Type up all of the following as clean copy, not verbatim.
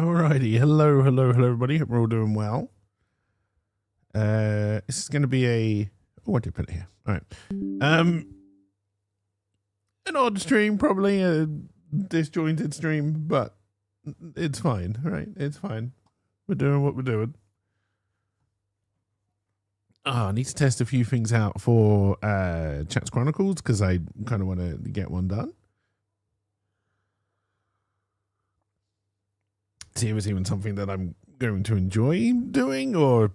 Alrighty, hello, everybody. Hope we're all doing well. This is going to be oh, I did put it here. All right. An odd stream, probably a disjointed stream, but it's fine, right? It's fine. We're doing what we're doing. I need to test a few things out for Chats Chronicles because I kind of want to get one done. See if it's even something that I'm going to enjoy doing, or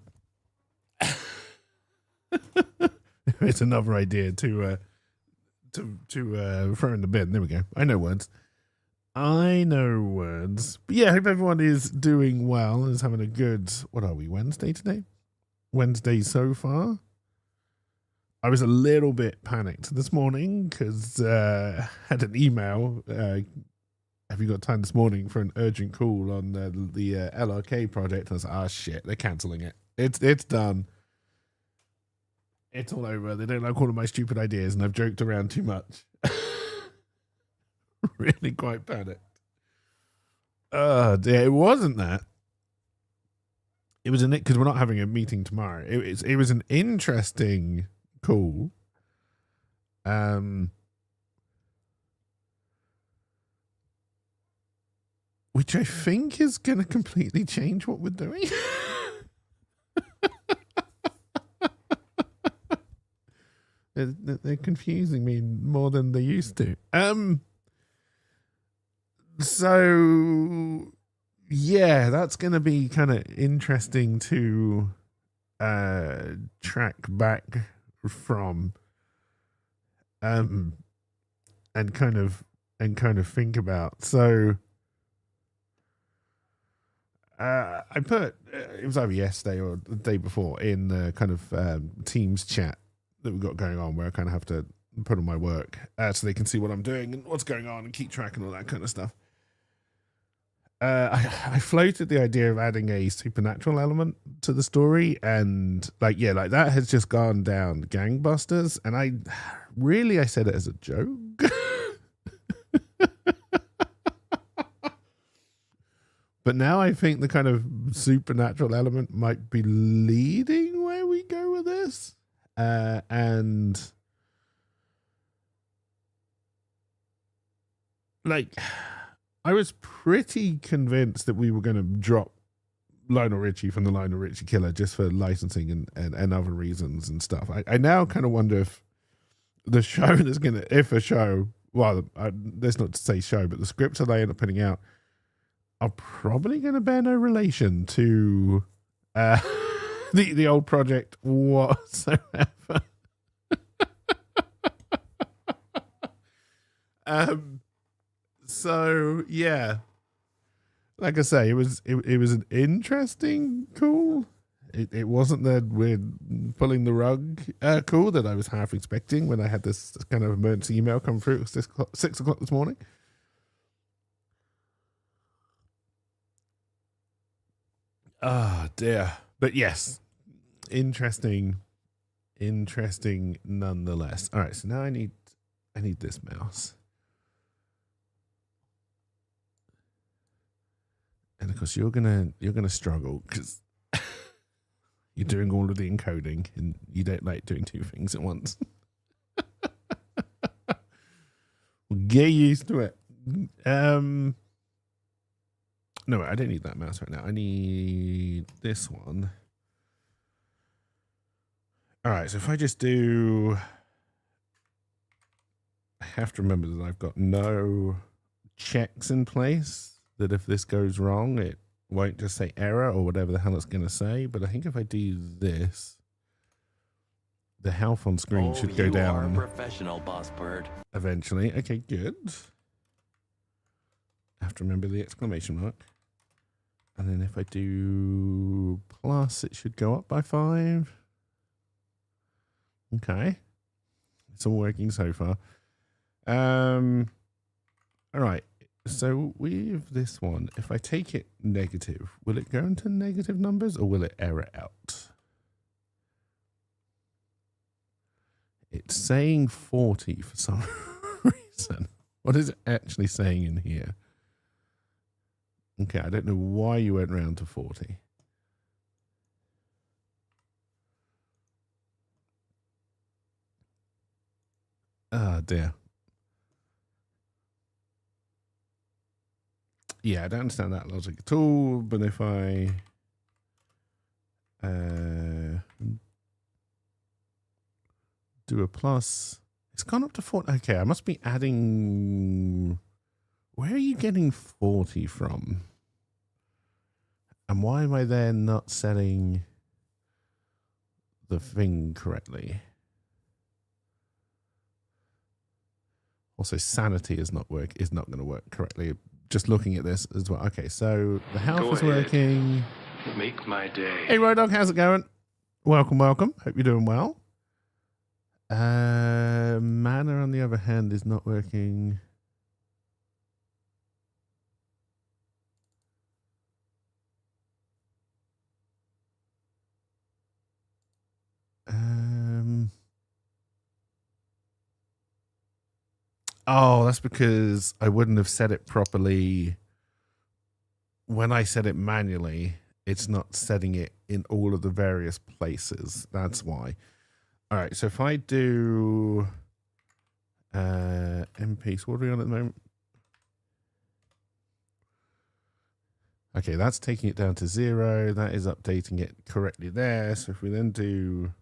it's another idea to throw in the bin. There we go. I know words. But yeah, I hope everyone is doing well, is having a good, what are we, Wednesday today? Wednesday so far. I was a little bit panicked this morning because I had an email. Have you got time this morning for an urgent call on the LRK project? And I was like, shit, they're cancelling it. It's done. It's all over. They don't like all of my stupid ideas, and I've joked around too much. Really quite panicked. Dear, it wasn't that. It was because we're not having a meeting tomorrow. It was an interesting call. Which I think is going to completely change what we're doing. They're confusing me more than they used to. So, yeah, that's going to be kind of interesting to track back from and kind of think about. So, I put, it was either yesterday or the day before, in the kind of Teams chat that we've got going on, where I kind of have to put on my work so they can see what I'm doing and what's going on and keep track and all that kind of stuff. I floated the idea of adding a supernatural element to the story, and like that has just gone down gangbusters, and I said it as a joke. But now I think the kind of supernatural element might be leading where we go with this. And like, I was pretty convinced that we were going to drop Lionel Richie from the Lionel Richie Killer just for licensing and other reasons and stuff. I now kind of wonder if the show is going to, that's not to say show, but the scripts that they end up putting out are probably going to bear no relation to the old project whatsoever. So yeah, like I say, it was an interesting call. It wasn't that we're pulling the rug call that I was half expecting when I had this kind of emergency email come through at 6 o'clock this morning. Dear. But yes, interesting nonetheless. All right, so now I need this mouse. And of course you're gonna struggle because you're doing all of the encoding and you don't like doing two things at once. Well, get used to it. No, I don't need that mouse right now. I need this one. All right, so if I just do, I have to remember that I've got no checks in place, that if this goes wrong, it won't just say error or whatever the hell it's going to say. But I think if I do this, the health on screen should go down. You are a professional, Boss Bird. Eventually. Okay, good. I have to remember the exclamation mark. And then if I do plus, it should go up by 5. Okay. It's all working so far. All right. So with this one, if I take it negative, will it go into negative numbers or will it error out? It's saying 40 for some reason. What is it actually saying in here? Okay, I don't know why you went round to 40. Oh, dear. Yeah, I don't understand that logic at all, but if I do a plus, it's gone up to 40. Okay, I must be adding. Where are you getting 40 from? And why am I then not setting the thing correctly? Also, sanity is not going to work correctly. Just looking at this as well. Okay, so the health is working. Make my day. Hey, Road Dog, how's it going? Welcome. Hope you're doing well. Mana, on the other hand, is not working. Oh, that's because I wouldn't have set it properly. When I set it manually, it's not setting it in all of the various places. That's why. All right, so if I do MP, so what are we on at the moment? Okay, that's taking it down to 0. That is updating it correctly there. So if we then do,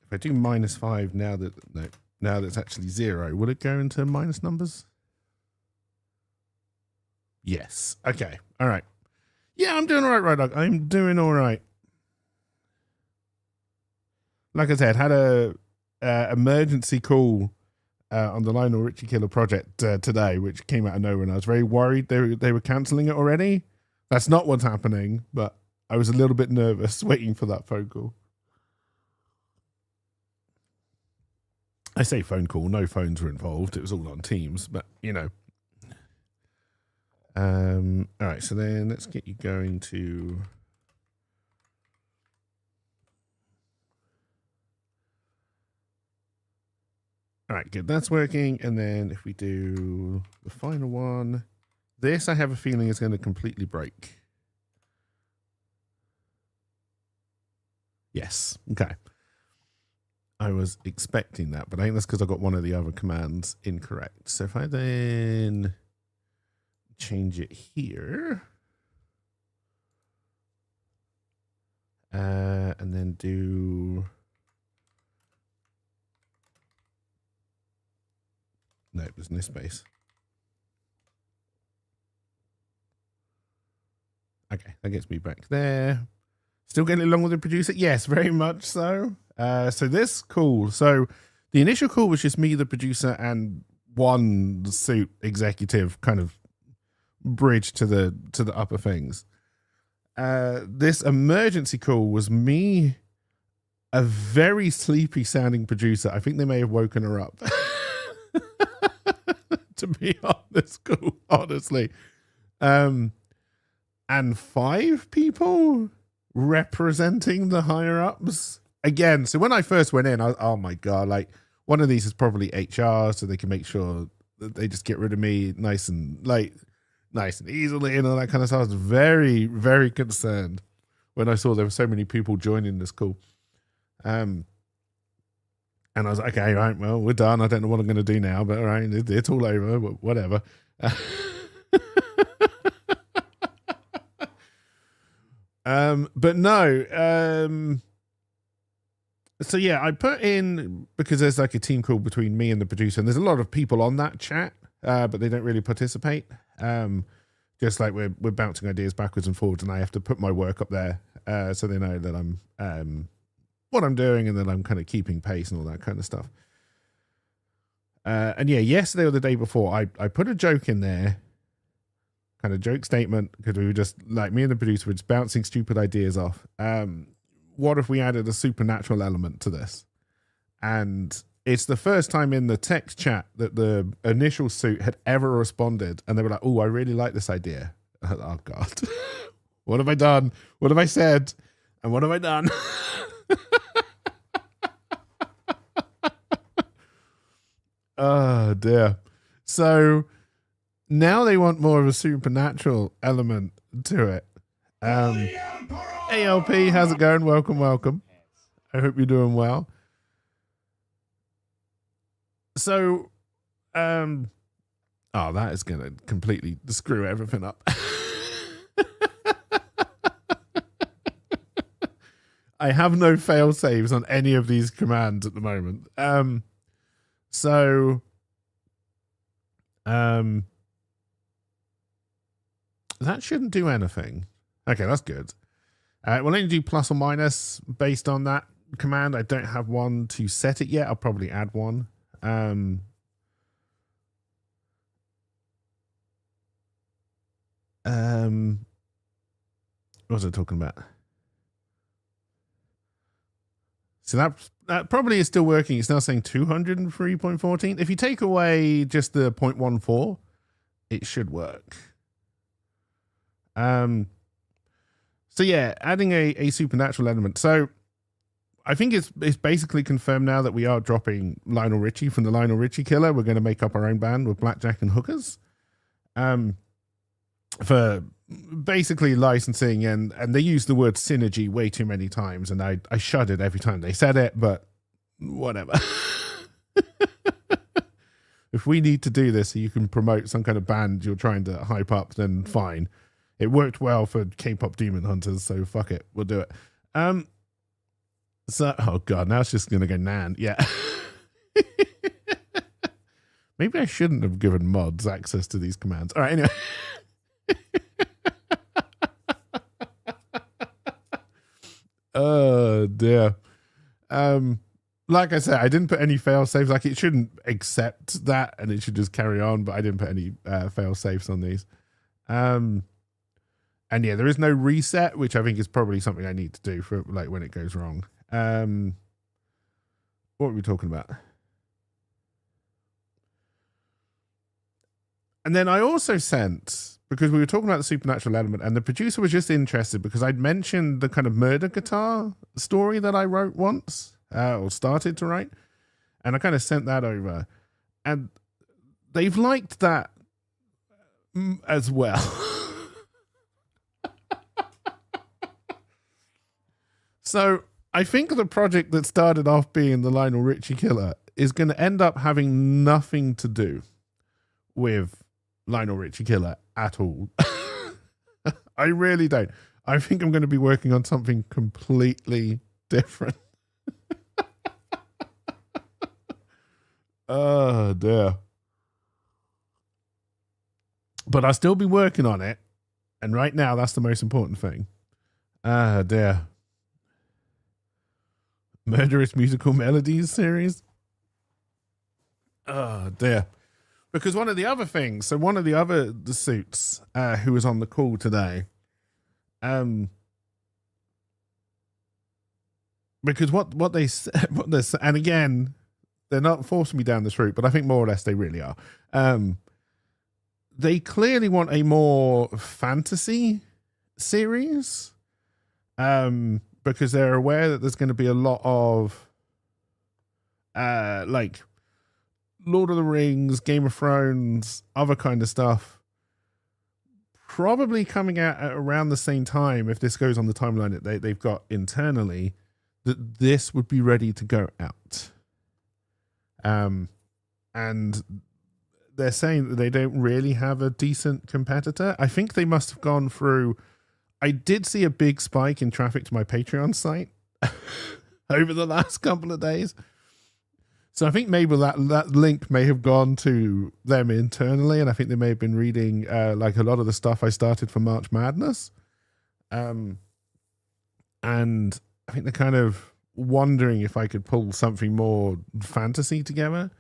if I do -5 now that, no, now that's actually 0, will it go into minus numbers? Yes. Okay. All right. Yeah, I'm doing all right, Dog. I'm doing all right. Like I said, had a emergency call on the Lionel Richie Killer project today, which came out of nowhere, and I was very worried they were cancelling it already. That's not what's happening, but I was a little bit nervous waiting for that phone call. I say phone call, no phones were involved. It was all on Teams, but you know. All right, so then let's get you going to. All right, good. That's working. And then if we do the final one, this I have a feeling is going to completely break. Yes. Okay. I was expecting that, but I think that's because I got one of the other commands incorrect. So if I then change it here, and then do, no, there's no space. Okay, that gets me back there. Still getting along with the producer? Yes, very much so. So this call. So the initial call was just me, the producer, and one suit executive kind of bridge to the upper things. This emergency call was me, a very sleepy sounding producer. I think they may have woken her up to be on this call, honestly. And 5 people representing the higher ups again. So when I first went in, oh my God, like one of these is probably HR, so they can make sure that they just get rid of me nice and easily and all that kind of stuff. I was very, very concerned when I saw there were so many people joining this call. And I was like, okay, right, well, we're done. I don't know what I'm going to do now, but all right, it's all over, whatever. But no, so yeah, I put in, because there's like a team call between me and the producer, and there's a lot of people on that chat, but they don't really participate. Just like we're bouncing ideas backwards and forwards, and I have to put my work up there, so they know that I'm what I'm doing, and that I'm kind of keeping pace and all that kind of stuff. And yeah, yesterday or the day before, I put a joke in there, kind of joke statement, because we were just like, me and the producer were just bouncing stupid ideas off. What if we added a supernatural element to this? And it's the first time in the text chat that the initial suit had ever responded, and they were like, oh, I really like this idea. Oh God, what have I done? What have I said? And what have I done? Oh dear. So now they want more of a supernatural element to it. ALP, how's it going? Welcome. I hope you're doing well. So, that is going to completely screw everything up. I have no fail saves on any of these commands at the moment. That shouldn't do anything. Okay, that's good. We'll only do plus or minus based on that command. I don't have one to set it yet. I'll probably add one. What was I talking about? So that probably is still working. It's now saying 203.14. If you take away just the 0.14, it should work. So yeah, adding a supernatural element. So I think it's basically confirmed now that we are dropping Lionel Richie from the Lionel Richie Killer. We're going to make up our own band with Blackjack and Hookers. For basically licensing, and they use the word synergy way too many times, and I shuddered every time they said it, but whatever. If we need to do this so you can promote some kind of band you're trying to hype up, then fine. It worked well for K-pop Demon Hunters, so fuck it, we'll do it. So, oh god, now it's just gonna go Nan. Yeah. Maybe I shouldn't have given mods access to these commands. All right, anyway. Oh dear. Like I said, I didn't put any fail safes. Like, it shouldn't accept that and it should just carry on, but I didn't put any fail safes on these. And yeah, there is no reset, which I think is probably something I need to do for like when it goes wrong. What were we talking about? And then I also sent, because we were talking about the supernatural element, and the producer was just interested because I'd mentioned the kind of murder guitar story that I wrote once, or started to write. And I kind of sent that over. And they've liked that as well. So I think the project that started off being the Lionel Richie Killer is going to end up having nothing to do with Lionel Richie Killer at all. I really don't. I think I'm going to be working on something completely different. Oh dear. But I'll still be working on it. And right now, that's the most important thing. Ah dear. Murderous Musical Melodies series. Oh dear. Because one of the other things, so one of the other suits who was on the call today, because what they said, and again, they're not forcing me down this route, but I think more or less they really are. They clearly want a more fantasy series, because they're aware that there's going to be a lot of like Lord of the Rings, Game of Thrones, other kind of stuff, probably coming out at around the same time, if this goes on the timeline that they've got internally, that this would be ready to go out. And they're saying that they don't really have a decent competitor. I think they must have gone through... I did see a big spike in traffic to my Patreon site over the last couple of days. So I think maybe that link may have gone to them internally, and I think they may have been reading like a lot of the stuff I started for March Madness. And I think they're kind of wondering if I could pull something more fantasy together.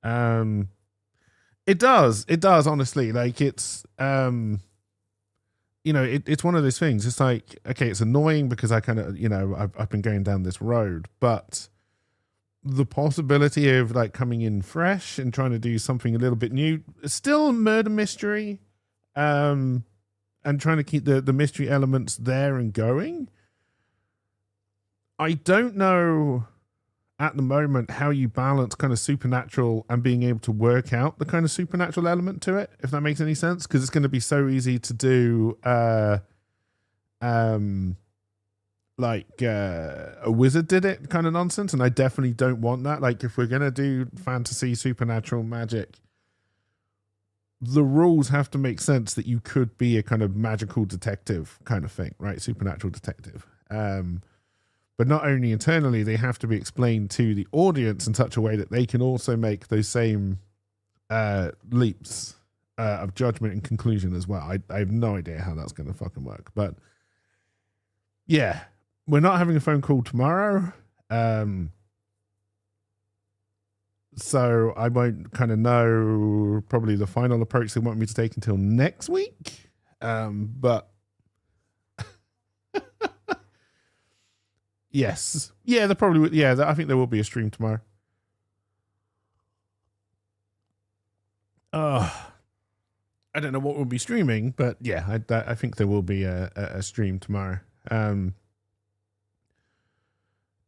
It does, honestly. Like, it's it's one of those things. It's like, okay, it's annoying because I kind of, I've been going down this road, but the possibility of like coming in fresh and trying to do something a little bit new, still murder mystery, and trying to keep the mystery elements there and going. I don't know at the moment how you balance kind of supernatural and being able to work out the kind of supernatural element to it, if that makes any sense, because it's going to be so easy to do like a wizard did it kind of nonsense, and I definitely don't want that. Like, if we're going to do fantasy supernatural magic, the rules have to make sense that you could be a kind of magical detective kind of thing, right? Supernatural detective. But not only internally, they have to be explained to the audience in such a way that they can also make those same leaps of judgment and conclusion as well. I have no idea how that's going to fucking work. But yeah, we're not having a phone call tomorrow. So I won't kind of know probably the final approach they want me to take until next week. But yes. Yeah, there probably would. Yeah, I think there will be a stream tomorrow. I don't know what we'll be streaming, but yeah, I think there will be a stream tomorrow.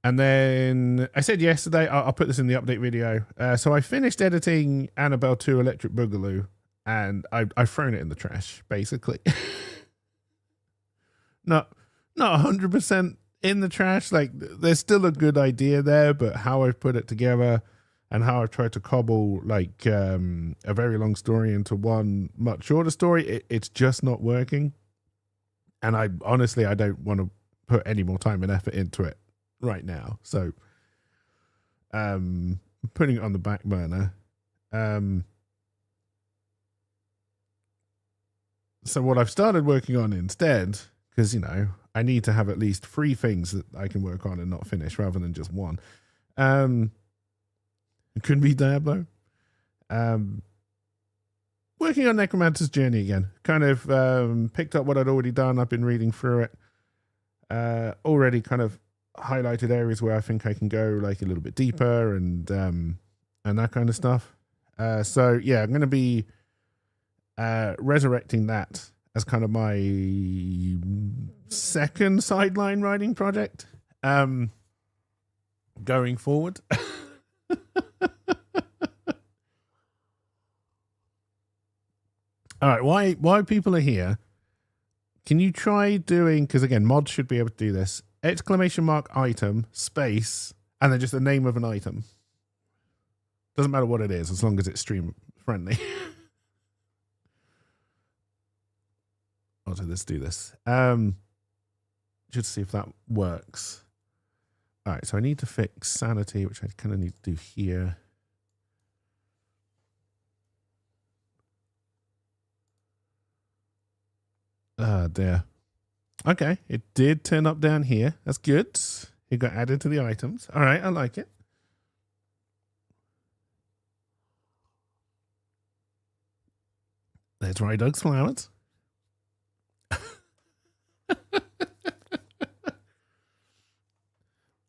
And then I said yesterday, I'll put this in the update video. So I finished editing Annabelle 2 Electric Boogaloo, and I've thrown it in the trash, basically. Not 100% in the trash. Like, there's still a good idea there, but how I've put it together and how I've tried to cobble like a very long story into one much shorter story, it's just not working. And I honestly don't want to put any more time and effort into it right now. So putting it on the back burner. So what I've started working on instead, because, you know, I need to have at least 3 things that I can work on and not finish rather than just one. It could be Diablo. Working on Necromancer's Journey again. Kind of picked up what I'd already done. I've been reading through it. Already kind of highlighted areas where I think I can go like a little bit deeper and that kind of stuff. So yeah, I'm going to be resurrecting that as kind of my second sideline writing project going forward. All right, why people are here, can you try doing, because again, mods should be able to do this, !item, space, and then just the name of an item. Doesn't matter what it is, as long as it's stream friendly. So let's do this. Just see if that works. All right, so I need to fix sanity, which I kind of need to do here. There. Okay, it did turn up down here. That's good. It got added to the items. All right, I like it. There's Rye Dog's flowers.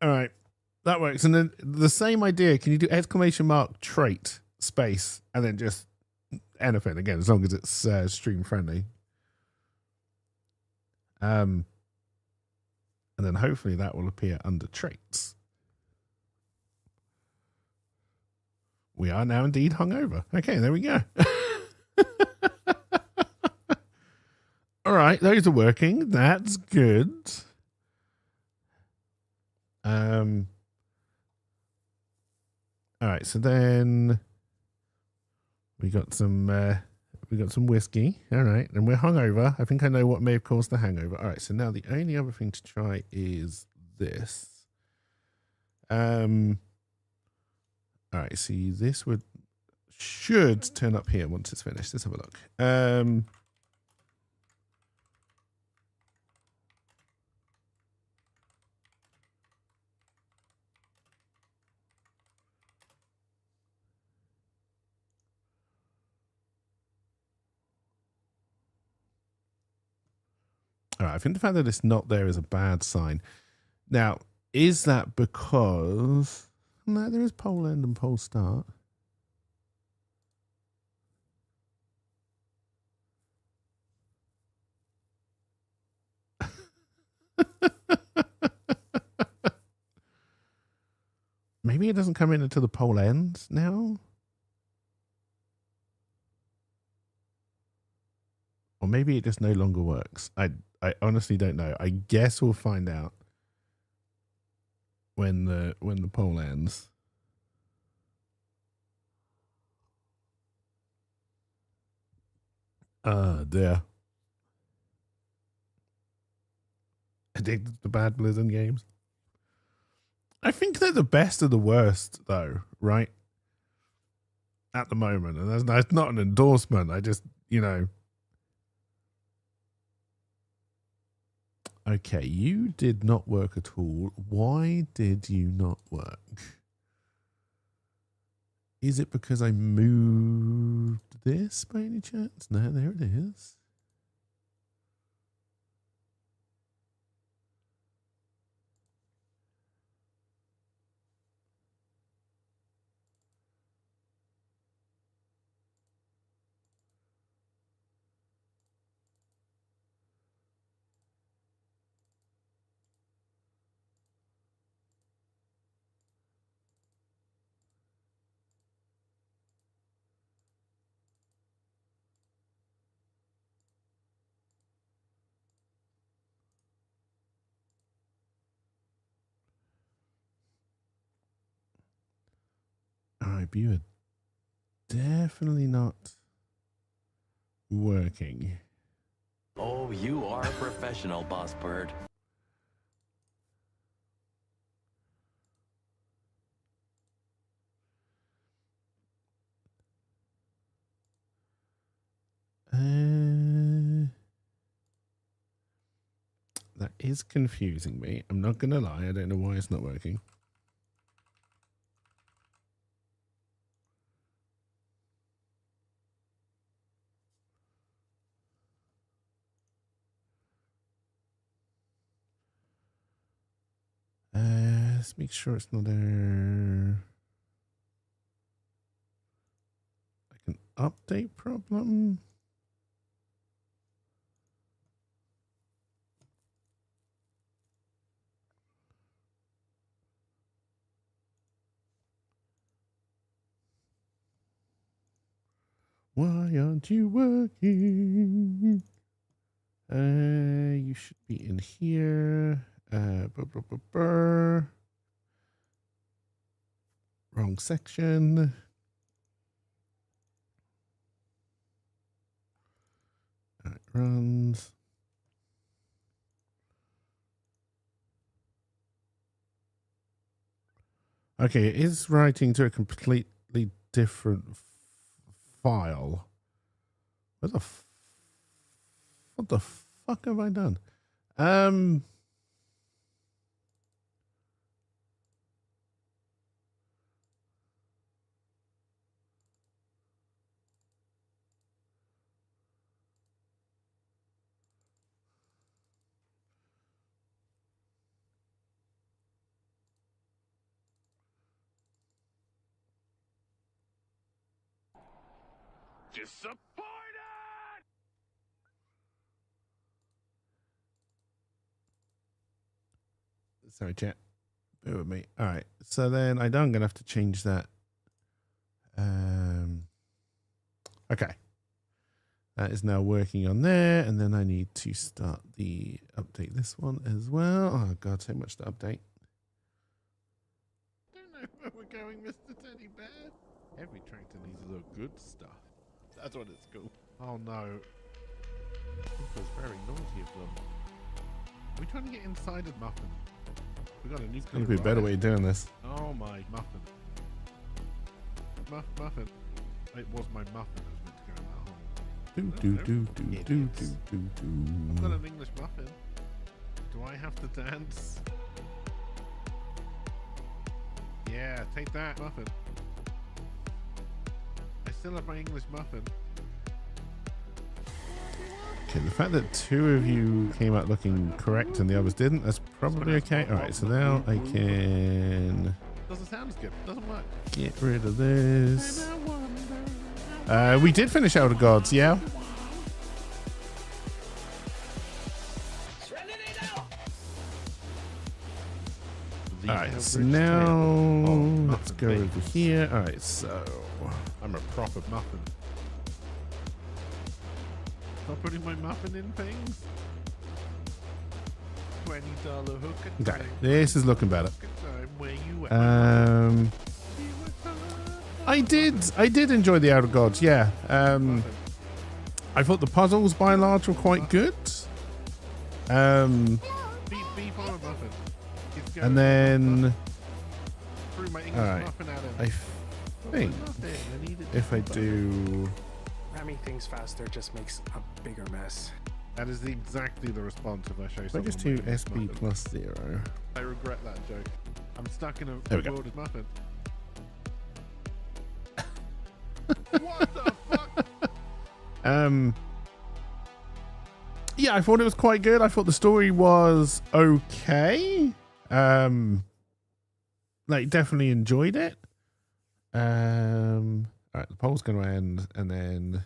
All right, that works. And then the same idea. Can you do !trait space and then just anything again, as long as it's stream friendly. And then hopefully that will appear under traits. We are now indeed hungover. Okay, there we go. All right, those are working. That's good. All right, so then we got some whiskey. All right, and we're hungover. I think I know what may have caused the hangover. All right, so now the only other thing to try is this. All right, see, this should turn up here once it's finished. Let's have a look. All right, I think the fact that it's not there is a bad sign. Now, is that because... No, there is poll end and poll start. Maybe it doesn't come in until the poll ends now? Or maybe it just no longer works. I honestly don't know. I guess we'll find out when the poll ends. Dear. Addicted to bad Blizzard games. I think they're the best of the worst, though, right? At the moment. And that's not an endorsement. I just, Okay, you did not work at all. Why did you not work? Is it because I moved this by any chance? No, there it is. All right, but you are definitely not working. Oh, you are a professional, Boss Bird. That is confusing me. I'm not going to lie. I don't know why it's not working. Let's make sure it's not like an update problem. Why aren't you working? You should be in here. Wrong section. It runs. Okay, it is writing to a completely different file. What the fuck have I done? Disappointed! Sorry, chat. Bear with me. All right. So then I'm going to have to change that. Okay. That is now working on there. And then I need to start update this one as well. Oh, God, so much to update. Don't know where we're going, Mr. Teddy Bear. Every tractor needs the good stuff. That's what it's called. Oh, no. It was very naughty of them. Are we trying to get inside of Muffin? We got a nuclear. There's be a better way of doing this. Oh my Muffin. Muffin. It was my Muffin that was meant to go in that hole. I've got an English Muffin. Do I have to dance? Yeah, take that, Muffin. I still have my English Muffin. Okay, the fact that two of you came out looking correct and the others didn't, that's probably okay. All right, so now I can... Doesn't sound as good. Doesn't work. Get rid of this. We did finish Elder Gods, yeah? All right, so now... Let's go over here. All right, so I'm a proper muffin. Stop putting my muffin in things. $20 hook and Okay, time. this is looking better. Hook and time, where you at? I did enjoy the Outer Gods. Yeah. I thought the puzzles by and large were quite good. Beef on a muffin. It's going And then through my English all right, muffin out of I think muffin. I need it if I to- do, Ramming things faster just makes a bigger mess. That is exactly the response if I show if I someone just my do English SB muffin. plus 0. I regret that joke. I'm stuck in a There we go. bewildered muffin. What the fuck? Yeah, I thought it was quite good. I thought the story was okay. Like definitely enjoyed it. All right, the poll's going to end, and then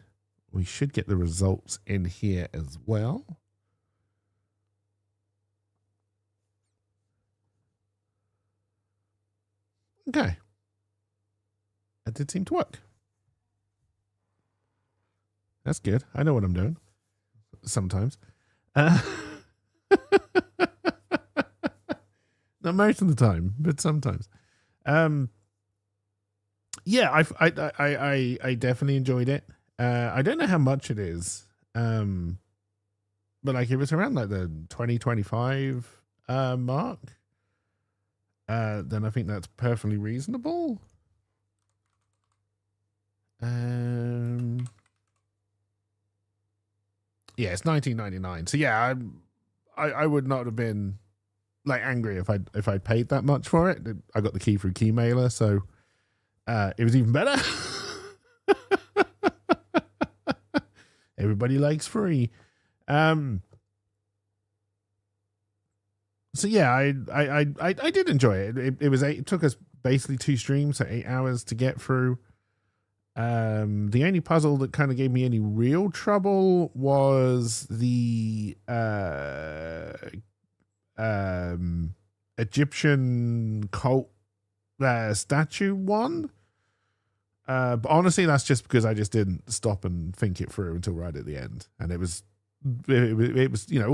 we should get the results in here as well. Okay. That did seem to work. That's good. I know what I'm doing. Sometimes. Not most of the time, but sometimes. Yeah, I definitely enjoyed it. I don't know how much it is. But like if it's around like the 2025 mark, then I think that's perfectly reasonable. Yeah, it's 19.99. So yeah, I would not have been like angry if I paid that much for it. I got the key through Keymailer, so it was even better. Everybody likes free. So yeah, I did enjoy it. It took us basically 2 streams, so 8 hours to get through. The only puzzle that kind of gave me any real trouble was the Egyptian cult statue one. But honestly, that's just because I just didn't stop and think it through until right at the end, and it was all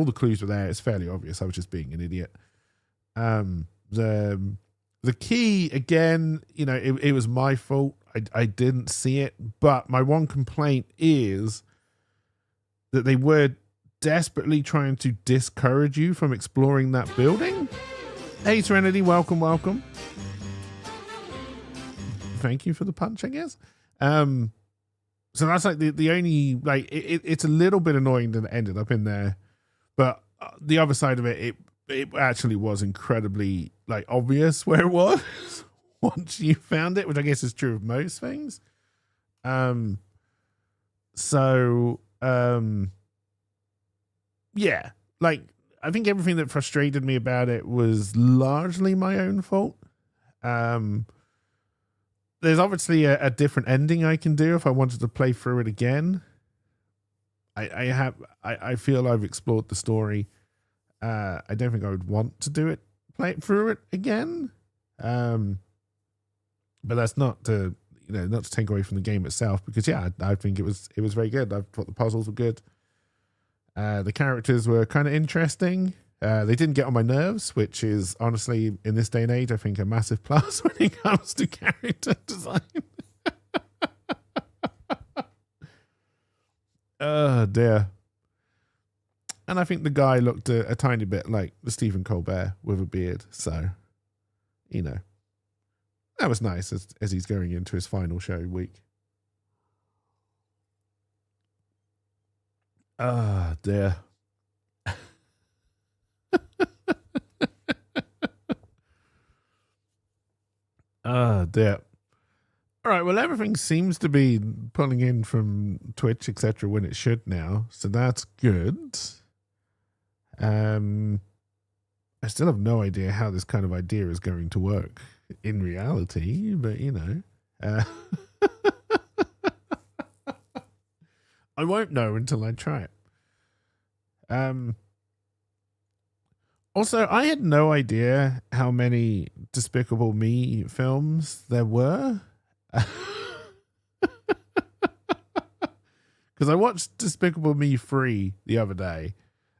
the clues were there. It's fairly obvious. I was just being an idiot. The key again, it was my fault. I didn't see it, but my one complaint is that they were desperately trying to discourage you from exploring that building. Hey, Serenity, welcome. Thank you for the punch, I guess. So that's like the only, like, it's a little bit annoying that it ended up in there, but the other side of it actually was incredibly like obvious where it was once you found it, which I guess is true of most things. Yeah, like I think everything that frustrated me about it was largely my own fault. There's obviously a different ending I can do if I wanted to play through it again. I feel I've explored the story. I don't think I would want to play it through it again. But that's not to take away from the game itself, because yeah, I think it was very good. I thought the puzzles were good. The characters were kind of interesting. They didn't get on my nerves, which is honestly in this day and age, I think a massive plus when it comes to character design. Oh dear. And I think the guy looked a tiny bit like the Stephen Colbert with a beard. So, that was nice as he's going into his final show week. Ah, dear. Ah, dear. All right, well, everything seems to be pulling in from Twitch, etc., when it should now. So that's good. I still have no idea how this kind of idea is going to work in reality, but I won't know until I try it. Also, I had no idea how many Despicable Me films there were. Because I watched Despicable Me 3 the other day,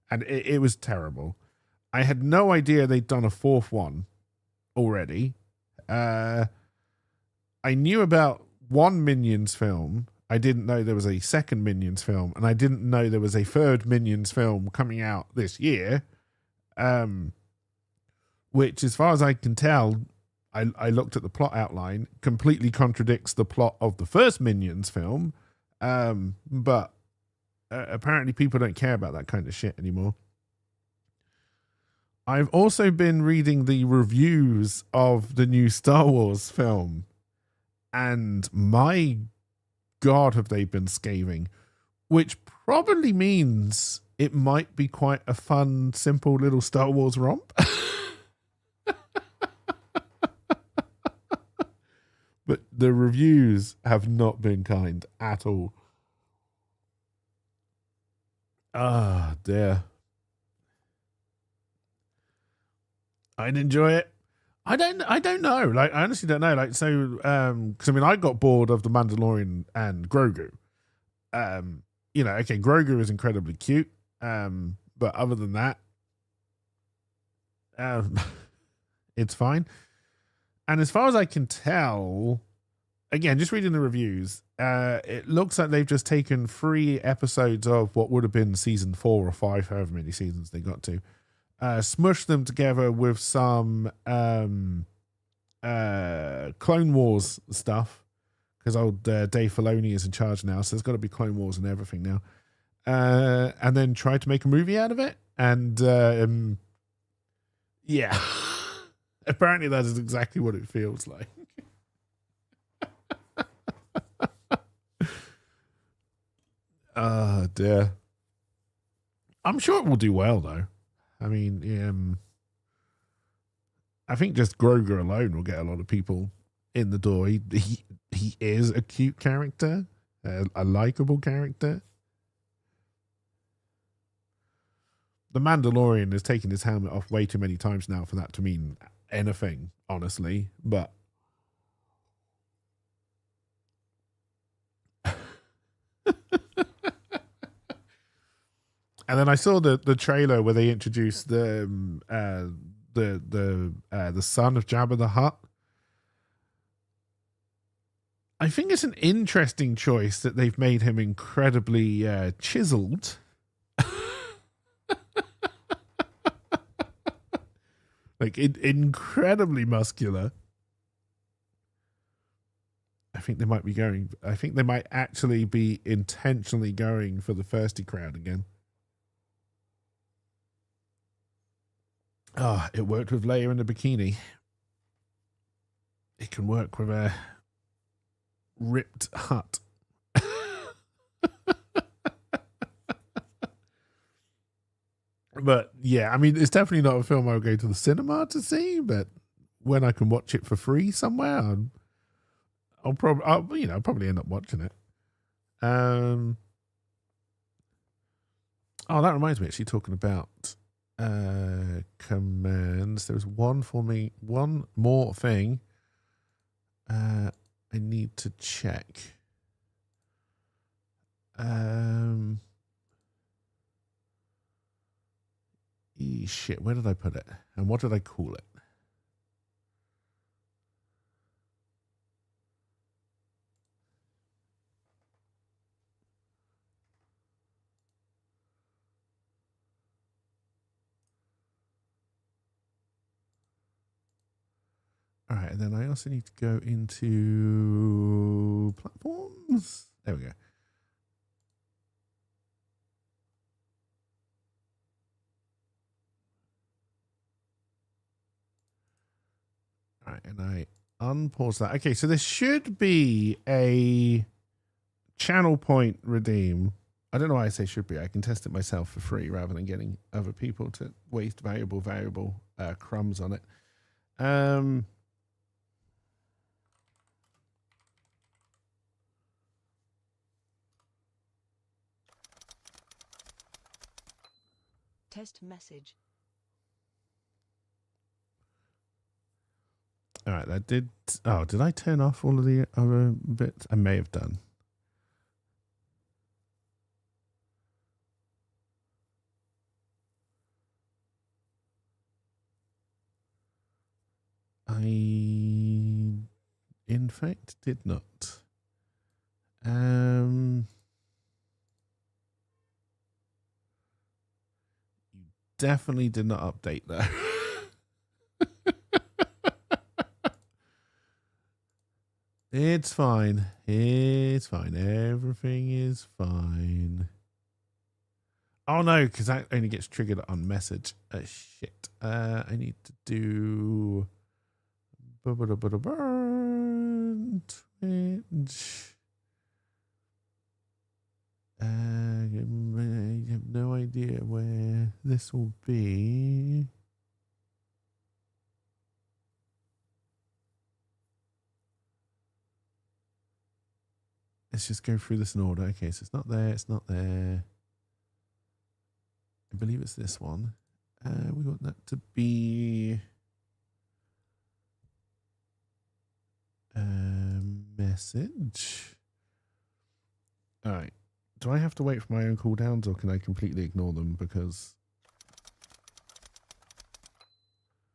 and it was terrible. I had no idea they'd done a fourth one already. I knew about one Minions film. I didn't know there was a second Minions film, and I didn't know there was a third Minions film coming out this year. Which, as far as I can tell, I looked at the plot outline, completely contradicts the plot of the first Minions film. But apparently people don't care about that kind of shit anymore. I've also been reading the reviews of the new Star Wars film, and my God, have they been scathing, which probably means it might be quite a fun, simple little Star Wars romp. But the reviews have not been kind at all. Ah, dear. I'd enjoy it. I don't know. Like, I honestly don't know. Like, so, because I mean, I got bored of The Mandalorian and Grogu. You know, okay, Grogu is incredibly cute. But other than that, it's fine. And as far as I can tell, again, just reading the reviews, it looks like they've just taken 3 episodes of what would have been season 4 or 5, however many seasons they got to, smushed them together with some Clone Wars stuff, because old Dave Filoni is in charge now, so there's got to be Clone Wars and everything now. And then tried to make a movie out of it. And yeah, apparently that is exactly what it feels like. Oh, dear. I'm sure it will do well, though. I mean, I think just Grogu alone will get a lot of people in the door. He is a cute character, a likable character. The Mandalorian has taken his helmet off way too many times now for that to mean anything, honestly. But and then I saw the trailer where they introduced the son of Jabba the Hutt. I think it's an interesting choice that they've made him incredibly chiseled. Like incredibly muscular. I think they might actually be intentionally going for the thirsty crowd again. Oh, it worked with Leia in a bikini. It can work with a ripped Hutt. But yeah, I mean, it's definitely not a film I would go to the cinema to see, but when I can watch it for free somewhere, I'll probably end up watching it. Oh, that reminds me, actually, talking about commands. There was one more thing I need to check. Shit, where did I put it? And what did I call it? All right, and then I also need to go into platforms. There we go. All right, and I unpause that. Okay, so there should be a channel point redeem. I don't know why I say should be. I can test it myself for free rather than getting other people to waste valuable crumbs on it. Test message. All right, that did. Oh, did I turn off all of the other bits? I may have done. I, in fact, did not. You definitely did not update that. It's fine. It's fine. Everything is fine. Oh no, because that only gets triggered on message. Shit. I need to do Twitch. I have no idea where this will be. Let's just go through this in order. Okay, so it's not there. It's not there. I believe it's this one. We want that to be message. All right. Do I have to wait for my own cooldowns, or can I completely ignore them? Because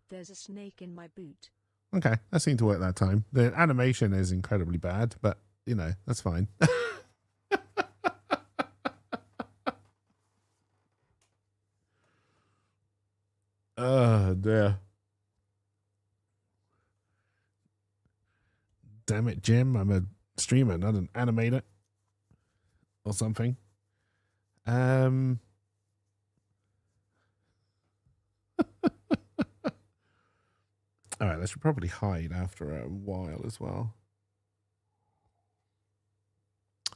there's a snake in my boot. Okay, that seemed to work that time. The animation is incredibly bad, but you know, that's fine. Oh dear. Damn it, Jim. I'm a streamer, not an animator. Or something. All right, that should probably hide after a while as well.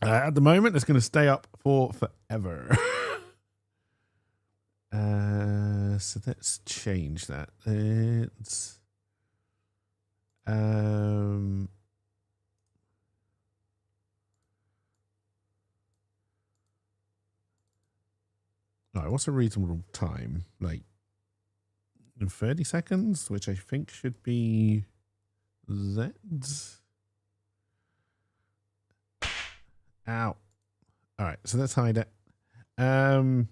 At the moment, it's going to stay up for forever. So let's change that. It's all right, what's a reasonable time? Like 30 seconds, which I think should be Z. Ow. All right, so let's hide it. Hello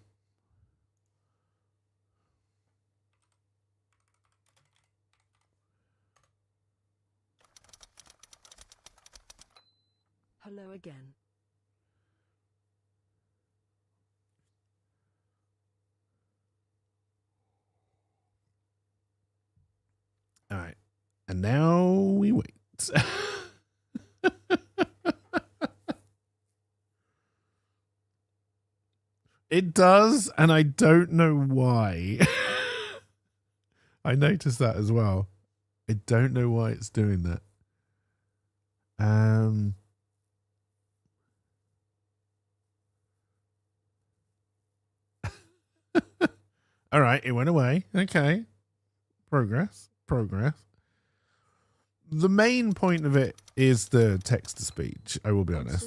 again. All right, and now we wait. It does, and I don't know why. I noticed that as well. I don't know why it's doing that. All right, it went away. Okay. Progress. The main point of it is the text to speech, I will be honest.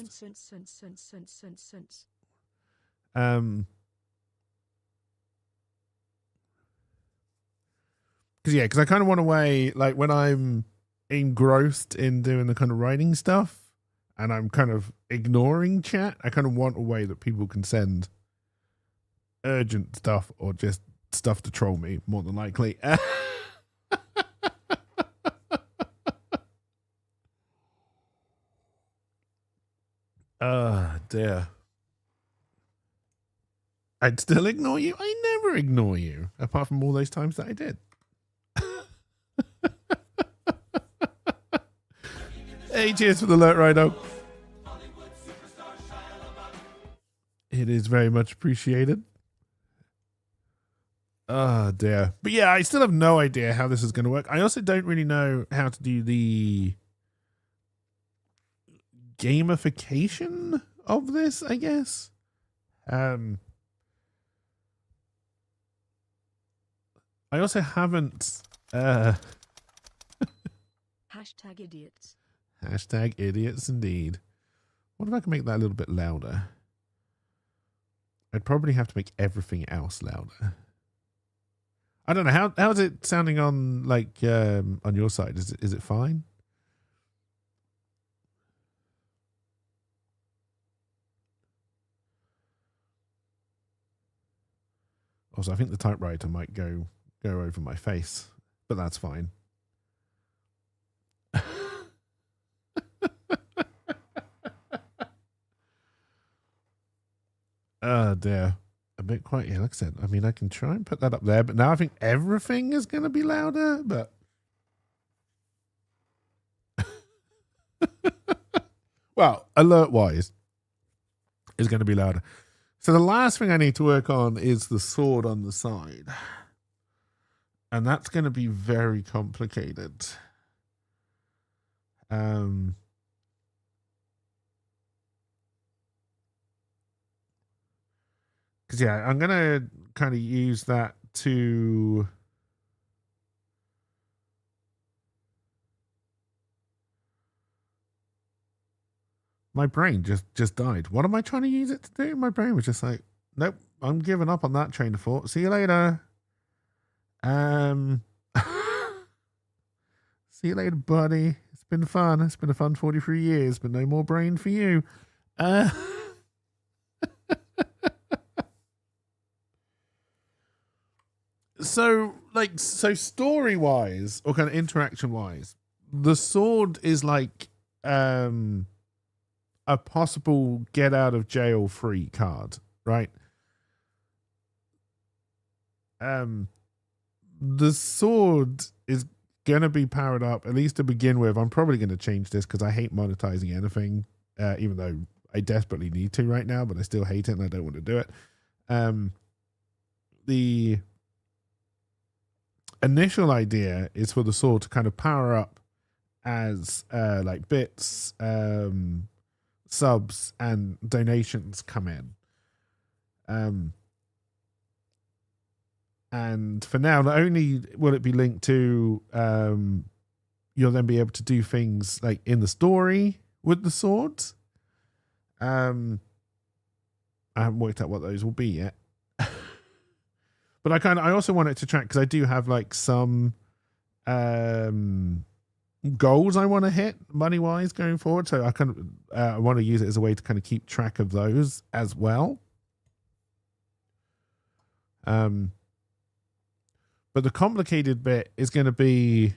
Because I kind of want to weigh, like when I'm engrossed in doing the kind of writing stuff and I'm kind of ignoring chat, I kind of want a way that people can send urgent stuff or just stuff to troll me, more than likely. Oh, dear. I'd still ignore you. I never ignore you, apart from all those times that I did. Hey, cheers for the alert, Rhino. It is very much appreciated. Oh, dear. But yeah, I still have no idea how this is going to work. I also don't really know how to do the gamification of this, I guess. I also haven't Hashtag idiots. Hashtag idiots indeed. What if I can make that a little bit louder? I'd probably have to make everything else louder. I don't know how's it sounding on on your side. Is it fine? Also, I think the typewriter might go over my face, but that's fine. Oh dear. A bit quiet. Yeah, like I said, I mean, I can try and put that up there, but now I think everything is going to be louder, but well, alert wise is going to be louder. So the last thing I need to work on is the sword on the side. And that's going to be very complicated. Because, yeah, I'm going to kind of use that to... My brain just died. What am I trying to use it to do? My brain was just like, nope, I'm giving up on that train of thought. See you later. See you later, buddy. It's been fun. It's been a fun 43 years, but no more brain for you. So story wise or kind of interaction wise, the sword is like a possible get out of jail free card, right? The sword is gonna be powered up, at least to begin with. I'm probably gonna change this because I hate monetizing anything, even though I desperately need to right now, but I still hate it and I don't want to do it. The initial idea is for the sword to kind of power up as like bits, subs and donations come in. And for now, not only will it be linked to, you'll then be able to do things like in the story with the swords. I haven't worked out what those will be yet. But I also want it to track, because I do have like some goals I want to hit money wise going forward. So I want to use it as a way to kind of keep track of those as well. But the complicated bit is going to be,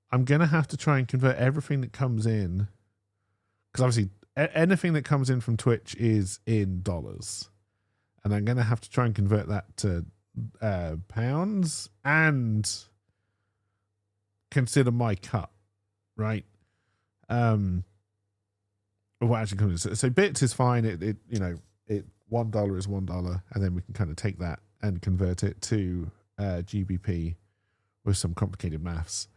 I'm going to have to try and convert everything that comes in, because obviously anything that comes in from Twitch is in dollars. And I'm going to have to try and convert that to pounds and consider my cut, right? What actually comes in. So bits is fine. It $1 is $1, and then we can kind of take that and convert it to GBP with some complicated maths,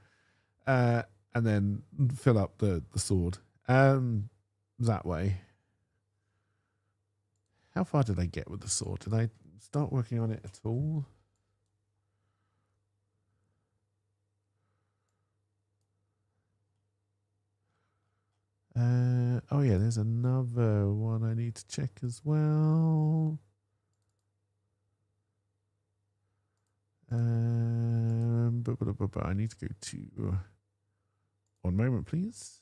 and then fill up the sword that way. How far did I get with the sword? Did I start working on it at all? Oh yeah, there's another one I need to check as well. But I need to go to... One moment, please.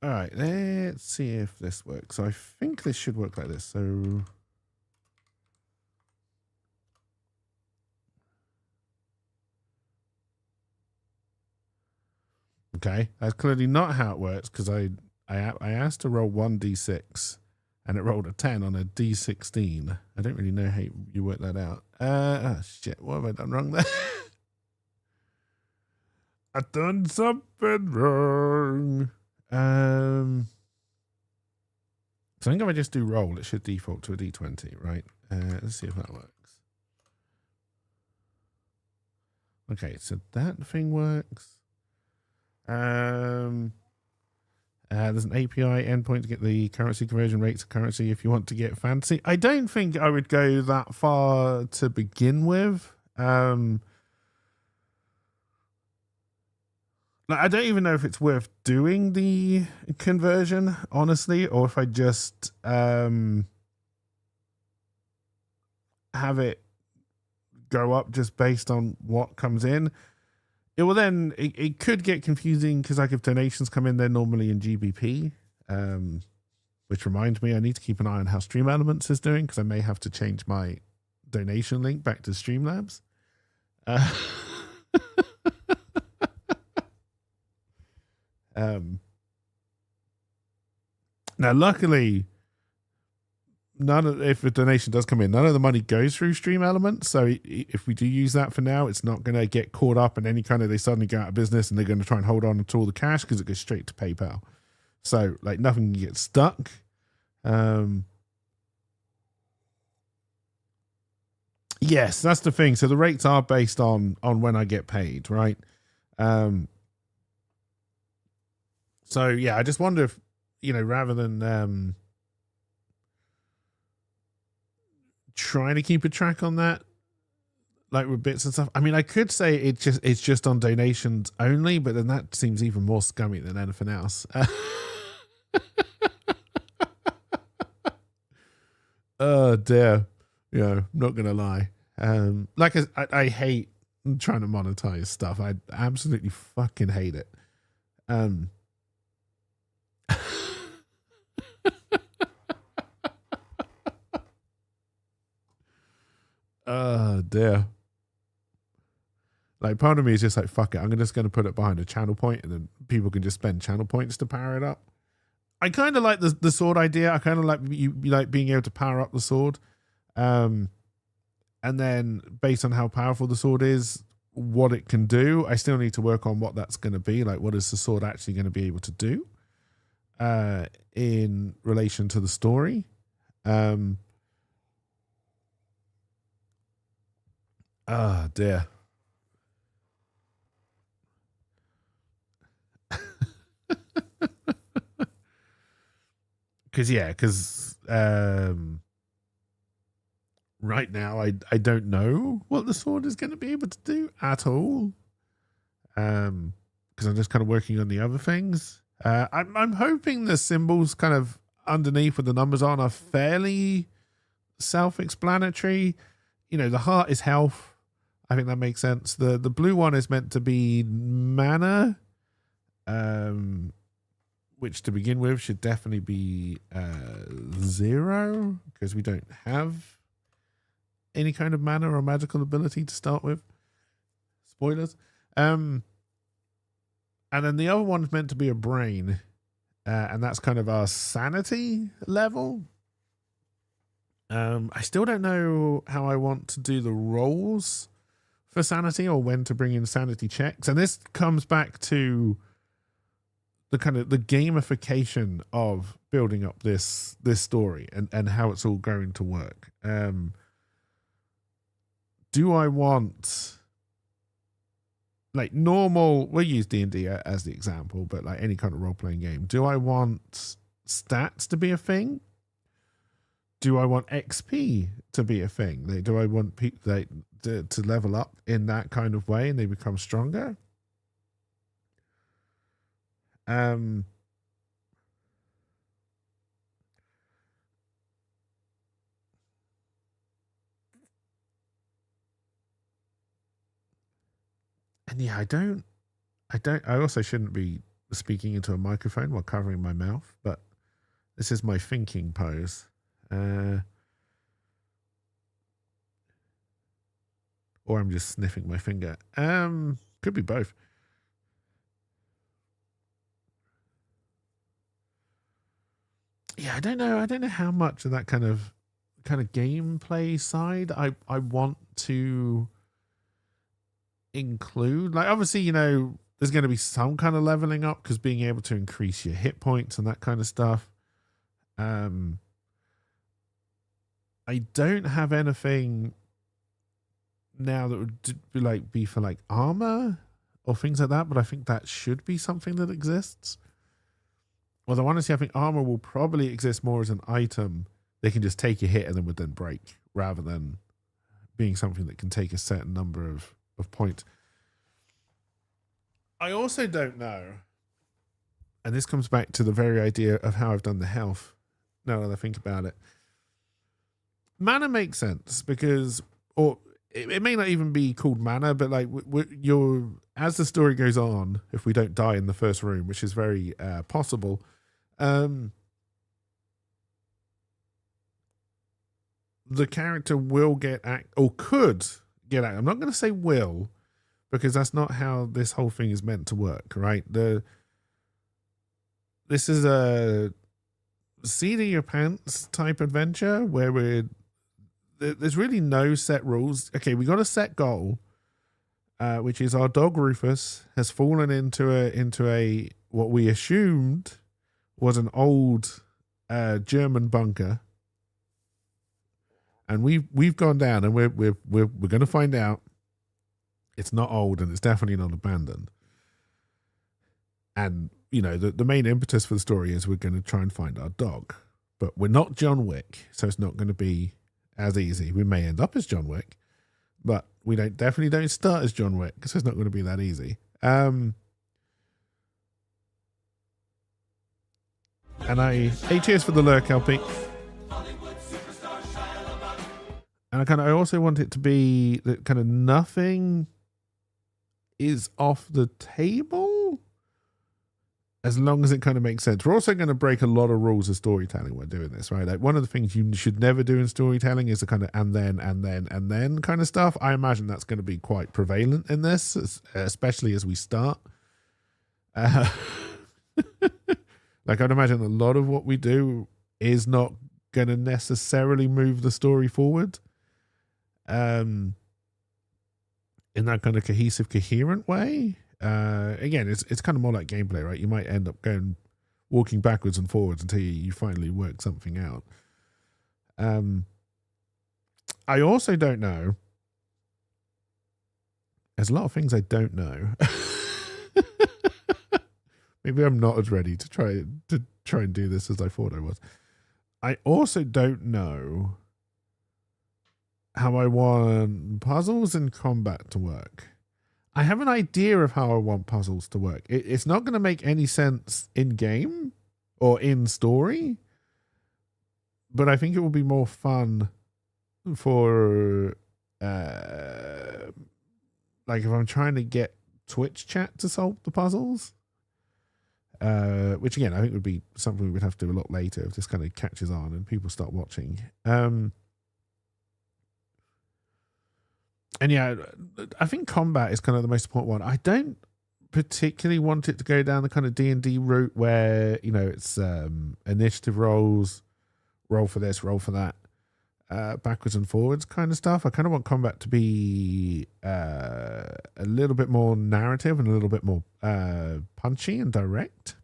All right, let's see if this works. So I think this should work like this. So... Okay, that's clearly not how it works, because I asked to roll 1d6 and it rolled a 10 on a d16. I don't really know how you work that out. Shit, what have I done wrong there? I've done something wrong. So I think if I just do roll, it should default to a d20, right? Let's see if that works. Okay, so that thing works. There's an API endpoint to get the currency conversion rates of currency if you want to get fancy. I don't think I would go that far to begin with. Like, I don't even know if it's worth doing the conversion, honestly, or if I just have it go up just based on what comes in. It will then, it could get confusing because like if donations come in, they're normally in GBP, which reminds me, I need to keep an eye on how Stream Elements is doing because I may have to change my donation link back to Streamlabs. Now, luckily, if a donation does come in, none of the money goes through Stream Elements. So if we do use that for now, it's not going to get caught up in any kind of, they suddenly go out of business and they're going to try and hold on to all the cash because it goes straight to PayPal. So like nothing gets stuck. Yes, that's the thing. So the rates are based on when I get paid, right? So yeah, I just wonder if, rather than trying to keep a track on that, like with bits and stuff. I mean, I could say it's just on donations only, but then that seems even more scummy than anything else. Oh dear. I'm not gonna lie. Like I hate trying to monetize stuff. I absolutely fucking hate it. Oh dear. Like part of me is just like, fuck it, I'm just going to put it behind a channel point and then people can just spend channel points to power it up. I kind of like the sword idea. I kind of like you like being able to power up the sword. And then based on how powerful the sword is, what it can do, I still need to work on what that's going to be. Like, what is the sword actually going to be able to do in relation to the story? Oh dear. Because right now I don't know what the sword is going to be able to do at all. Because I'm just kind of working on the other things. I'm hoping the symbols kind of underneath where the numbers are fairly self-explanatory. The heart is health. I think that makes sense. The blue one is meant to be mana. Which to begin with should definitely be 0 because we don't have any kind of mana or magical ability to start with. Spoilers. And then the other one's meant to be a brain, and that's kind of our sanity level. I still don't know how I want to do the rolls for sanity or when to bring in sanity checks. And this comes back to the kind of the gamification of building up this story and how it's all going to work. Do I want like normal, we'll use D&D as the example, but like any kind of role-playing game, do I want stats to be a thing? Do I want XP to be a thing? Do I want people to level up in that kind of way and they become stronger? And yeah, I also shouldn't be speaking into a microphone while covering my mouth, but this is my thinking pose. Or I'm just sniffing my finger. Could be both. Yeah, I don't know how much of that kind of gameplay side I want to include. Like obviously, there's going to be some kind of leveling up because being able to increase your hit points and that kind of stuff. I don't have anything now that would be for like armor or things like that, but I think that should be something that exists. Although honestly, I think armor will probably exist more as an item. They can just take a hit and then would then break, rather than being something that can take a certain number of points. I also don't know, and this comes back to the very idea of how I've done the health. Now that I think about it, mana makes sense because, or it may not even be called mana, but like you're as the story goes on, if we don't die in the first room, which is very possible, the character will get or could get out. I'm not going to say will, because that's not how this whole thing is meant to work, right? This is a seat in your pants type adventure where there's really no set rules. Okay, we got a set goal, which is our dog Rufus has fallen into a what we assumed was an old German bunker, and we've gone down, and we're going to find out it's not old, and it's definitely not abandoned. And you know, the main impetus for the story is we're going to try and find our dog, but we're not John Wick, so it's not going to be as easy. We may end up as John Wick, but we definitely don't start as John Wick, so it's not going to be that easy. And cheers for the lurk, LP. And I also want it to be that kind of nothing is off the table, as long as it kind of makes sense. We're also going to break a lot of rules of storytelling while doing this, right? Like, one of the things you should never do in storytelling is the kind of and then kind of stuff. I imagine that's going to be quite prevalent in this, especially as we start. Like, I'd imagine a lot of what we do is not going to necessarily move the story forward in that kind of cohesive, coherent way. Again, it's kind of more like gameplay, right? You might end up walking backwards and forwards until you finally work something out. I also don't know. There's a lot of things I don't know. Maybe I'm not as ready to try and do this as I thought I was. I also don't know how I want puzzles and combat to work. I have an idea of how I want puzzles to work. It's not going to make any sense in game or in story, but I think it will be more fun for like if I'm trying to get Twitch chat to solve the puzzles, which again I think would be something we would have to do a lot later if this kind of catches on and people start watching. And yeah, I think combat is kind of the most important one. I don't particularly want it to go down the kind of D&D route where, you know, it's initiative rolls, roll for this, roll for that, backwards and forwards kind of stuff. I kind of want combat to be a little bit more narrative and a little bit more punchy and direct.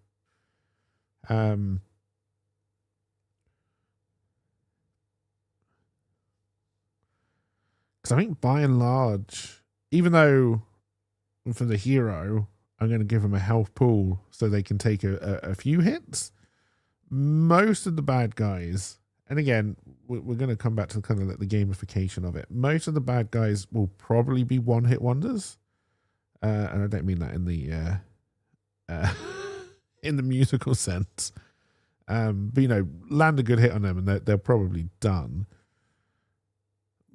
Because I think by and large, even though for the hero, I'm going to give them a health pool so they can take a few hits, most of the bad guys, and again, we're going to come back to kind of like the gamification of it. Most of the bad guys will probably be one-hit wonders. And I don't mean that in the in the musical sense. But, you know, land a good hit on them and they're probably done.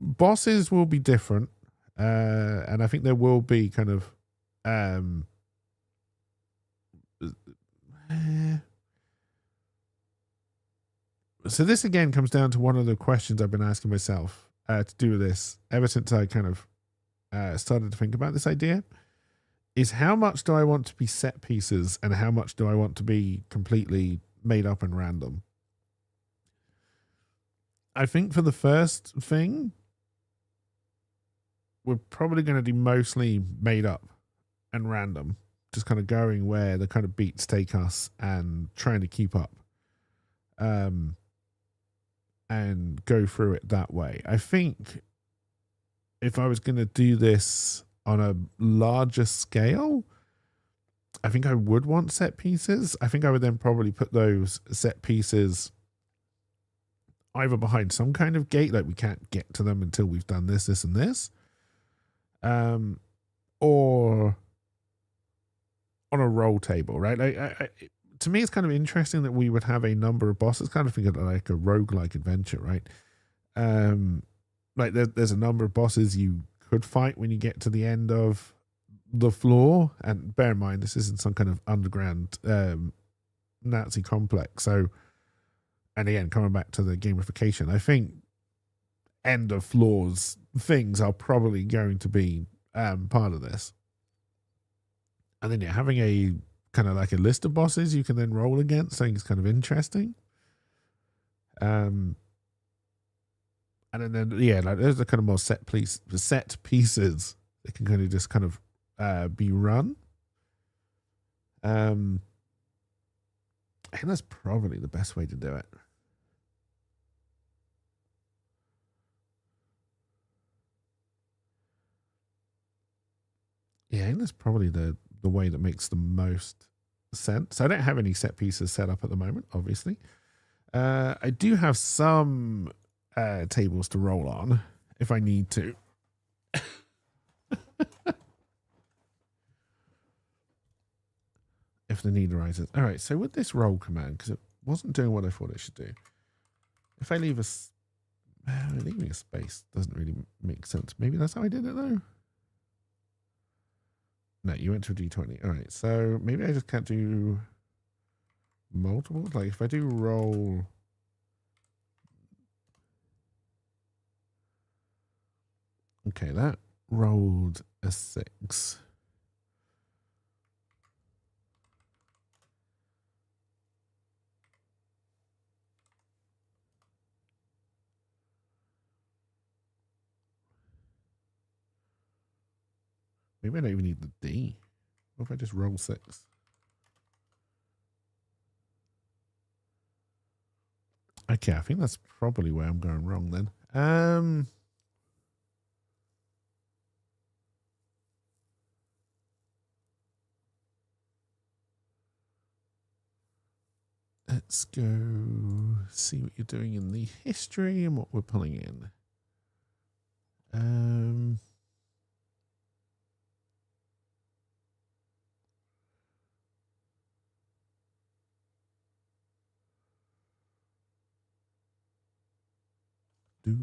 Bosses will be different, and I think there will be kind of so this again comes down to one of the questions I've been asking myself to do with this ever since I kind of started to think about this idea, is how much do I want to be set pieces and how much do I want to be completely made up and random. I think for the first thing, we're probably going to do mostly made up and random, just kind of going where the kind of beats take us and trying to keep up, and go through it that way. I think if I was going to do this on a larger scale, I think I would want set pieces. I think I would then probably put those set pieces either behind some kind of gate, like we can't get to them until we've done this, and this. Or on a roll table, right? To me, it's kind of interesting that we would have a number of bosses, kind of think of it like a roguelike adventure, right? Like there's a number of bosses you could fight when you get to the end of the floor, and bear in mind this isn't some kind of underground Nazi complex. So, and again, coming back to the gamification, I think end of floors things are probably going to be part of this. And then having a kind of like a list of bosses you can then roll against, I think is kind of interesting. And then like there's the kind of more set pieces that can kind of just kind of be run. I think that's probably the best way to do it. Yeah, I think that's probably the way that makes the most sense. I don't have any set pieces set up at the moment, obviously. I do have some tables to roll on if I need to. If the need arises. All right, so with this roll command, because it wasn't doing what I thought it should do, if I leaving a space doesn't really make sense. Maybe that's how I did it though. No, you went to a D20. All right, so maybe I just can't do multiple. Like if I do roll, okay, that rolled a 6. Maybe I don't even need the D. What if I just roll 6? Okay, I think that's probably where I'm going wrong then. Let's go see what you're doing in the history and what we're pulling in. Do.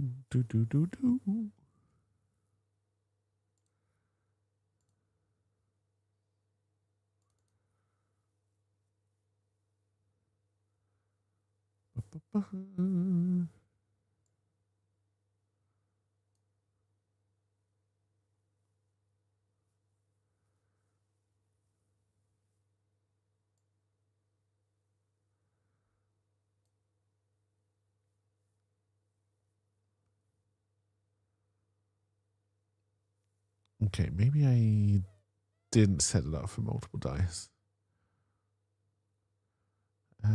Okay, maybe I didn't set it up for multiple dice. I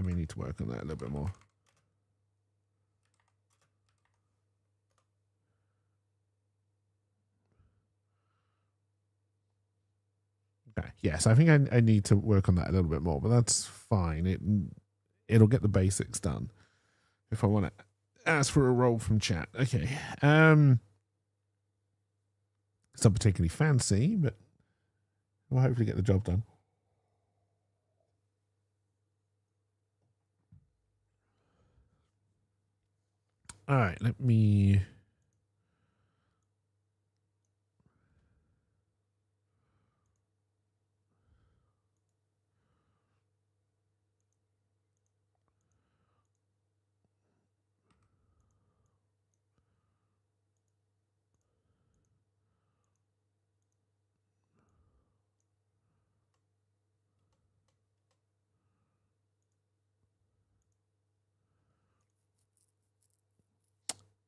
may need to work on that a little bit more. Okay, yes, I think I need to work on that a little bit more, but that's fine. It'll get the basics done. If I want to ask for a roll from chat, okay. It's not particularly fancy, but we'll hopefully get the job done. All right, let me.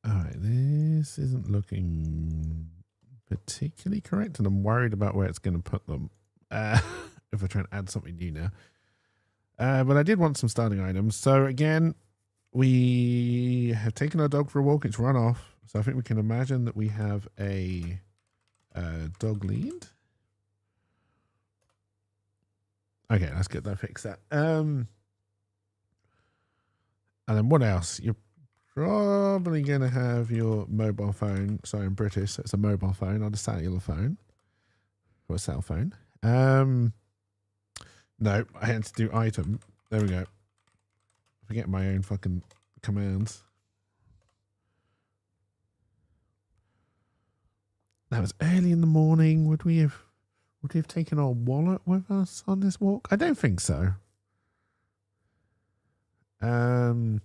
All right, this isn't looking particularly correct, and I'm worried about where it's going to put them if I try and add something new now. But I did want some starting items. So again, we have taken our dog for a walk. It's run off. So I think we can imagine that we have a dog lead. Okay, let's get that fixed. And then what else? You're probably going to have your mobile phone. Sorry, I'm British, so it's a mobile phone, not a cellular phone or a cell phone. No, I had to do item. There we go. Forget my own fucking commands. That was early in the morning. Would we have taken our wallet with us on this walk? I don't think so. All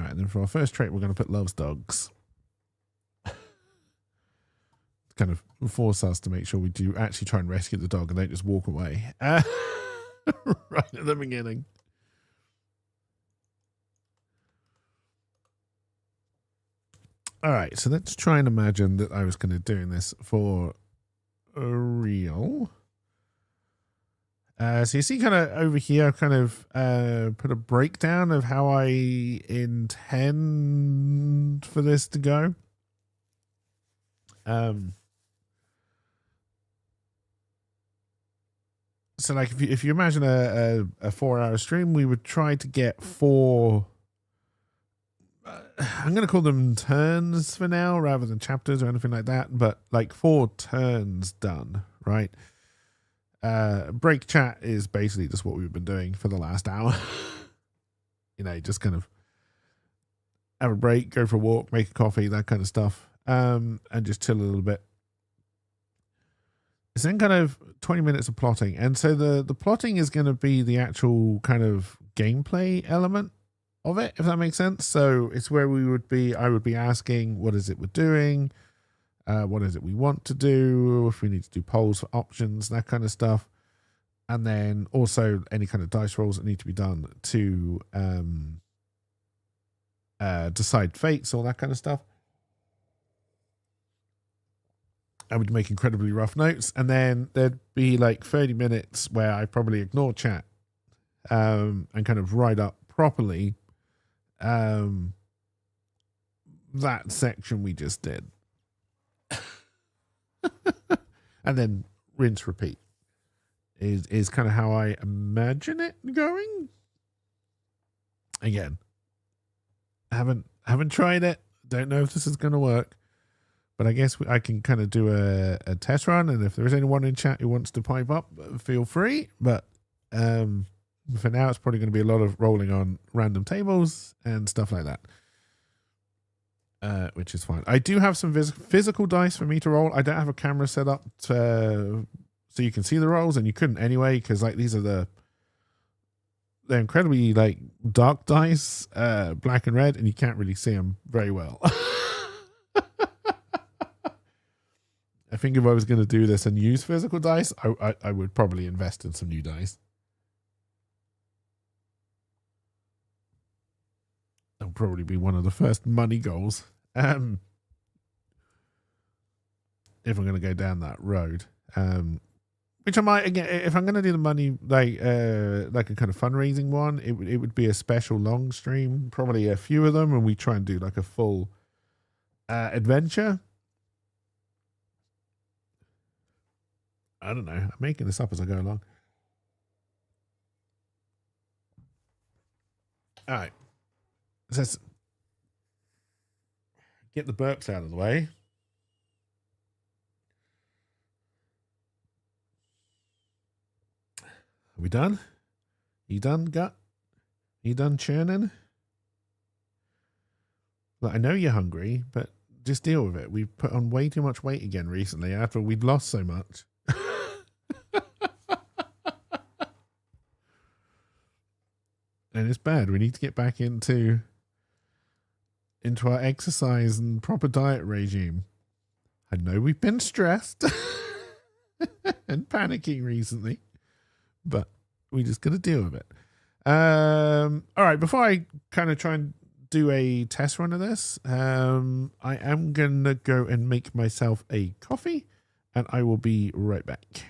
right, then for our first trait, we're going to put loves dogs. Kind of force us to make sure we do actually try and rescue the dog and don't just walk away. Right at the beginning. All right, so let's try and imagine that I was kind of doing this for real. So you see kind of over here, kind of put a breakdown of how I intend for this to go. So like if you imagine a 4-hour stream, we would try to get 4, I'm going to call them turns for now rather than chapters or anything like that, but like 4 turns done, right? Break chat is basically just what we've been doing for the last hour. You know, just kind of have a break, go for a walk, make a coffee, that kind of stuff, and just chill a little bit. It's then kind of 20 minutes of plotting. And so the plotting is going to be the actual kind of gameplay element of it, if that makes sense. So it's where I would be asking, what is it we're doing? What is it we want to do? If we need to do polls for options, that kind of stuff. And then also any kind of dice rolls that need to be done to decide fates, all that kind of stuff. I would make incredibly rough notes, and then there'd be like 30 minutes where I probably ignore chat and kind of write up properly that section we just did. And then rinse, repeat is kind of how I imagine it going. Again, haven't tried it. Don't know if this is going to work. But I guess I can kind of do a test run, and if there is anyone in chat who wants to pipe up, feel free. But for now, it's probably going to be a lot of rolling on random tables and stuff like that, which is fine. I do have some physical dice for me to roll. I don't have a camera set up so you can see the rolls, and you couldn't anyway because like these are they're incredibly like dark dice, black and red, and you can't really see them very well. I think if I was going to do this and use physical dice, I would probably invest in some new dice. That'll probably be one of the first money goals. If I'm going to go down that road. Which I might, again, if I'm going to do the money, like a kind of fundraising one, it would be a special long stream, probably a few of them, and we try and do like a full adventure. I don't know. I'm making this up as I go along. All right. Let's get the burps out of the way. Are we done? You done, Gut? You done churning? Look, I know you're hungry, but just deal with it. We've put on way too much weight again recently after we'd lost so much. And it's bad. We need to get back into our exercise and proper diet regime. I know we've been stressed and panicking recently, but we just got to deal with it. All right, before I kind of try and do a test run of this, I am going to go and make myself a coffee, and I will be right back.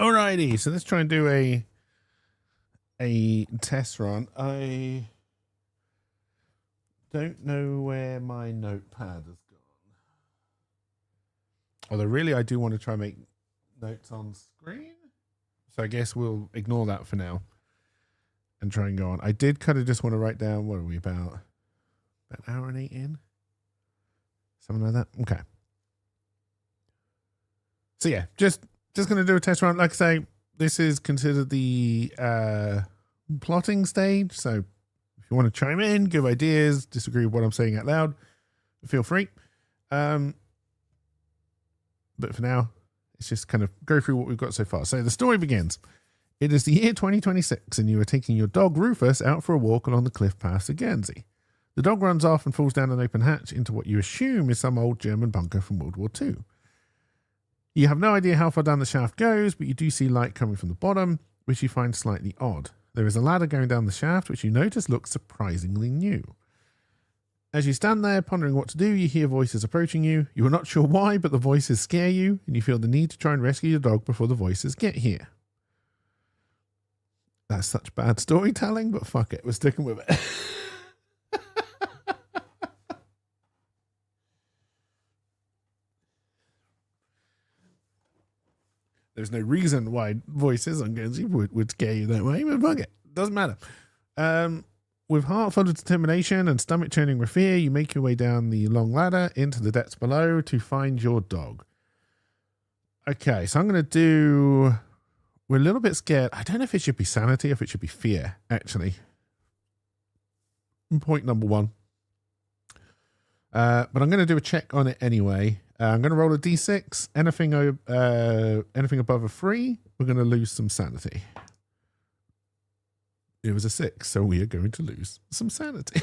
Alrighty, so let's try and do a test run. I don't know where my notepad has gone. Although really I do want to try and make notes on screen. So I guess we'll ignore that for now and try and go on. I did kind of just want to write down, what are we about an hour and 8 in? Something like that. Okay. So yeah, just going to do a test run. Like I say, this is considered the plotting stage. So if you want to chime in, give ideas, disagree with what I'm saying out loud, feel free. But for now, let's just kind of go through what we've got so far. So the story begins. It is the year 2026, and you are taking your dog Rufus out for a walk along the cliff path to Guernsey. The dog runs off and falls down an open hatch into what you assume is some old German bunker from World War II. You have no idea how far down the shaft goes, but you do see light coming from the bottom, which you find slightly odd. There is a ladder going down the shaft, which you notice looks surprisingly new. As you stand there pondering what to do, you hear voices approaching you. You are not sure why, but the voices scare you, and you feel the need to try and rescue your dog before the voices get here. That's such bad storytelling, but fuck it, we're sticking with it. There's no reason why voices on Guernsey would scare you that way, but fuck it, doesn't matter. With heart full of determination and stomach churning with fear, you make your way down the long ladder into the depths below to find your dog. Okay, so I'm going to do... We're a little bit scared. I don't know if it should be sanity or if it should be fear, actually. Point number one. But I'm going to do a check on it anyway. I'm going to roll a d6. Anything above a 3, we're going to lose some sanity. It was a 6, so we are going to lose some sanity.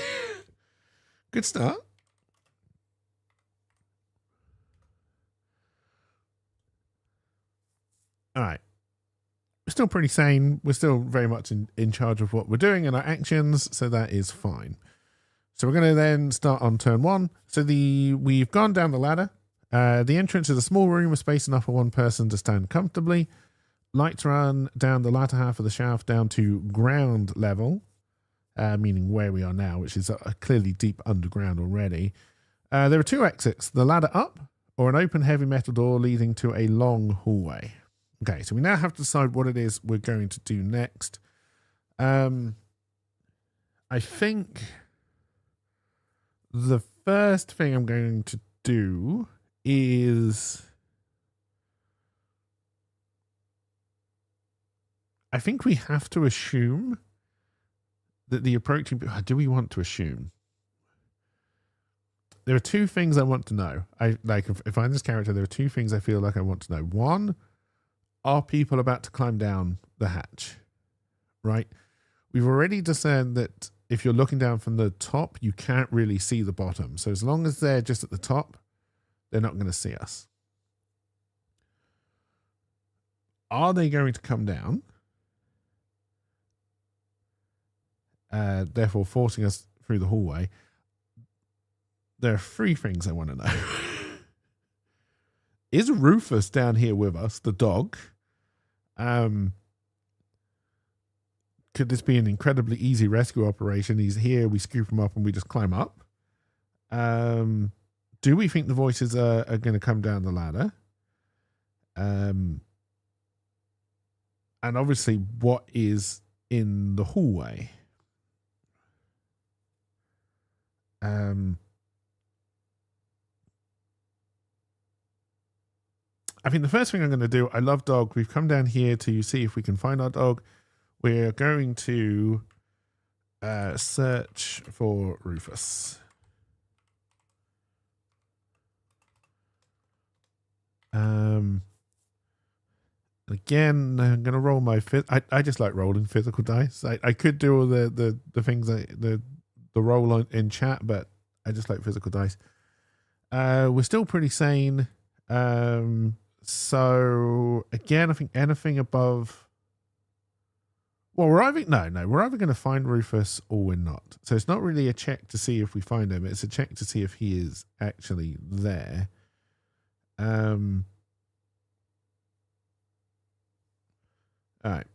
Good start. All right. We're still pretty sane. We're still very much in charge of what we're doing and our actions, so that is fine. So we're going to then start on turn 1. So we've gone down the ladder. The entrance is a small room with space enough for one person to stand comfortably. Lights run down the latter half of the shaft down to ground level, meaning where we are now, which is clearly deep underground already. There are 2 exits, the ladder up or an open heavy metal door leading to a long hallway. Okay, so we now have to decide what it is we're going to do next. I think the first thing I'm going to do is... I think we have to assume that the approaching... Do we want to assume? There are 2 things I want to know. If I'm this character, there are 2 things I feel like I want to know. One, are people about to climb down the hatch? Right? We've already discerned that if you're looking down from the top, you can't really see the bottom. So as long as they're just at the top, they're not going to see us. Are they going to come down? Therefore forcing us through the hallway. There are 3 things I want to know. Is Rufus down here with us, the dog? Could this be an incredibly easy rescue operation? He's here, we scoop him up and we just climb up. Do we think the voices are going to come down the ladder? And obviously, what is in the hallway? I think the first thing I'm going to do, I love dog. We've come down here to see if we can find our dog. We're going to search for Rufus. Again, I'm going to roll my I just like rolling physical dice. I could do all the things, the roll in chat, but I just like physical dice. We're still pretty sane. So again, I think anything above... Well, we're either going to find Rufus or we're not. So it's not really a check to see if we find him. It's a check to see if he is actually there. All right.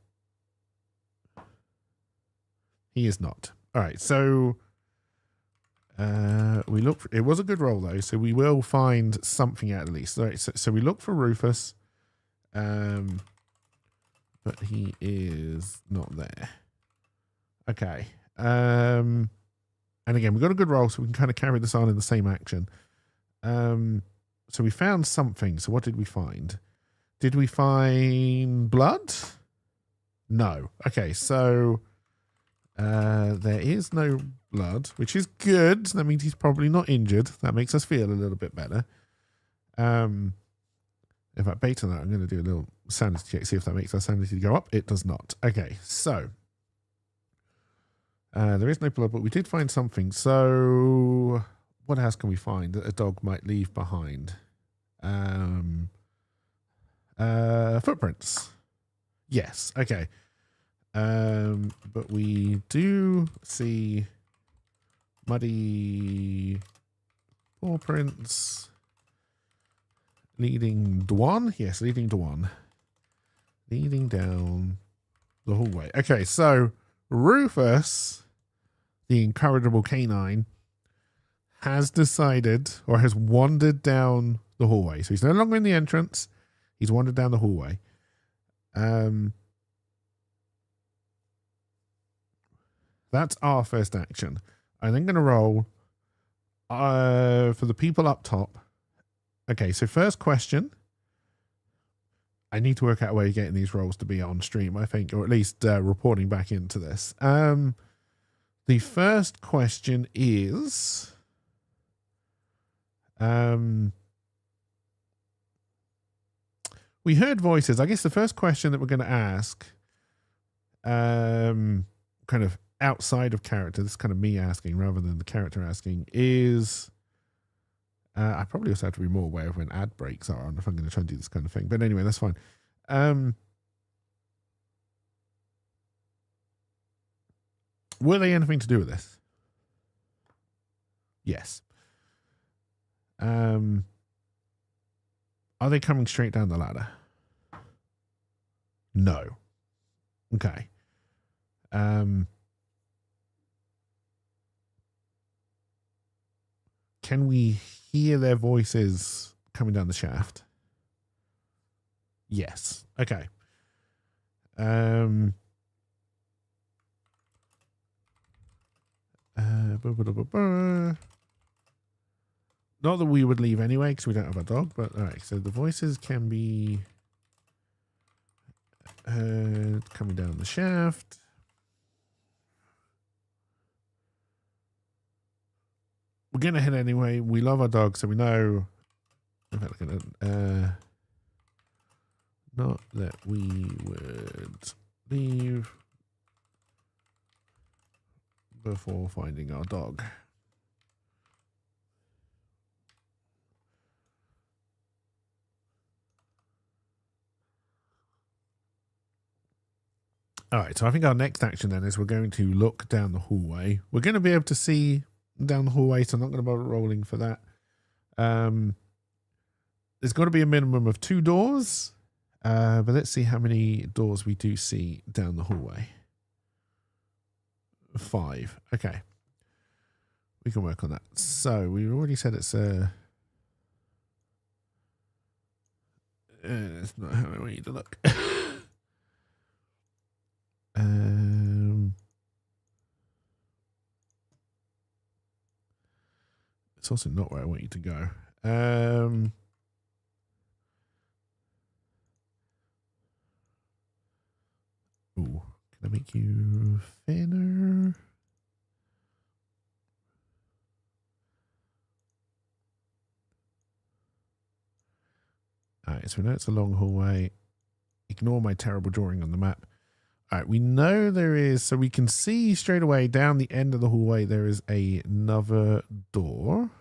He is not. All right. So we look for, it was a good roll though, so we will find something out at least. All right. So we look for Rufus. But he is not there. Okay. And again, we got a good roll, so we can kind of carry this on in the same action. So we found something. So what did we find? Did we find blood? No. Okay, so there is no blood, which is good. That means he's probably not injured. That makes us feel a little bit better. In fact, based on that, I'm going to do a little sanity check, see if that makes our sanity go up. It does not. Okay, so there is no blood, but we did find something. So what else can we find that a dog might leave behind? Footprints. Yes. Okay. But we do see muddy paw prints leading Dwan. Yes, leading Dwan. Leading down the hallway. Okay, so Rufus, the incorrigible canine, has decided or has wandered down the hallway. So he's no longer in the entrance. He's wandered down the hallway. That's our first action. I'm then going to roll for the people up top. Okay, so first question. I need to work out a way of getting these rolls to be on stream, I think, or at least reporting back into this. The first question is... we heard voices. I guess the first question that we're going to ask, kind of outside of character, this is kind of me asking rather than the character asking, is I probably also have to be more aware of when ad breaks are on if I'm going to try and do this kind of thing. But anyway, that's fine. Were they anything to do with this? Yes. Are they coming straight down the ladder? No. Okay. Can we hear their voices coming down the shaft? Yes. Okay. Not that we would leave anyway because we don't have a dog, but all right. So the voices can be coming down the shaft. We're going to hit anyway. We love our dog, so we know. In fact, not that we would leave before finding our dog. All right, so I think our next action then is we're going to look down the hallway. We're going to be able to see down the hallway, so I'm not going to bother rolling for that. There's got to be a minimum of 2 doors, but let's see how many doors we do see down the hallway. 5. Okay. We can work on that. So we already said it's it's not how I want you to look. It's also not where I want you to go. Ooh, can I make you thinner? All right, so we know it's a long hallway. Ignore my terrible drawing on the map. All right, we know there is, so we can see straight away down the end of the hallway there is another door.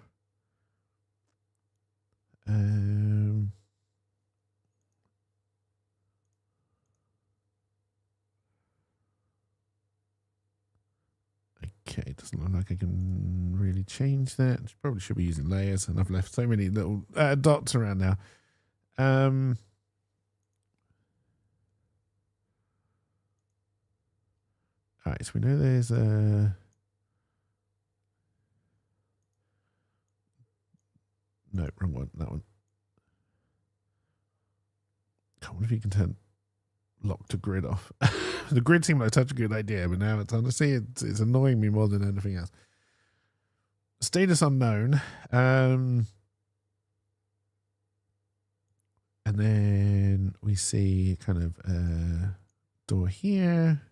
Okay, it doesn't look like I can really change that. Probably should be using layers, and I've left so many little dots around now. Right, so we know there's a... No, wrong one. That one. I wonder if you can turn lock to grid off. The grid seemed like such a good idea, but now it's honestly, it's annoying me more than anything else. Status unknown. And then we see kind of a door here.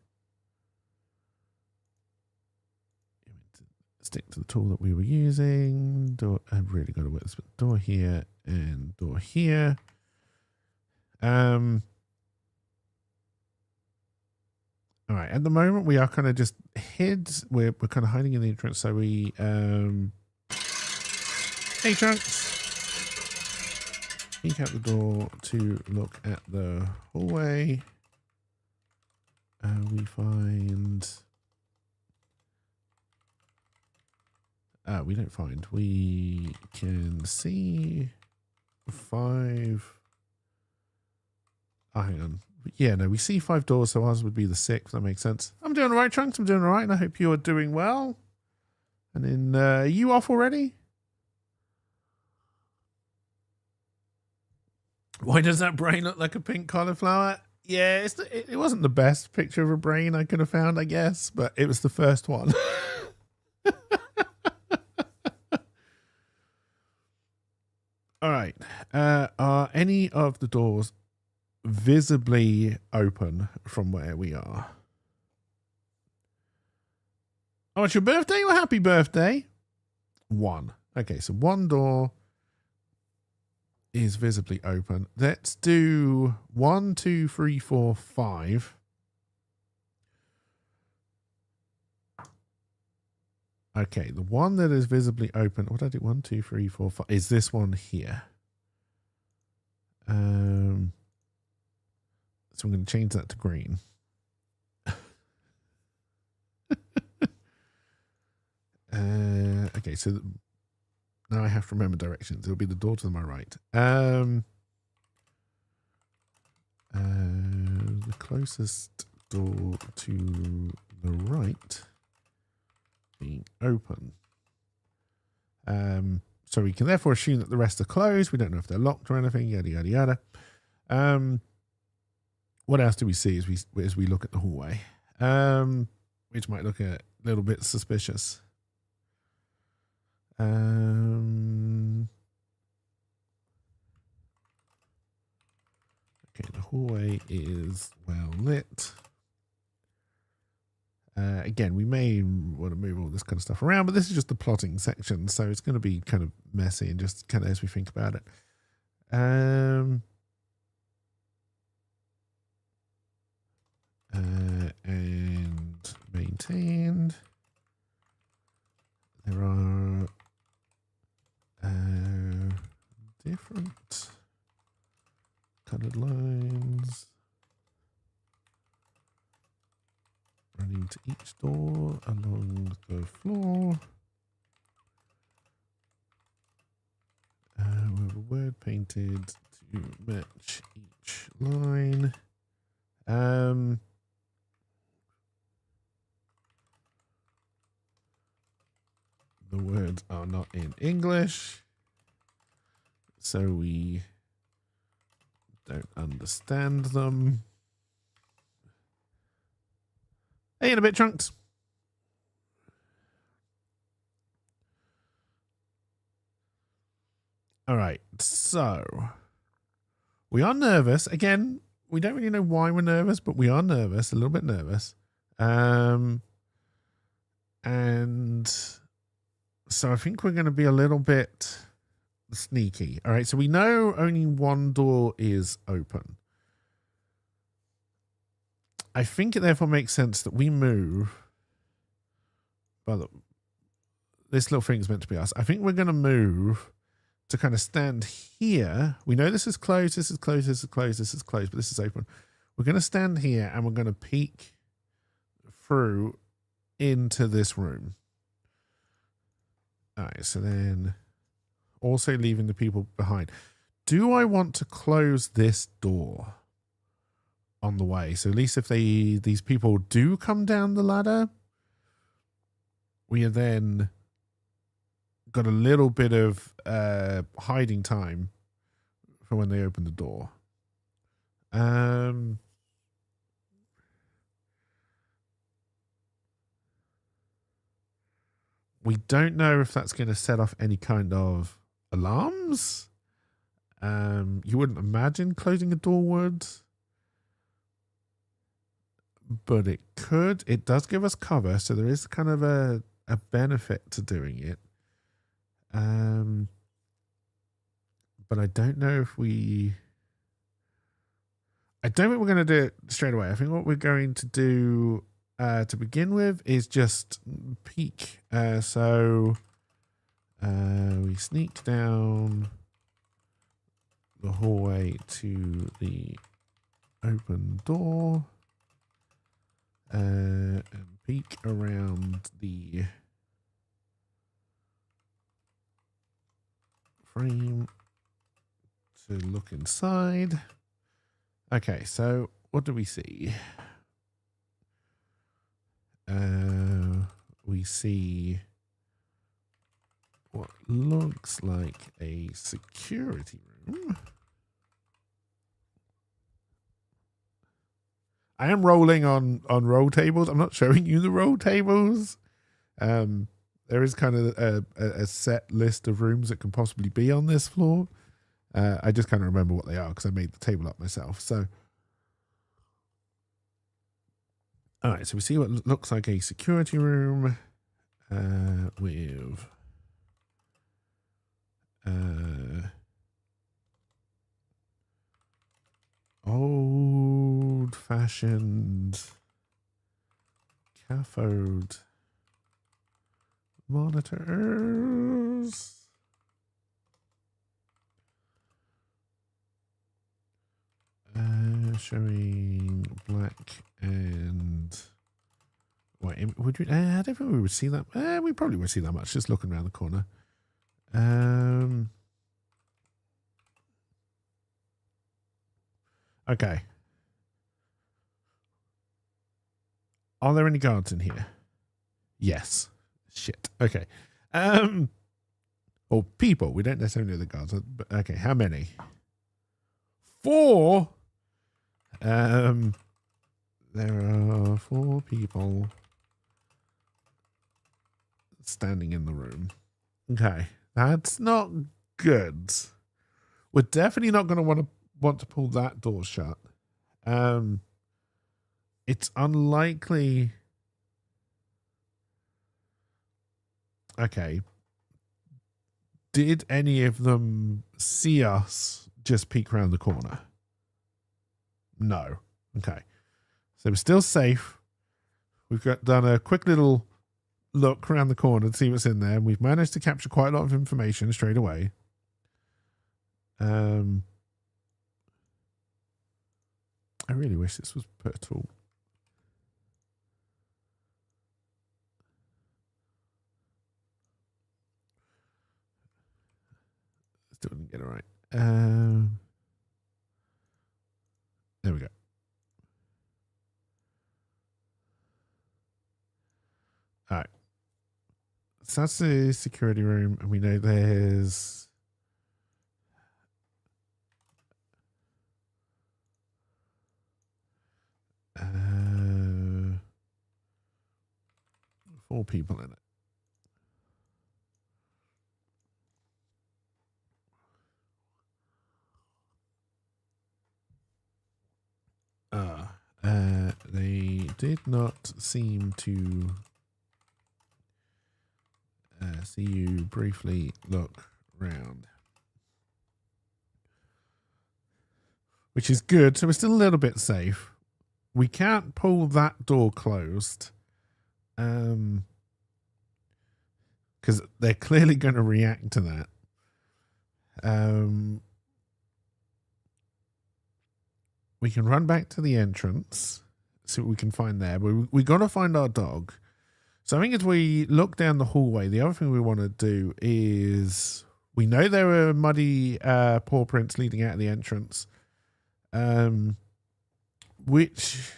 Stick to the tool that we were using. Door, I've really got to work this, but door here and door here. All right. At the moment, we are kind of just hid. We're kind of hiding in the entrance. So we, hey, Trunks. Peek out the door to look at the hallway. We find. We don't find. We can see 5. Oh, hang on. Yeah, no, we see 5 doors, so ours would be the 6th. That makes sense. I'm doing all right, Trunks. I'm doing all right, and I hope you are doing well. And then, are you off already? Why does that brain look like a pink cauliflower? Yeah, it wasn't the best picture of a brain I could have found, I guess, but it was the first one. All right. Are any of the doors visibly open from where we are? Oh, it's your birthday or happy birthday? 1. Okay, so 1 door is visibly open. Let's do 1, 2, 3, 4, 5. Okay, the one that is visibly open. What did I do? 1, 2, 3, 4, 5. Is this one here? So I'm going to change that to green. Okay, so now I have to remember directions. It'll be the door to my right. The closest door to the right being open. So we can therefore assume that the rest are closed. We don't know if they're locked or anything, yada, yada, yada. What else do we see as we look at the hallway? Which might look a little bit suspicious. Okay, the hallway is well lit. Again, we may want to move all this kind of stuff around, but this is just the plotting section, so it's going to be kind of messy and just kind of as we think about it. And maintained. There are different colored lines running to each door along the floor. We have a word painted to match each line. The words are not in English, so we don't understand them. Hey, in a bit, Trunks. All right, so we are nervous. Again, we don't really know why we're nervous, but we are nervous, a little bit nervous. And so I think we're going to be a little bit sneaky. All right, so we know only 1 door is open. I think it therefore makes sense that we move. But this little thing is meant to be us. I think we're going to move to kind of stand here. We know this is closed, this is closed, this is closed, this is closed, but this is open. We're going to stand here and we're going to peek through into this room. All right, so then also leaving the people behind. Do I want to close this door? on the way. So at least if these people do come down the ladder, we have then got a little bit of hiding time for when they open the door. We don't know if that's going to set off any kind of alarms. You wouldn't imagine closing a door would, but it could. It does give us cover, so there is kind of a benefit to doing it. But I don't know if I don't think we're going to do it straight away. I think what we're going to do to begin with is just peek. So we sneak down the hallway to the open door and peek around the frame to look inside. Okay, so what do we see? We see what looks like a security room. I am rolling on roll tables. I'm not showing you the roll tables. There is kind of a set list of rooms that can possibly be on this floor. I just kind of remember what they are because I made the table up myself. So, all right. So we see what looks like a security room with old-fashioned cathode monitors. Showing black and white. Would we? I don't think we would see that. We probably would see that much just looking around the corner. Okay. Are there any guards in here? Yes. Shit. Okay. Or people. We don't necessarily know the guards. But okay. How many? 4. There are 4 people standing in the room. Okay. That's not good. We're definitely not going to want to pull that door shut. It's unlikely. Okay. Did any of them see us just peek around the corner? No. Okay. So we're still safe. We've done a quick little look around the corner to see what's in there. And we've managed to capture quite a lot of information straight away. I really wish this was put at all. Still didn't get it right. There we go. All right. So that's the security room, and we know there's four people in it. They did not seem to see you briefly look round, which is good. So we're still a little bit safe. We can't pull that door closed because they're clearly going to react to that. We can run back to the entrance, see what we can find there. But we got to find our dog. So I think as we look down the hallway, the other thing we want to do is, we know there are muddy paw prints leading out of the entrance. What which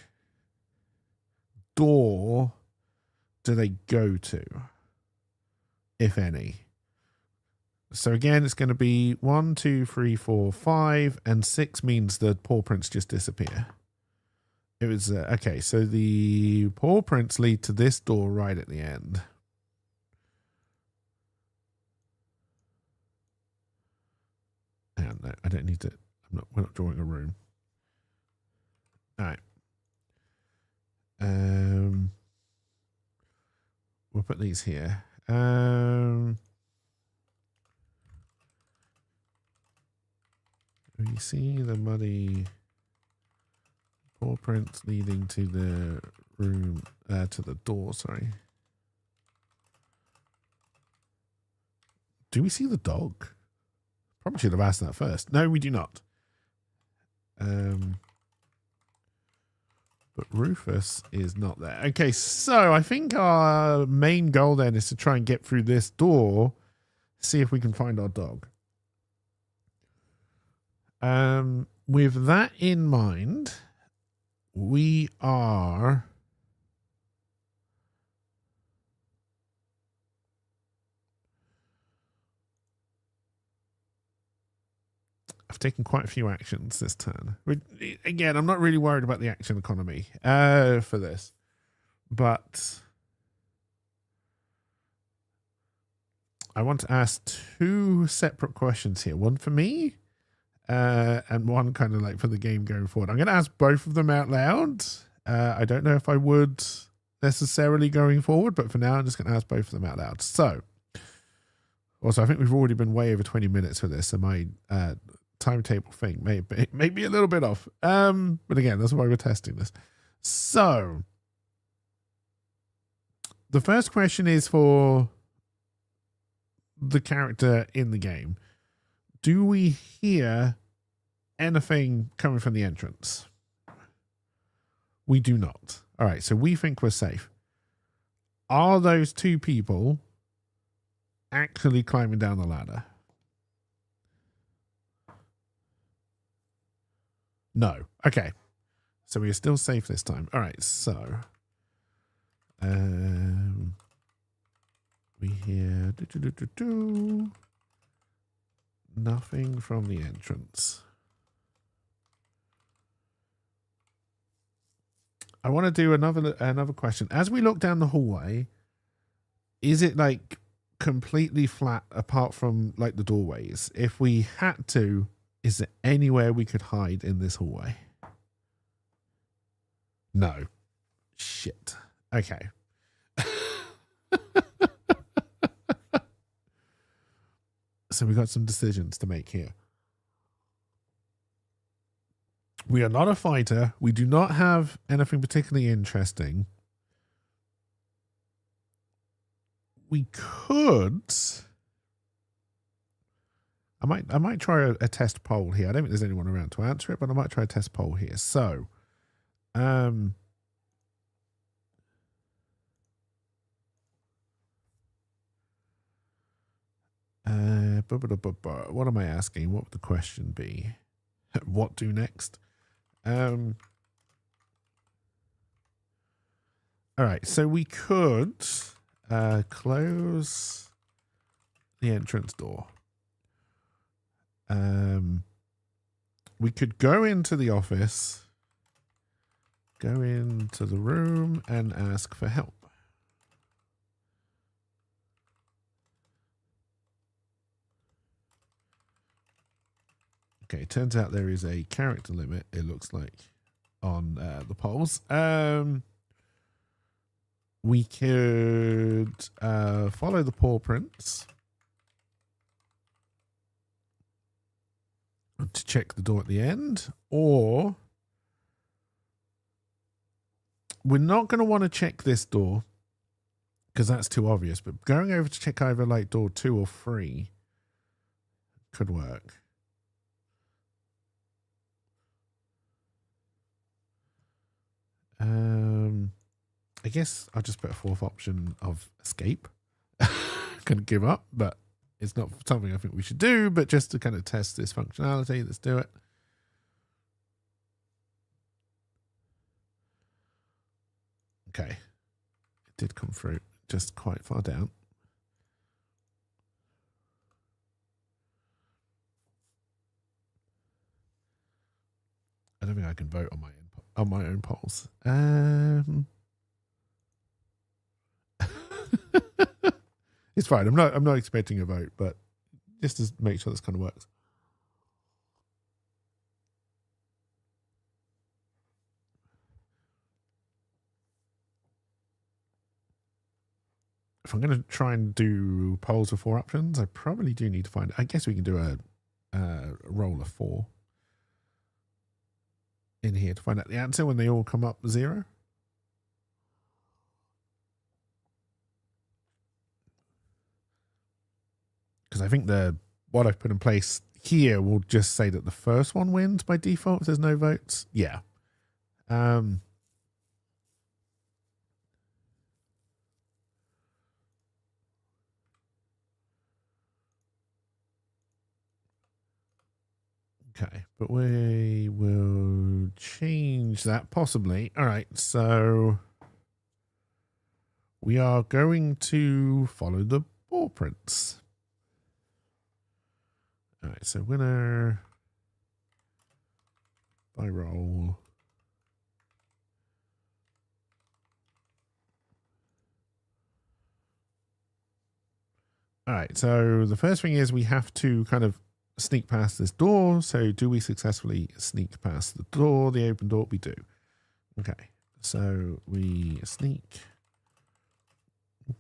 door do they go to, if any? So again, it's going to be 1, 2, 3, 4, 5, and 6 means the paw prints just disappear. It was okay. So the paw prints lead to this door right at the end. And no, I don't need to. We're not drawing a room. All right. We'll put these here. You see the muddy paw prints leading to the room, to the door, sorry. Do we see the dog? Probably should have asked that first. No, we do not. But Rufus is not there. Okay, so I think our main goal then is to try and get through this door, see if we can find our dog. With that in mind, we are... I've taken quite a few actions this turn. Again, I'm not really worried about the action economy for this, but I want to ask 2 separate questions here. One for me and one kind of like for the game going forward. I'm going to ask both of them out loud. I don't know if I would necessarily going forward, but for now, I'm just going to ask both of them out loud. So, also, I think we've already been way over 20 minutes for this, so my timetable thing may be a little bit off. But again, that's why we're testing this. So, the first question is for the character in the game. Do we hear anything coming from the entrance? We do not. All right, so we think we're safe. Are those 2 people actually climbing down the ladder? No. Okay. So we are still safe this time. All right, so we hear nothing from the entrance. I want to do another question. As we look down the hallway, is it like completely flat apart from like the doorways? If we had to, is there anywhere we could hide in this hallway? No. Shit. Okay. So we got some decisions to make here. We are not a fighter. We do not have anything particularly interesting. We could... I might try a test poll here. I don't think there's anyone around to answer it, but I might try a test poll here. So, what am I asking? What would the question be? What do next? All right, so we could close the entrance door. We could go into the office, go into the room and ask for help. Okay, turns out there is a character limit, it looks like, on the polls. We could follow the paw prints to check the door at the end, or we're not going to want to check this door because that's too obvious, but going over to check either like door 2 or 3 could work. I guess I'll just put a 4th option of escape. Gonna give up, but it's not something I think we should do, but just to kind of test this functionality, let's do it. Okay. It did come through just quite far down. I don't think I can vote on my own polls. It's fine. I'm not expecting a vote, but just to make sure this kind of works. If I'm going to try and do polls with 4 options, I probably do need to find. I guess we can do a roll of 4 in here to find out the answer when they all come up 0. Because I think what I've put in place here will just say that the first one wins by default if there's no votes. Yeah. Okay, but we will change that possibly. All right, so we are going to follow the ball prints. All right, so winner by roll. All right, so the first thing is we have to kind of sneak past this door. So do we successfully sneak past the door, the open door? We do. Okay, so we sneak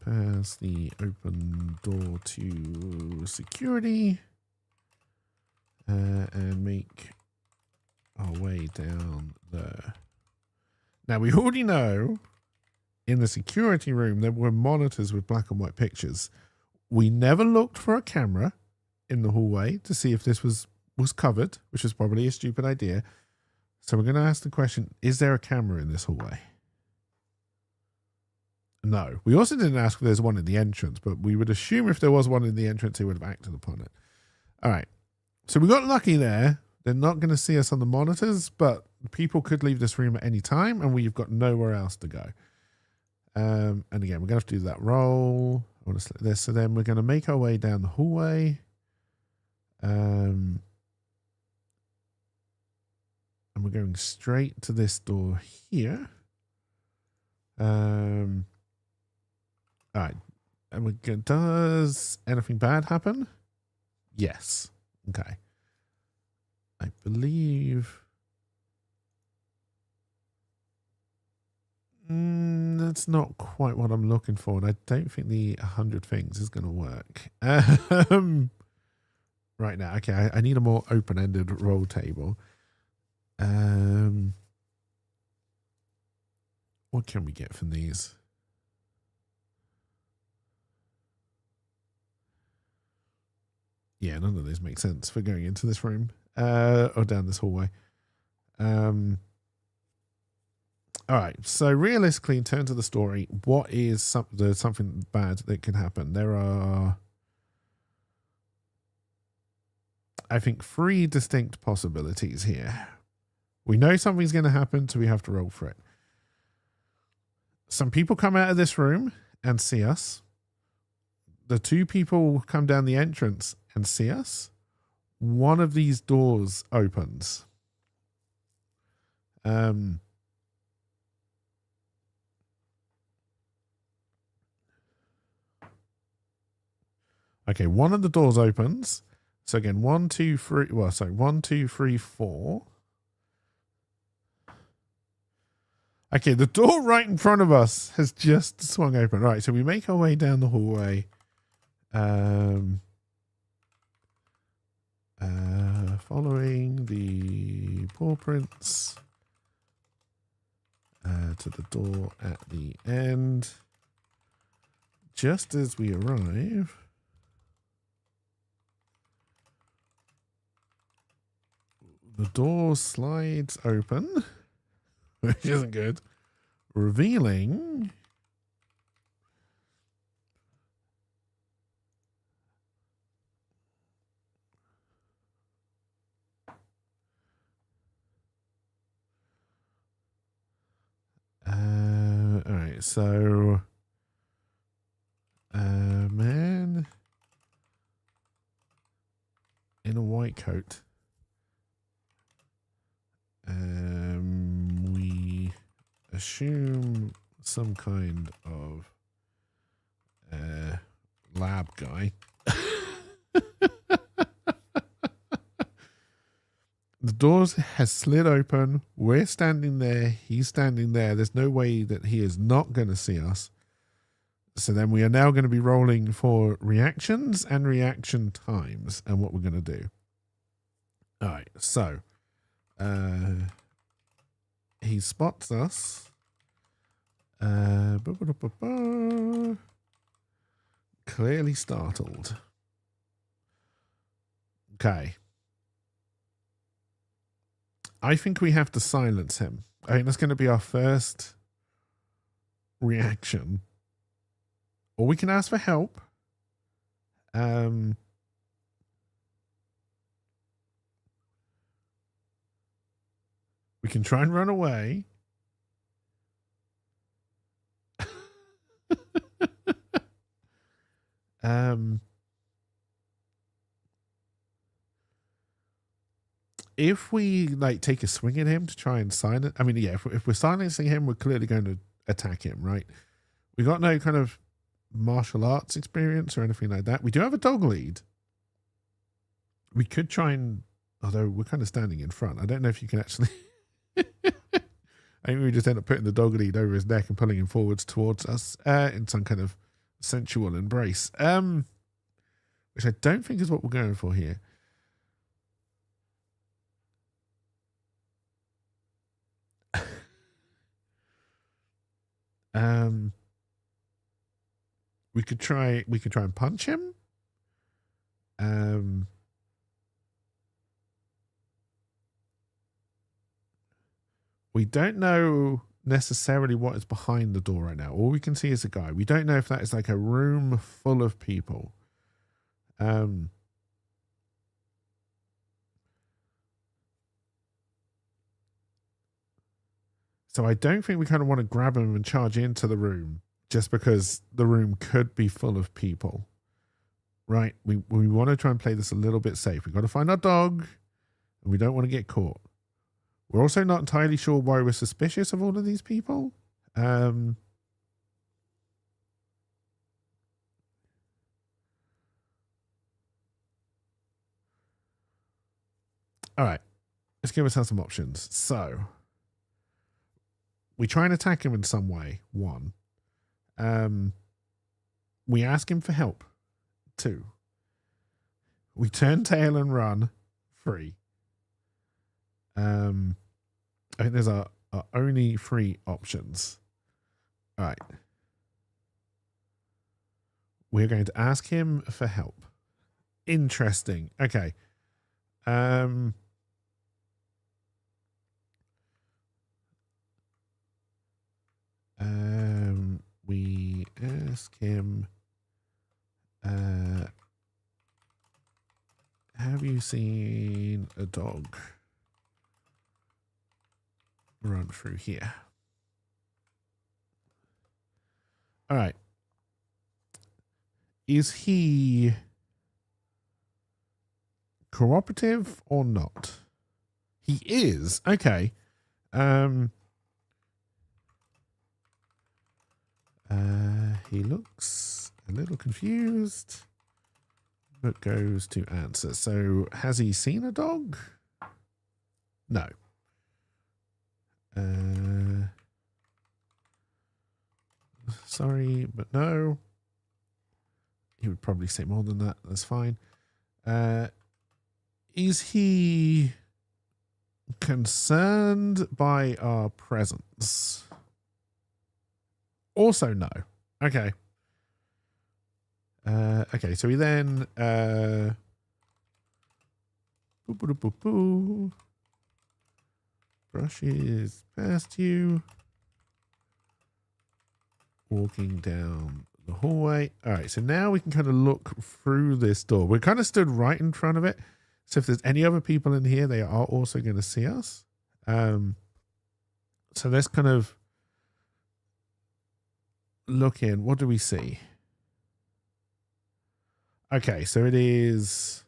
past the open door to security and make our way down there. Now we already know in the security room there were monitors with black and white pictures. We never looked for a camera in the hallway to see if this was covered, which was probably a stupid idea. So we're going to ask the question, is there a camera in this hallway? No. We also didn't ask if there's one in the entrance, but we would assume if there was one in the entrance, he would have acted upon it. All right. So we got lucky there. They're not going to see us on the monitors, but people could leave this room at any time, and we've got nowhere else to go. And again, we're going to have to do that roll. I want to select this. So then we're going to make our way down the hallway. And we're going straight to this door here. All right. And we're going, does anything bad happen? Yes. Okay. I believe that's not quite what I'm looking for, and I don't think the 100 things is going to work. Right now, okay, I need a more open-ended roll table. What can we get from these? Yeah, none of these make sense for going into this room or down this hallway. All right, so realistically, in terms of the story, what is something bad that can happen? There are, I think, 3 distinct possibilities here. We know something's going to happen, so we have to roll for it. Some people come out of this room and see us. The 2 people come down the entrance and see us. One of these doors opens. Okay, one of the doors opens. So again, 1, 2, 3. Well, sorry, 1, 2, 3, 4. Okay, the door right in front of us has just swung open. Right, so we make our way down the hallway. Following the paw prints to the door at the end. Just as we arrive, the door slides open, which isn't good, revealing all right. right, so man in a white coat. We assume some kind of lab guy. The doors has slid open. We're standing there. He's standing there. There's no way that he is not going to see us. So then we are now going to be rolling for reactions and reaction times and what we're going to do. All right. So he spots us. Clearly startled. Okay. I think we have to silence him. I think that's going to be our first reaction. Or we can ask for help. We can try and run away. If we like take a swing at him to try and silence, I mean, yeah, if we're silencing him, we're clearly going to attack him, right? We got no kind of martial arts experience or anything like that. We do have a dog lead. We could try and, although we're kind of standing in front, I don't know if you can actually. I think we just end up putting the dog lead over his neck and pulling him forwards towards us in some kind of sensual embrace, which I don't think is what we're going for here. We could try and punch him. We don't know necessarily what is behind the door right now. All we can see is a guy. We don't know if that is like a room full of people. So I don't think we kind of want to grab him and charge into the room just because the room could be full of people. Right? We want to try and play this a little bit safe. We've got to find our dog and we don't want to get caught. We're also not entirely sure why we're suspicious of all of these people. All right. Let's give ourselves some options. So we try and attack him in some way. 1. We ask him for help. 2. We turn tail and run. 3. I think there's our only 3 options. All right. We're going to ask him for help. Interesting. Okay. We ask him, have you seen a dog run through here? All right. Is he cooperative or not? He is. Okay. He looks a little confused, but goes to answer. So, has he seen a dog? No. Sorry, but no. He would probably say more than that. That's fine. Is he concerned by our presence? Also no. Okay. Okay, so he then brushes past you, walking down the hallway. All right, so now we can kind of look through this door. We're kind of stood right in front of it. So if there's any other people in here, they are also going to see us. So let's kind of look in. What do we see? Okay, so it is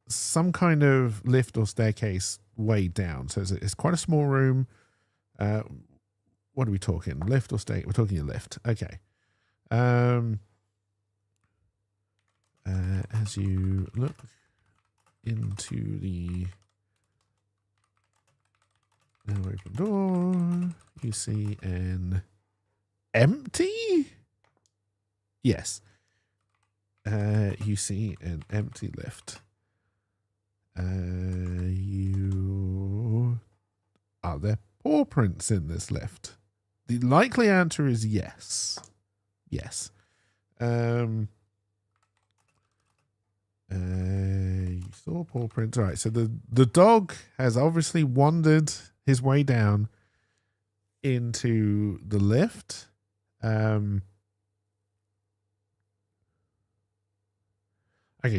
some kind of lift or staircase way down. So it's quite a small room. What are we talking? Lift or stair? We're talking a lift. Okay. As you look into the now open door, you see an empty? Yes. You see an empty lift. Are there paw prints in this lift? The likely answer is yes. Yes. You saw paw prints. All right. So the dog has obviously wandered his way down into the lift. Okay.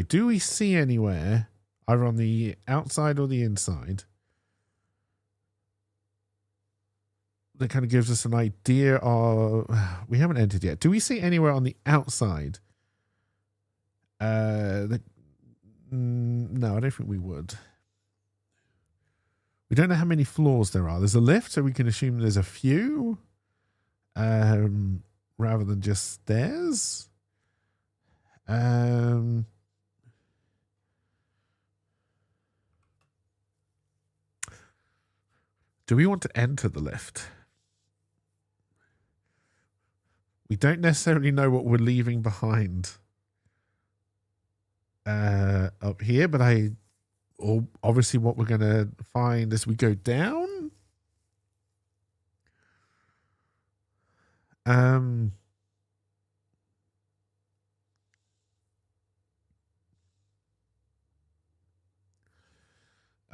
Do we see anywhere, either on the outside or the inside, that kind of gives us an idea of... We haven't entered yet. Do we see anywhere on the outside? No, I don't think we would. We don't know how many floors there are. There's a lift, so we can assume there's a few, rather than just stairs. Do we want to enter the lift? We don't necessarily know what we're leaving behind up here, but obviously what we're going to find as we go down.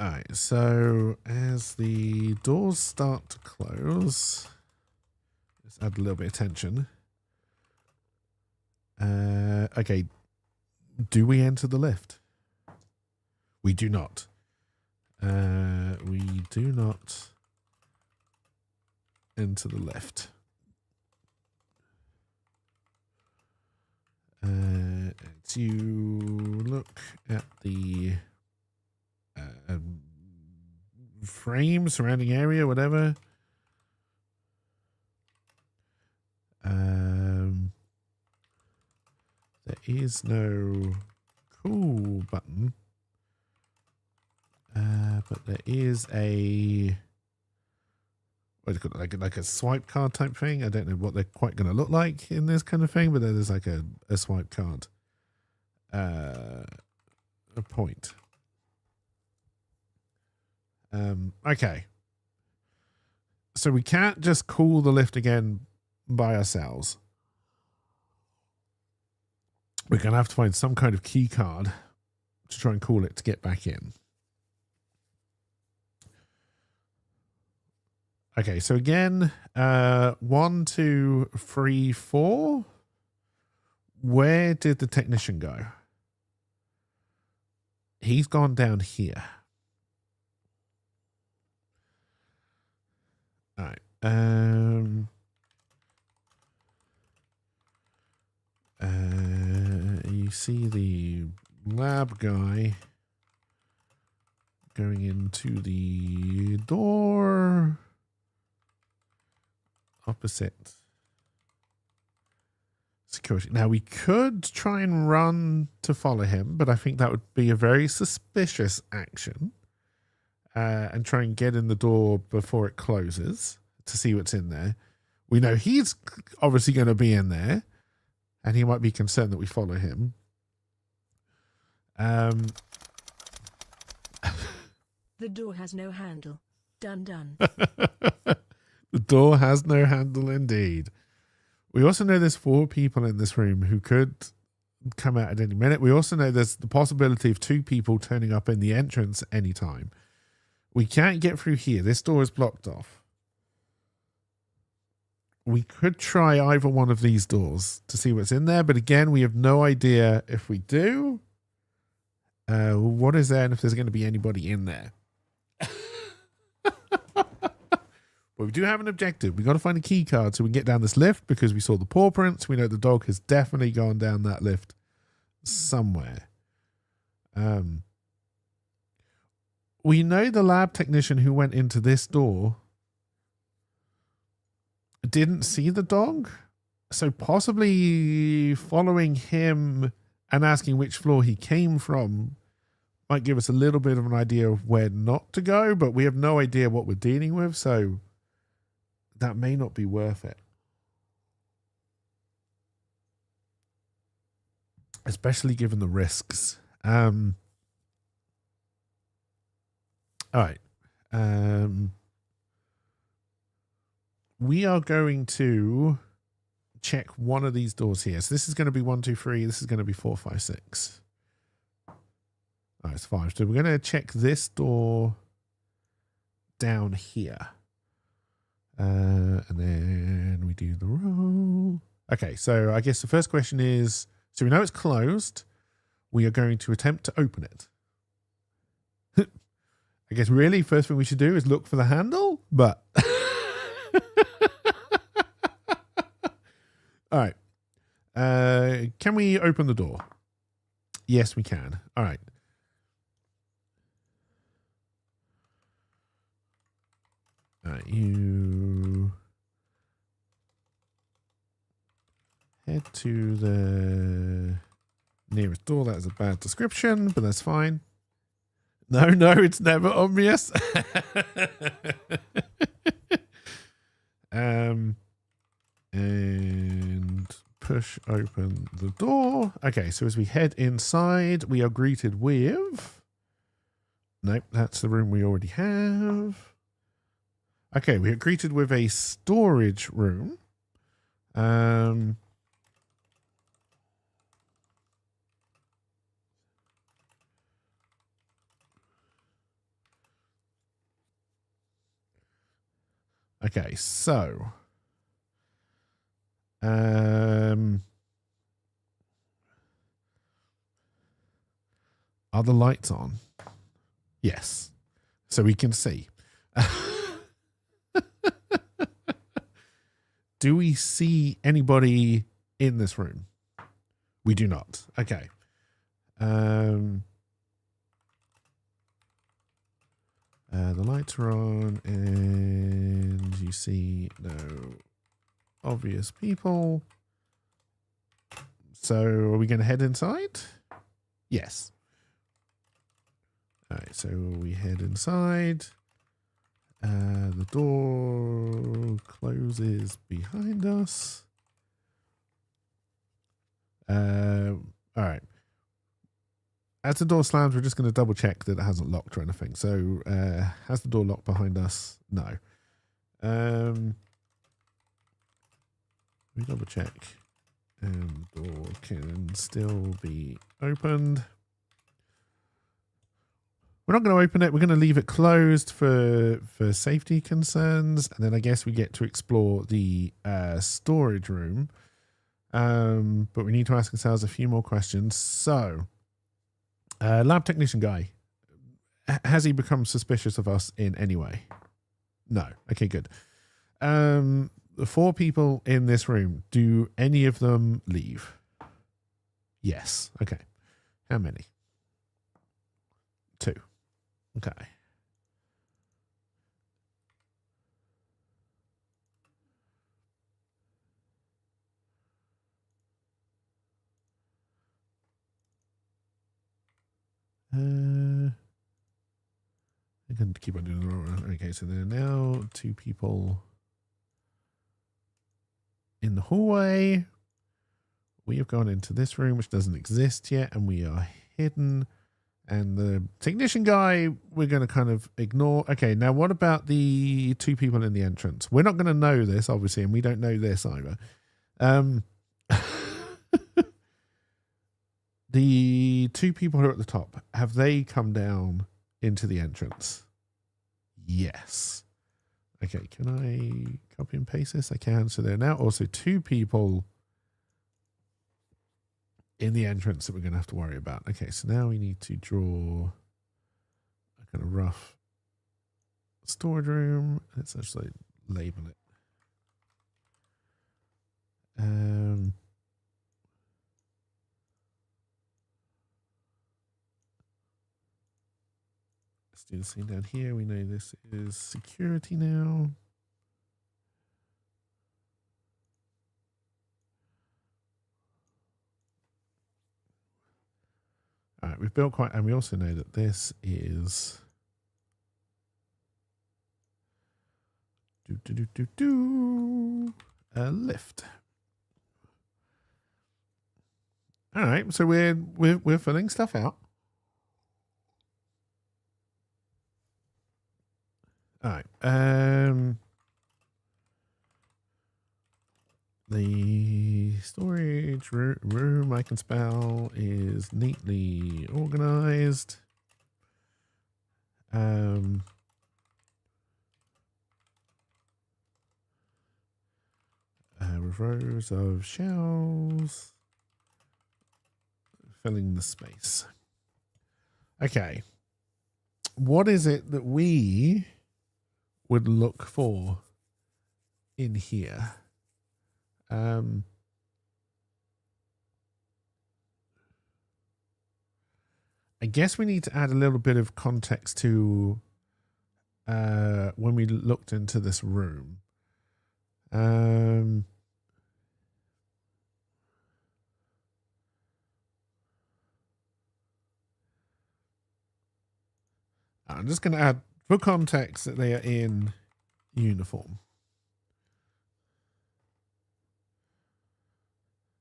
All right, so as the doors start to close, let's add a little bit of tension. Okay, do we enter the lift? We do not. We do not enter the lift. As you look at the frame, surrounding area, whatever. There is no cool button, but there is a what do you call it, like a swipe card type thing. I don't know what they're quite going to look like in this kind of thing, but there's like a swipe card. A point. Okay. So we can't just call the lift again by ourselves. We're going to have to find some kind of key card to try and call it to get back in. Okay, so again, 1, 2, 3, 4. Where did the technician go? He's gone down here. All right. You see the lab guy going into the door opposite security. Now we could try and run to follow him, but I think that would be a very suspicious action. And try and get in the door before it closes to see what's in there. We know he's obviously going to be in there, and he might be concerned that we follow him. The door has no handle. Done. The door has no handle indeed. We also know there's 4 people in this room who could come out at any minute. We also know there's the possibility of 2 people turning up in the entrance anytime. We can't get through here. This door is blocked off. We could try either one of these doors to see what's in there, but again, we have no idea if we do. What is there and if there's going to be anybody in there? But we do have an objective. We got to find a key card so we can get down this lift because we saw the paw prints. We know the dog has definitely gone down that lift somewhere. We know the lab technician who went into this door didn't see the dog. So possibly following him and asking which floor he came from might give us a little bit of an idea of where not to go, but we have no idea what we're dealing with, so that may not be worth it. Especially given the risks. All right. We are going to check one of these doors here. So this is going to be 1, 2, 3. This is going to be 4, 5, 6. Oh, it's 5. So we're going to check this door down here. And then we do the roll. Okay, so I guess the first question is, so we know it's closed. We are going to attempt to open it. I guess really first thing we should do is look for the handle, but... All right. Can we open the door? Yes, we can. All right. All right, you head to the nearest door. That is a bad description, but that's fine. No, it's never obvious. And push open the door. Okay, so as we head inside, we are greeted with... Nope, that's the room we already have. Okay, we are greeted with a storage room. Okay, so... are the lights on? Yes. So we can see. Do we see anybody in this room? We do not. Okay. The lights are on and you see no obvious people. So are we going to head inside? Yes. All right, so we head inside. The door closes behind us. All right. As the door slams, we're just going to double check that it hasn't locked or anything. So has the door locked behind us? No. We double check. And the door can still be opened. We're not going to open it. We're going to leave it closed for safety concerns. And then I guess we get to explore the storage room. But we need to ask ourselves a few more questions. So, lab technician guy, has he become suspicious of us in any way? No. Okay, good. The 4 people in this room, do any of them leave? Yes. Okay. How many? 2. Okay. I'm going to keep on doing the wrong. Okay, so there are now 2 people in the hallway. We have gone into this room, which doesn't exist yet, and we are hidden. And the technician guy, we're going to kind of ignore. Okay, now what about the 2 people in the entrance? We're not going to know this, obviously, and we don't know this either. The 2 people who are at the top, have they come down into the entrance? Yes. Okay, can I copy and paste this? I can. So there are now also 2 people in the entrance that we're going to have to worry about. Okay, so now we need to draw a kind of rough storage room. Let's actually label it. Let's do the same down here. We know this is security now. All right, we've built quite, and we also know that this is a lift. All right, so we're filling stuff out. All right. The storage room I can spell is neatly organized. Rows of shelves filling the space. Okay. What is it that we would look for in here? I guess we need to add a little bit of context to when we looked into this room. I'm just going to add, for context, that they are in uniform.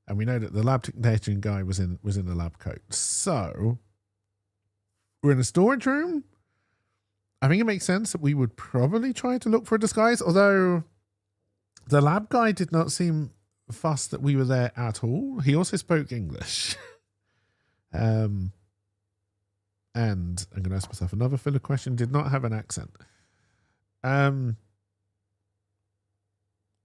And we know that the lab technician guy was in the lab coat. So we're in a storage room. I think it makes sense that we would probably try to look for a disguise, although the lab guy did not seem fussed that we were there at all. He also spoke English. And I'm going to ask myself another filler question. Did not have an accent.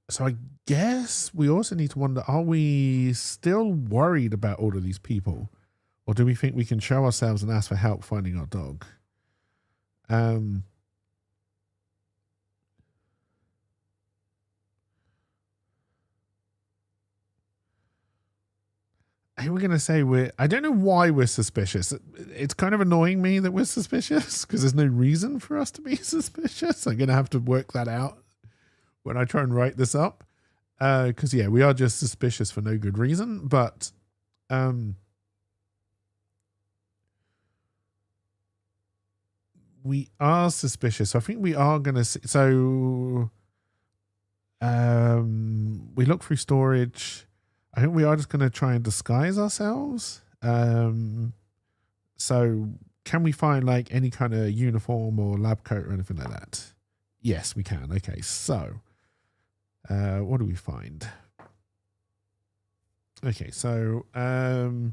So I guess we also need to wonder, are we still worried about all of these people? Or do we think we can show ourselves and ask for help finding our dog? I think we're going to say I don't know why we're suspicious. It's kind of annoying me that we're suspicious because there's no reason for us to be suspicious. I'm going to have to work that out when I try and write this up. Because, yeah, we are just suspicious for no good reason. But we are suspicious. So I think we are going to see. So we look through storage. I think we are just going to try and disguise ourselves. So can we find like any kind of uniform or lab coat or anything like that? Yes, we can. Okay, so what do we find? Okay, so and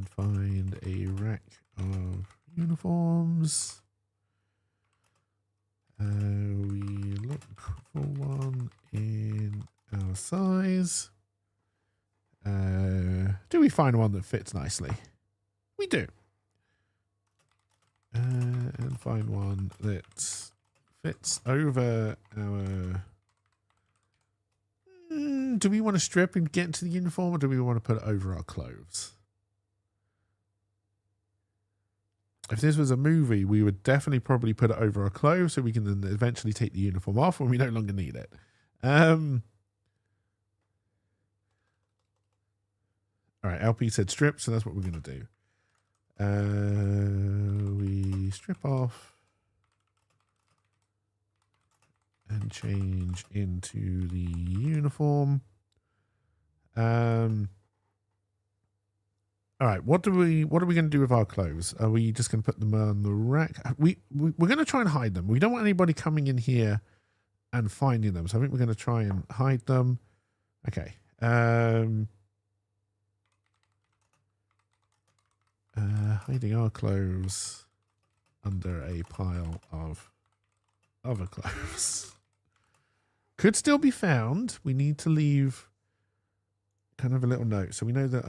find a rack of uniforms. We look for one in our size. Do we find one that fits nicely? We do. And find one that fits over our... do we want to strip and get into the uniform, or do we want to put it over our clothes? If this was a movie, we would definitely probably put it over our clothes so we can then eventually take the uniform off when we no longer need it. All right, LP said strip, so that's what we're going to do. We strip off and change into the uniform. All right, what are we going to do with our clothes? Are we just going to put them on the rack? We're going to try and hide them. We don't want anybody coming in here and finding them. So I think we're going to try and hide them. Okay. Hiding our clothes under a pile of other clothes. Could still be found. We need to leave kind of a little note. So we know that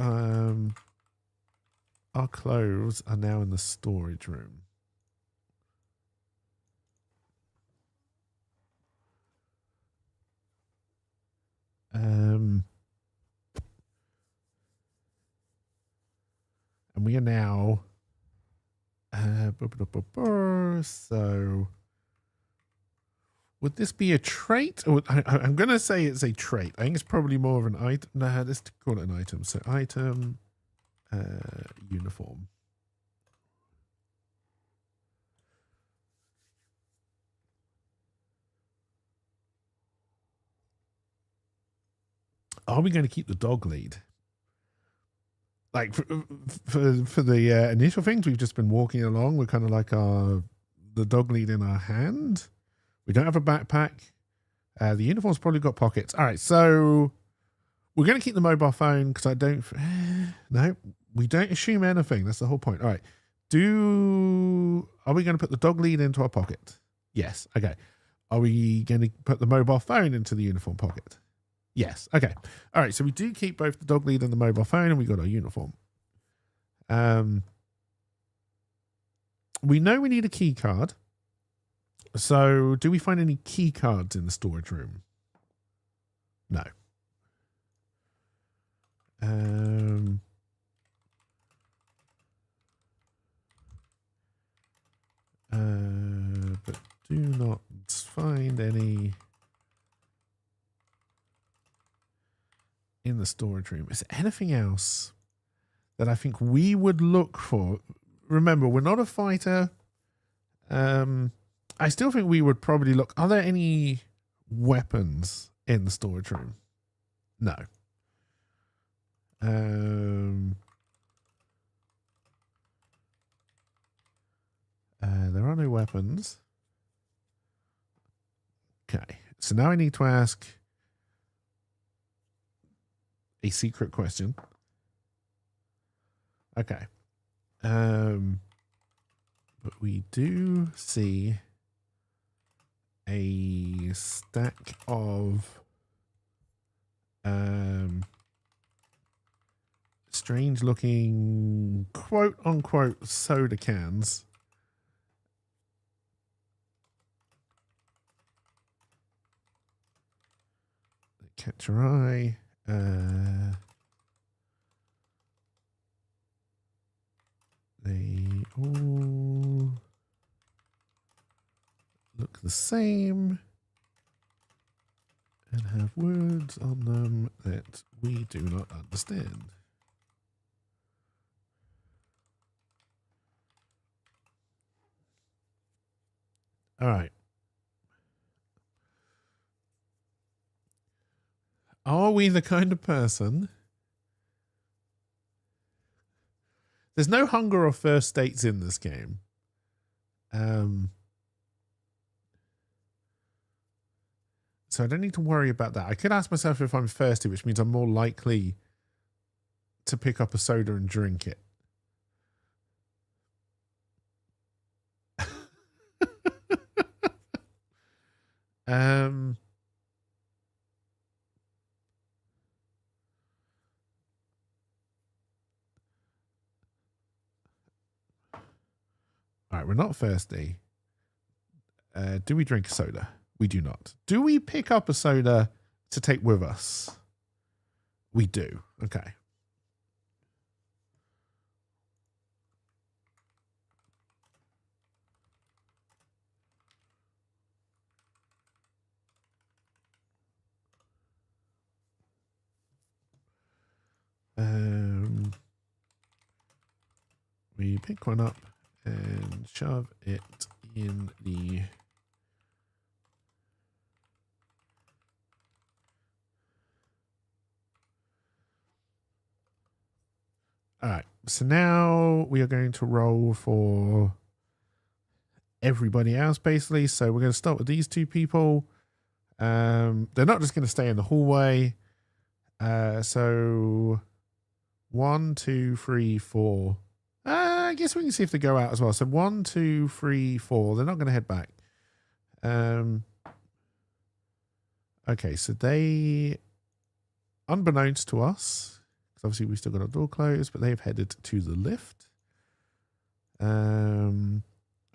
our clothes are now in the storage room. And we are now so would this be a trait? Or I'm going to say it's a trait. I think it's probably more of an item. No, let's call it an item. So item, uniform. Are we going to keep the dog lead? Like for the initial things, we've just been walking along. We're kind of like the dog lead in our hand. We don't have a backpack. The uniform's probably got pockets. All right, so we're going to keep the mobile phone because I don't. No, we don't assume anything. That's the whole point. All right, are we going to put the dog lead into our pocket? Yes. Okay. Are we going to put the mobile phone into the uniform pocket? Yes. Okay. All right. So we do keep both the dog lead and the mobile phone, and we got our uniform. We know we need a key card. So do we find any key cards in the storage room? No. But do not find any in the storage room. Is there anything else that I think we would look for? Remember, we're not a fighter. I still think we would probably look. Are there any weapons in the storage room? No. There are no weapons. Okay. So now I need to ask a secret question. Okay. But we do see a stack of strange looking quote unquote soda cans. Catch your eye. They all look the same and have words on them that we do not understand. All right. Are we the kind of person? There's no hunger or first states in this game. So I don't need to worry about that. I could ask myself if I'm thirsty, which means I'm more likely to pick up a soda and drink it. All right, we're not thirsty. Do we drink a soda? We do not. Do we pick up a soda to take with us? We do. Okay. We pick one up and shove it in the all right, so now we are going to roll for everybody else basically. So we're going to start with these two people. They're not just going to stay in the hallway. So 1, 2, 3, 4. I guess we can see if they go out as well. So 1, 2, 3, 4. They're not going to head back. Okay, so they, unbeknownst to us, because obviously we've still got our door closed, but they've headed to the lift. All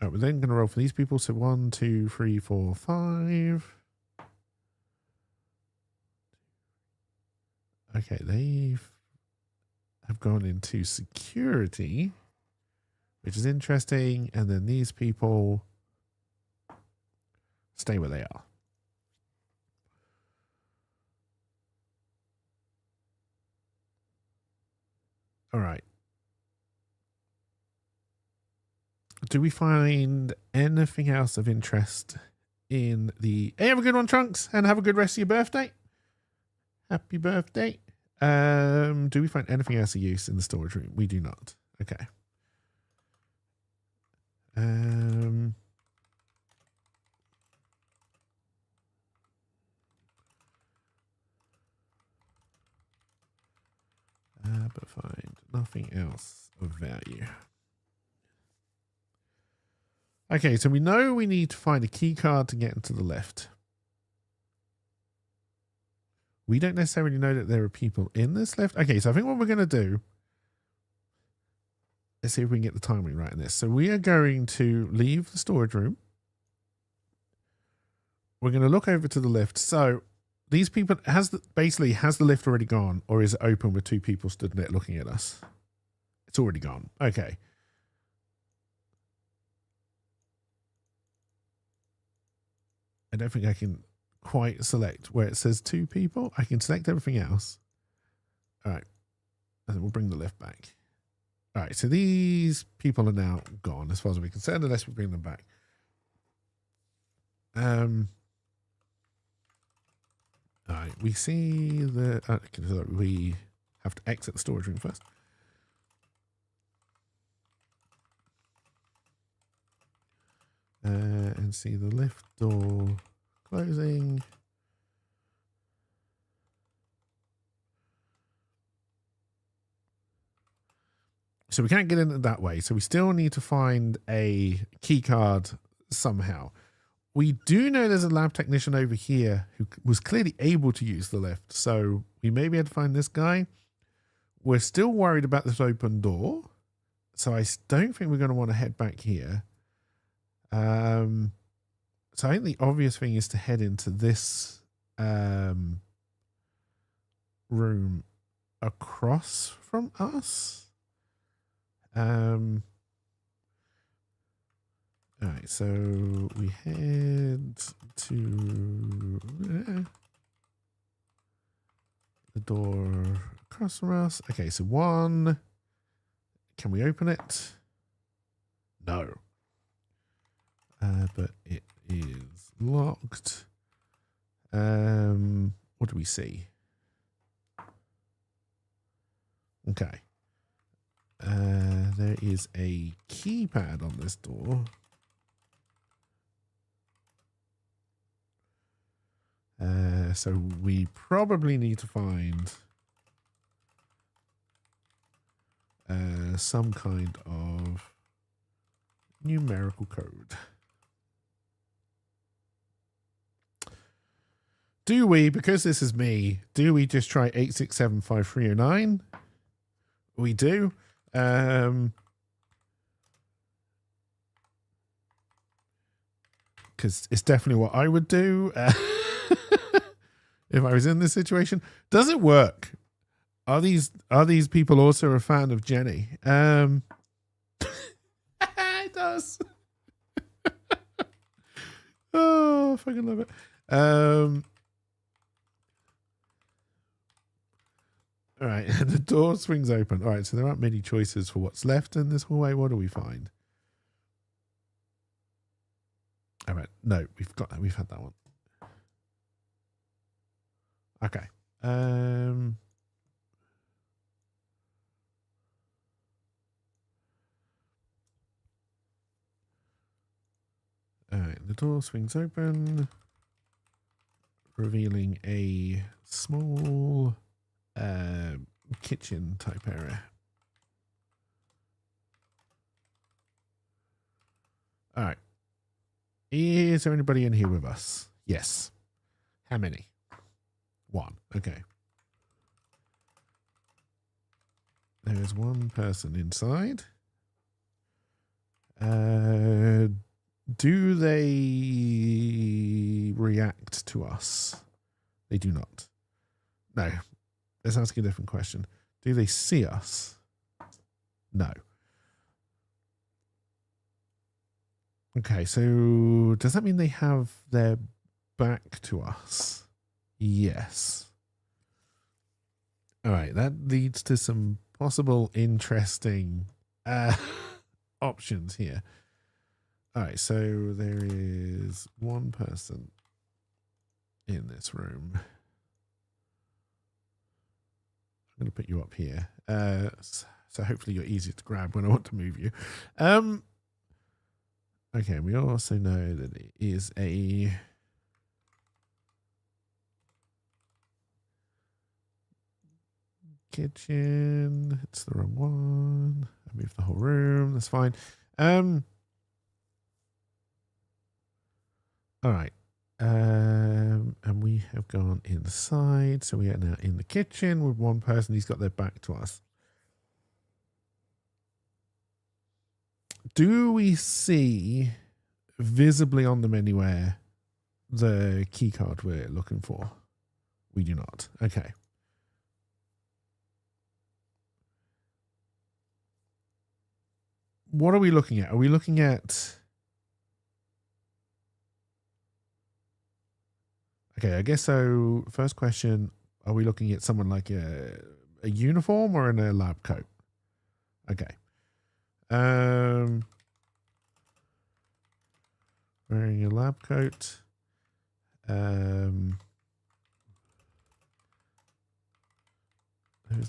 right, we're then going to roll for these people. So 1, 2, 3, 4, 5. Okay, they have gone into security, which is interesting. And then these people stay where they are. All right. Do we find anything else of interest in the... Hey, have a good one, Trunks, and have a good rest of your birthday. Happy birthday. Do we find anything else of use in the storage room? We do not. Okay. But find nothing else of value. Okay, so we know we need to find a key card to get into the lift. We don't necessarily know that there are people in this lift. Okay, so I think what we're going to do, let's see if we can get the timing right in this. So we are going to leave the storage room. We're going to look over to the lift. So these people, has the lift already gone, or is it open with 2 people stood in it looking at us? It's already gone. Okay. I don't think I can quite select where it says 2 people. I can select everything else. All right. And then we'll bring the lift back. All right. So these people are now gone as far as we're concerned, unless we bring them back. All right. We see the... so we have to exit the storage room first. And see the lift door closing. So we can't get in it that way. So we still need to find a key card somehow. We do know there's a lab technician over here who was clearly able to use the lift. So we may be able to find this guy. We're still worried about this open door. So I don't think we're going to want to head back here. So I think the obvious thing is to head into this room across from us. All right, so we head to the door across from us. Okay, so 1. Can we open it? No. But it is locked. What do we see? Okay. There is a keypad on this door. So we probably need to find some kind of numerical code. Do we, because this is me, do we just try 8675309? We do. Because it's definitely what I would do if I was in this situation. Does it work? Are these people also a fan of Jenny? It does. Oh, I fucking love it. All right, the door swings open. All right, so there aren't many choices for what's left in this hallway. What do we find? All right, no, we've had that one. Okay. All right, the door swings open, revealing a small kitchen type area. All right. Is there anybody in here with us? Yes. How many? 1. Okay. There's one person inside. Do they react to us? They do not. No. Let's ask a different question. Do they see us? No. Okay, so does that mean they have their back to us? Yes. All right, that leads to some possible interesting options here. All right, so there is one person in this room. I'm going to put you up here. So hopefully you're easier to grab when I want to move you. Okay, we also know that it is a kitchen. It's the wrong one. I moved the whole room. That's fine. All right. And we have gone inside. So we are now in the kitchen with one person. He's got their back to us. Do we see visibly on them anywhere the key card we're looking for? We do not. Okay. What are we looking at? Are we looking at... Okay, I guess so. First question, are we looking at someone like a uniform or in a lab coat? Okay. Wearing a lab coat. There's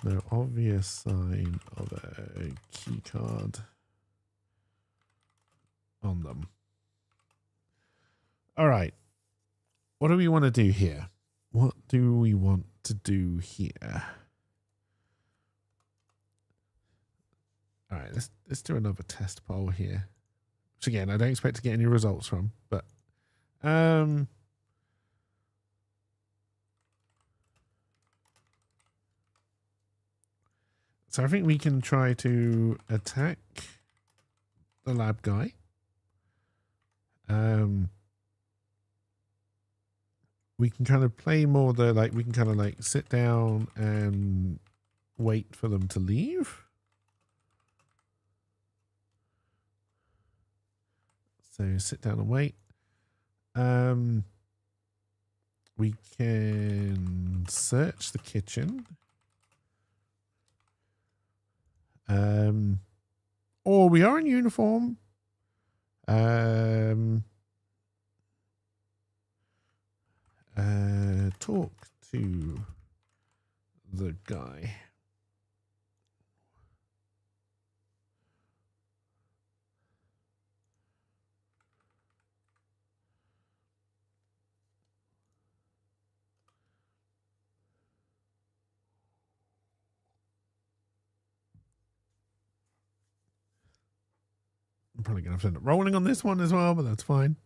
no obvious sign of a key card on them. All right. What do we want to do here? What do we want to do here? All right, let's do another test poll here. Which again, I don't expect to get any results from, but so I think we can try to attack the lab guy. We can kind of play more the, like, we can kind of like sit down and wait for them to leave. So sit down and wait. We can search the kitchen. Or we are in uniform. Talk to the guy. I'm probably going to have to end up rolling on this one as well, but that's fine.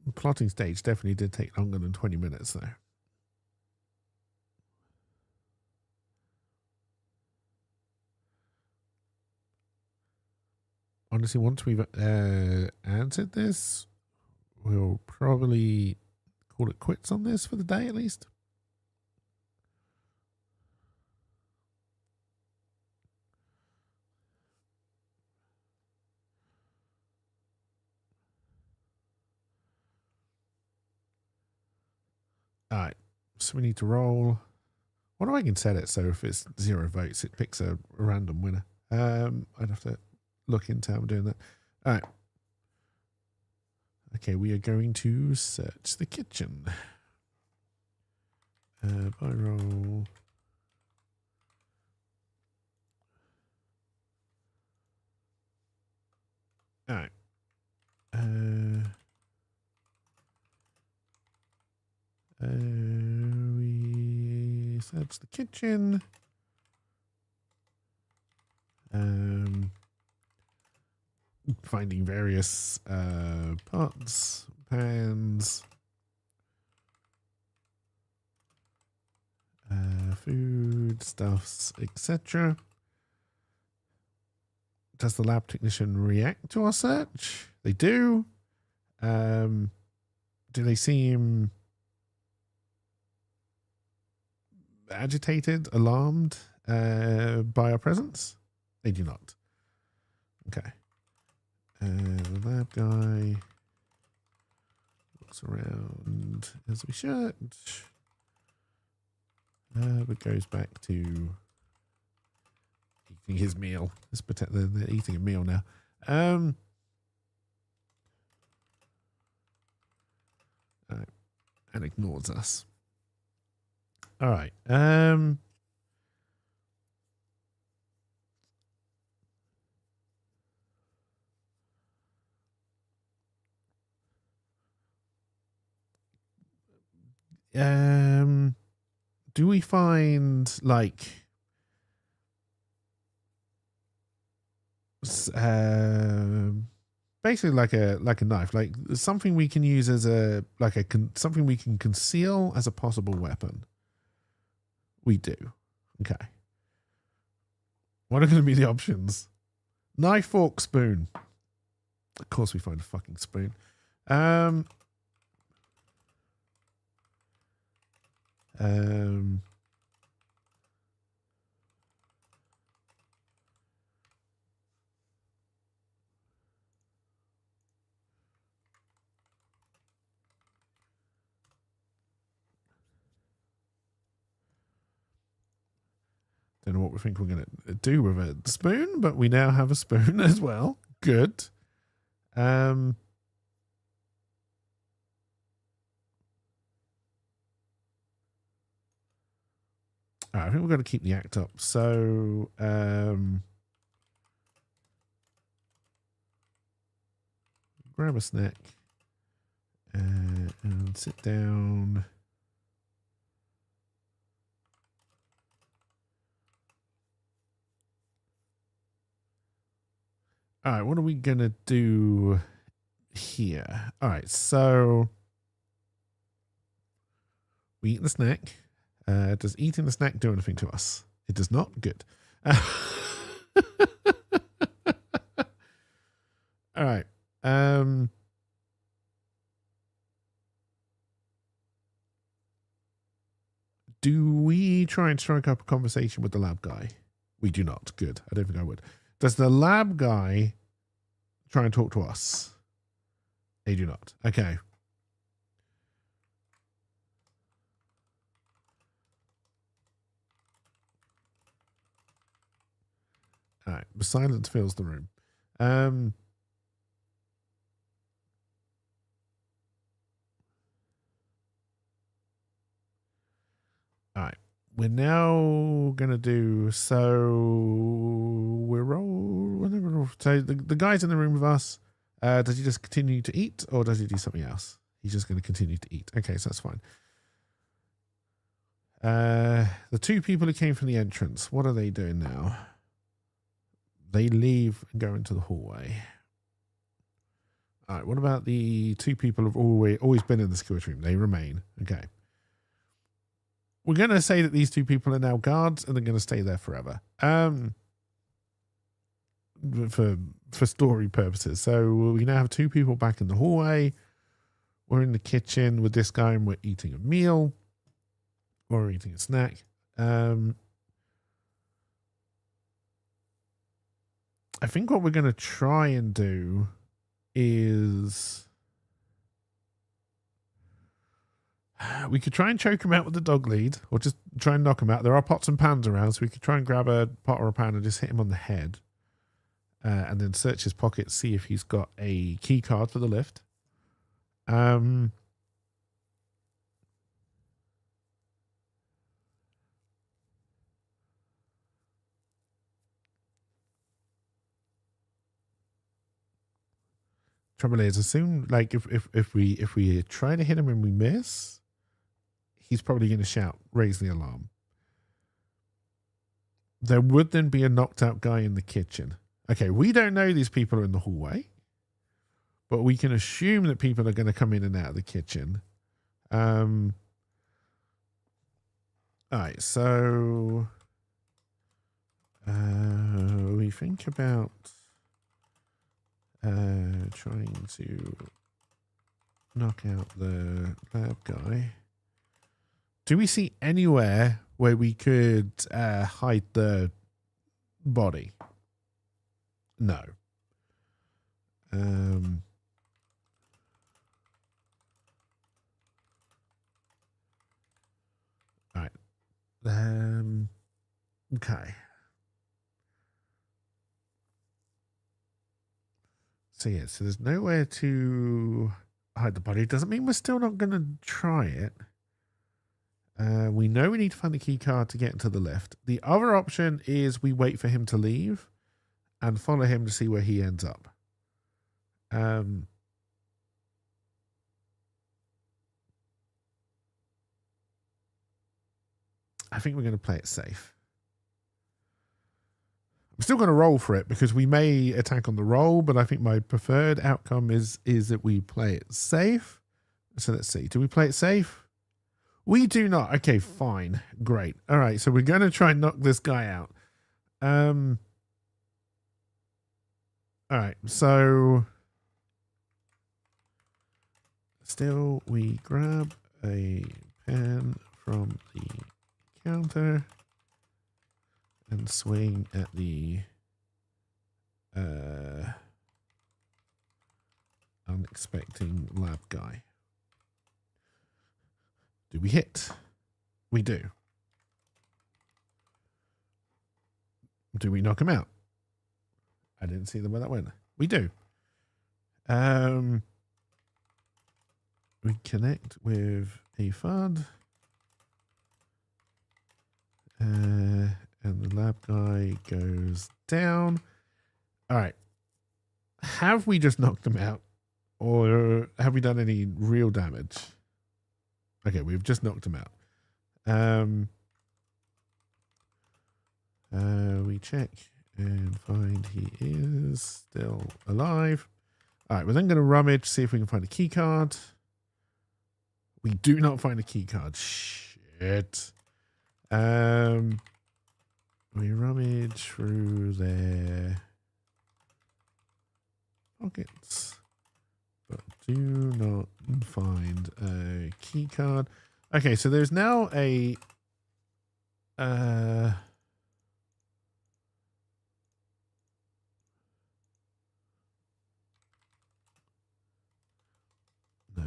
The plotting stage definitely did take longer than 20 minutes, though. Honestly, once we've answered this, we'll probably call it quits on this for the day at least. All right, so we need to roll. What if I can set it so if it's 0 votes, it picks a random winner? I'd have to look into how I'm doing that. All right. Okay, we are going to search the kitchen. By roll. All right. We search the kitchen. Finding various pots, pans. foodstuffs, etc. Does the lab technician react to our search? They do. Do they seem agitated, alarmed by our presence? They do not. Okay. The lab guy looks around as we should. But goes back to eating his meal. They're eating a meal now. All right. And ignores us. All right. Do we find like basically like a knife, like something we can use as a something we can conceal as a possible weapon? We do. Okay. What are going to be the options? Knife, fork, spoon. Of course we find a fucking spoon. Don't know what we think we're going to do with a spoon, but we now have a spoon as well. Good. All right, I think we're going to keep the act up. So, grab a snack and sit down. All right, what are we going to do here? All right, so we eat the snack. Does eating the snack do anything to us? It does not. Good. All right. Do we try and strike up a conversation with the lab guy? We do not. Good. I don't think I would. Does the lab guy try and talk to us? They do not. Okay. All right. The silence fills the room. All right. We're now going to do so. So the guy's in the room with us. Does he just continue to eat or does he do something else? He's just going to continue to eat. Okay, so that's fine. The two people who came from the entrance, what are they doing now? They leave and go into the hallway. All right, what about the two people who've always been in the security room? They remain. Okay. We're going to say that these two people are now guards and they're going to stay there forever. For story purposes. So we now have two people back in the hallway. We're in the kitchen with this guy and we're eating a meal. Or we're eating a snack. I think what we're going to try and do is we could try and choke him out with the dog lead or just try and knock him out. There are pots and pans around, so we could try and grab a pot or a pan and just hit him on the head and then search his pockets, see if he's got a key card for the lift. Trouble is, assume like if we try to hit him and we miss, he's probably going to shout, raise the alarm. There would then be a knocked out guy in the kitchen. Okay, we don't know these people are in the hallway, but we can assume that people are going to come in and out of the kitchen. All right, so We think about trying to knock out the lab guy. Do we see anywhere where we could hide the body? No. All right. Okay. So yeah, so there's nowhere to hide the body. Doesn't mean we're still not going to try it. We know we need to find the key card to get into the lift. The other option is we wait for him to leave and follow him to see where he ends up. I think we're going to play it safe. I'm still going to roll for it because we may attack on the roll, but I think my preferred outcome is that we play it safe. So let's see. Do we play it safe? We do not. Okay, fine. Great. All right. So we're going to try and knock this guy out. All right. So still we grab a pen from the counter and swing at the unexpected lab guy. Do we hit? We do. Do we knock him out? I didn't see them where that went. We do. We connect with a FUD. And the lab guy goes down. All right. Have we just knocked him out? Or have we done any real damage? Okay, we've just knocked him out. We check and find he is still alive. All right, we're then going to rummage, see if we can find a key card. We do not find a key card. Shit. We rummage through their pockets, but do not find a key card. Okay, so there's now a no,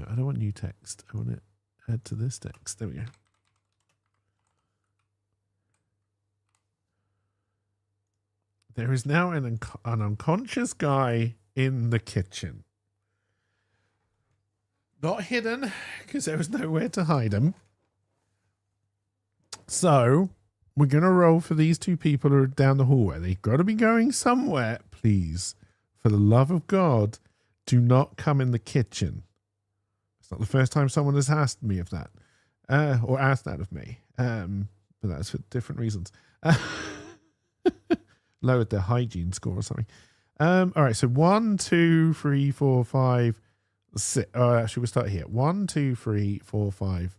I don't want new text. I want to add to this text. There we go. There is now an unconscious guy in the kitchen. Not hidden, because there was nowhere to hide him. So, we're going to roll for these two people who are down the hallway. They've got to be going somewhere. Please, for the love of God, do not come in the kitchen. It's not the first time someone has asked me of that. Or asked that of me. But that's for different reasons. Lowered their hygiene score or something. All right, so 1, 2, 3, 4, 5, 6. Actually, we'll start here. 1, 2, 3, 4, 5,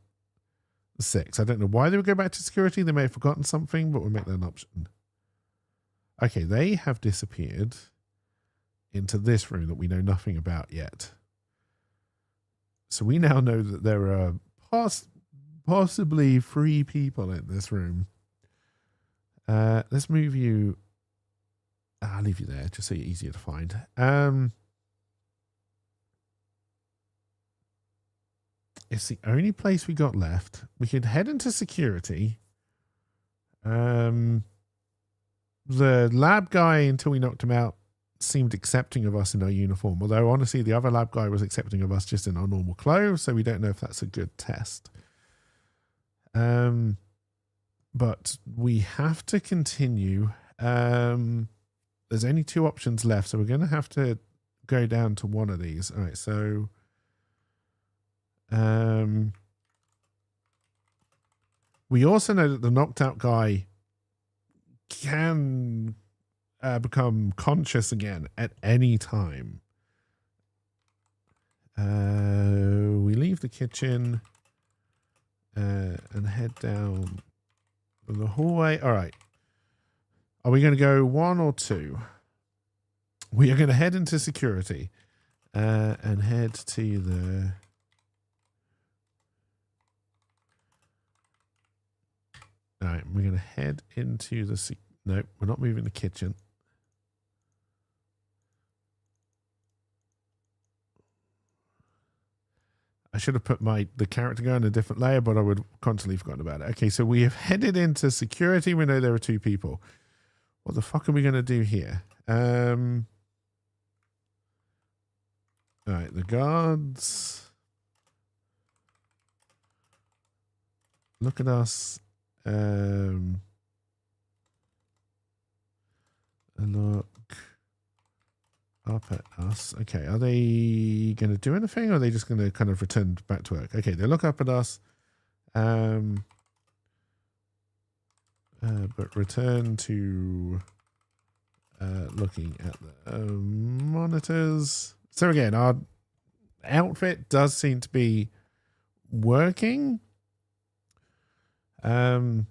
6. I don't know why they would go back to security. They may have forgotten something, but we'll make that an option. Okay, they have disappeared into this room that we know nothing about yet. So we now know that there are possibly 3 people in this room. Let's move you. I'll leave you there just so you're easier to find. It's the only place we got left. We could head into security. The lab guy, until we knocked him out, seemed accepting of us in our uniform. Although, honestly, the other lab guy was accepting of us just in our normal clothes, so we don't know if that's a good test. But we have to continue. There's only 2 options left, so we're going to have to go down to one of these. All right, so we also know that the knocked out guy can become conscious again at any time. We leave the kitchen and head down the hallway. All right. Are we going to go 1 or 2? We are going to head into security and head to the... All right, we're going to head into the... Nope, we're not moving the kitchen. I should have put the character guy on a different layer, but I would constantly forgotten about it. Okay, so we have headed into security. We know there are 2 people. What the fuck are we going to do here? All right, the guards. Look at us. Look up at us. Okay, are they going to do anything, or are they just going to kind of return back to work? Okay, they look up at us. But return to looking at the monitors. So again, our outfit does seem to be working. Okay,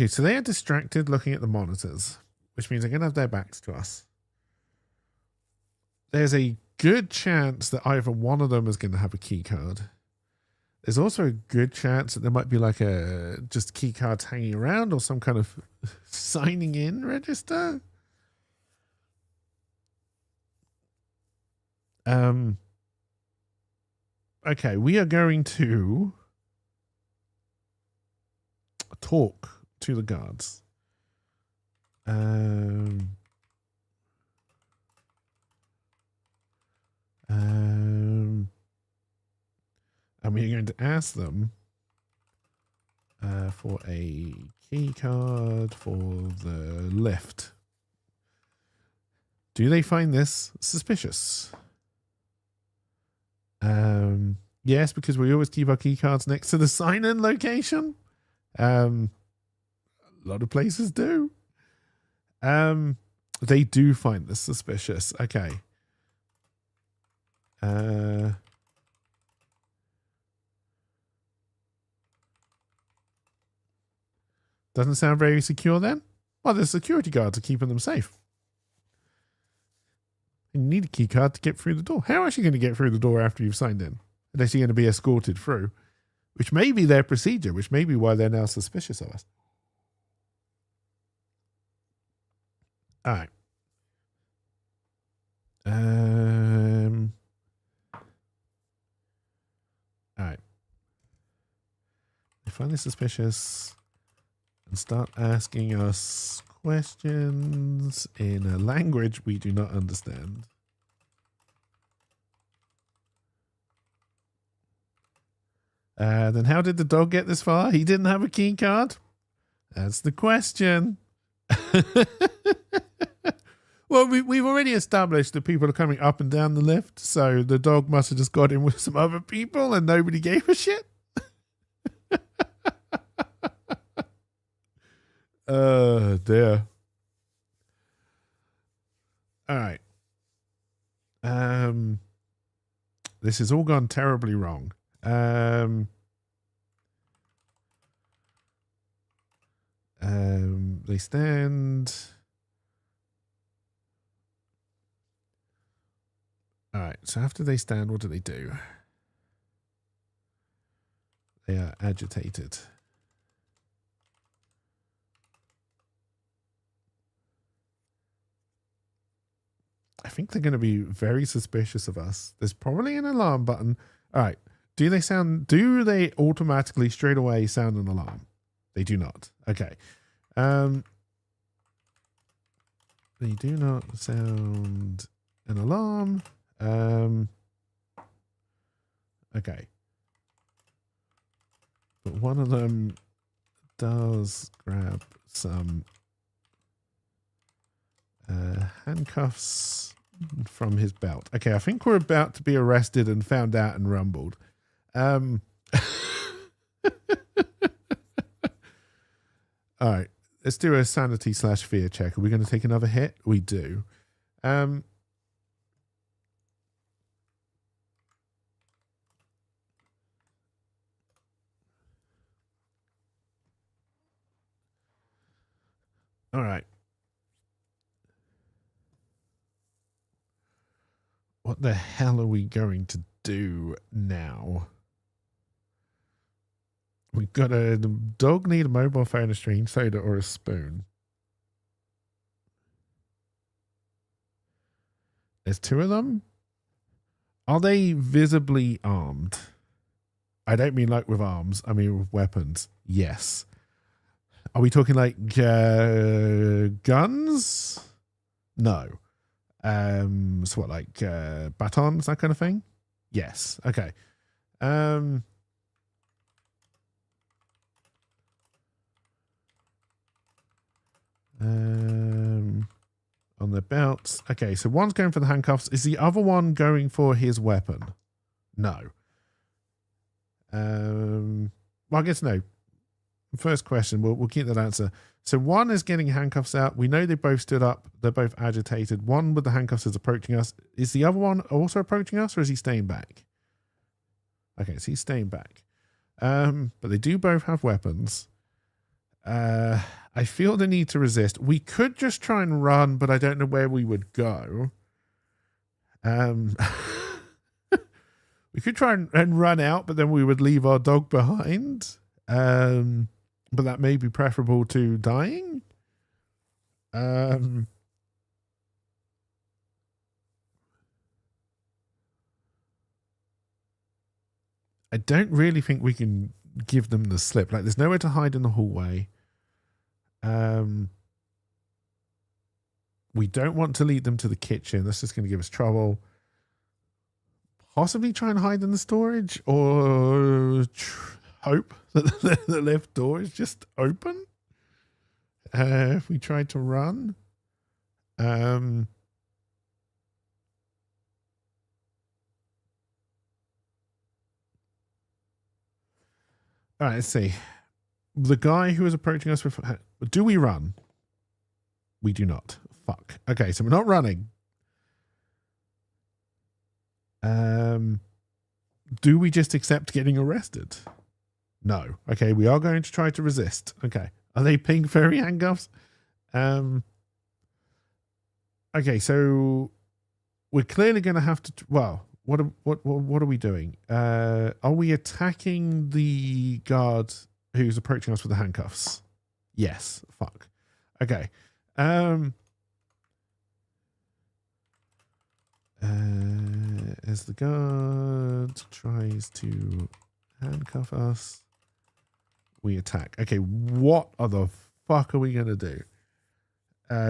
so they are distracted looking at the monitors, which means they're going to have their backs to us. There's a good chance that either one of them is going to have a key card. There's also a good chance that there might be like just key cards hanging around or some kind of signing in register. Okay, we are going to talk to the guards. And we're going to ask them for a key card for the lift. Do they find this suspicious? Yes, because we always keep our key cards next to the sign-in location. A lot of places do. They do find this suspicious. Okay. Doesn't sound very secure then. Well, the security guards are keeping them safe. You need a key card to get through the door. How else are you going to get through the door after you've signed in? Unless you're going to be escorted through, which may be their procedure, which may be why they're now suspicious of us. All right. All right. They find this suspicious and start asking us questions in a language we do not understand. Then how did the dog get this far? He didn't have a key card? That's the question. Well, we've already established that people are coming up and down the lift, so the dog must have just got in with some other people and nobody gave a shit. Dear. All right. This has all gone terribly wrong. They stand. All right. So after they stand, what do they do? They are agitated. I think they're going to be very suspicious of us. There's probably an alarm button. All right. Do they automatically straight away sound an alarm? They do not. Okay. They do not sound an alarm. Okay. But one of them does grab some handcuffs from his belt. Okay, I think we're about to be arrested and found out and rumbled. All right, let's do a sanity/fear check. Are we going to take another hit? We do. All right. What the hell are we going to do now? We've got a dog need a mobile phone, a strange soda, or a spoon. There's 2 of them. Are they visibly armed? I don't mean like with arms. I mean with weapons. Yes. Are we talking like guns? No. So what, like batons, that kind of thing? Yes. Okay. On the belts. Okay, so one's going for the handcuffs. Is the other one going for his weapon? No. Well, I guess no. First question, we'll keep that answer. So one is getting handcuffs out. We know they both stood up. They're both agitated. One with the handcuffs is approaching us. Is the other one also approaching us, or is he staying back? Okay, so he's staying back. But they do both have weapons. I feel the need to resist. We could just try and run, but I don't know where we would go. We could try and run out, but then we would leave our dog behind. But that may be preferable to dying. I don't really think we can give them the slip. Like, there's nowhere to hide in the hallway. We don't want to lead them to the kitchen. That's just going to give us trouble. Possibly try and hide in the storage, or hope that the left door is just open. If we try to run. All right, let's see. The guy who is approaching us with... Do we run? We do not. Fuck. Okay, so we're not running. Do we just accept getting arrested? No. Okay, we are going to try to resist. Okay. Are they pink furry handcuffs? Okay, so we're clearly going to have to... Well, what are we doing? Are we attacking the guard who's approaching us with the handcuffs? Yes. Fuck. Okay. As the guard tries to handcuff us, we attack. Okay, what the fuck are we going to do?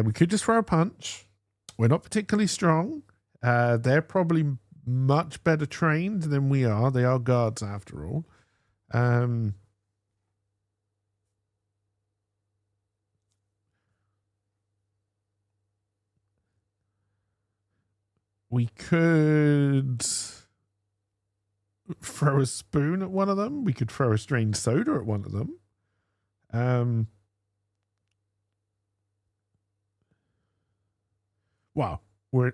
We could just throw a punch. We're not particularly strong. They're probably much better trained than we are. They are guards after all. We could throw a spoon at one of them. We could throw a strange soda at one of them. Wow, we're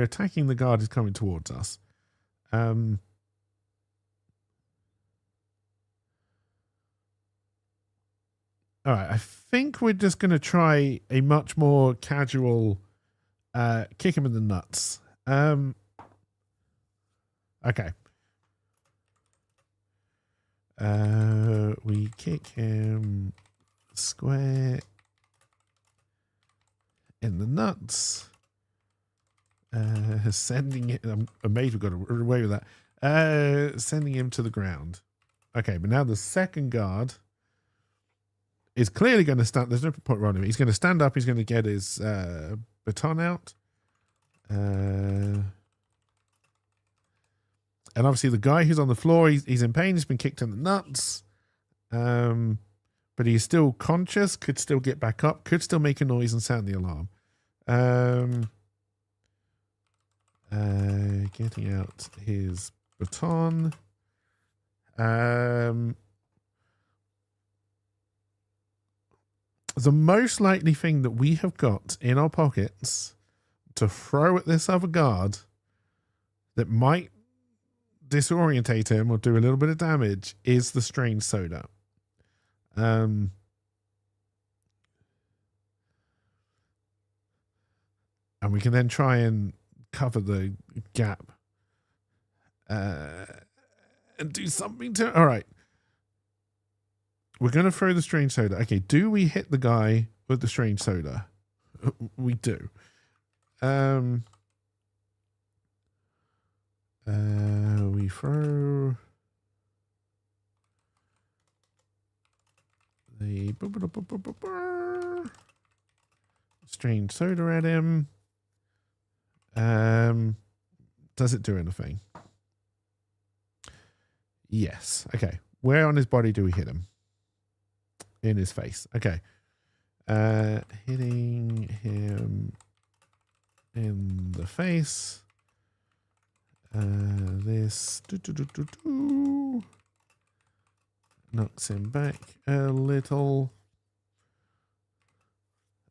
attacking the guard who's coming towards us. All right, I think we're just going to try a much more casual kick him in the nuts. Okay. We kick him square in the nuts. Sending it. I'm amazed we got away with that. Sending him to the ground. Okay, but now the second guard is clearly going to stand. There's no point running him. He's going to stand up. He's going to get his baton out. And obviously the guy who's on the floor, he's in pain. He's been kicked in the nuts. But he's still conscious, could still get back up, could still make a noise and sound the alarm. Getting out his baton. The most likely thing that we have got in our pockets to throw at this other guard that might disorientate him or do a little bit of damage is the strange soda. And we can then try and cover the gap and do something to. All right. We're going to throw the strange soda. Okay, do we hit the guy with the strange soda? We do. We throw the strange soda at him. Does it do anything? Yes. Okay. Where on his body do we hit him? In his face. Okay. Hitting him in the face. This knocks him back a little.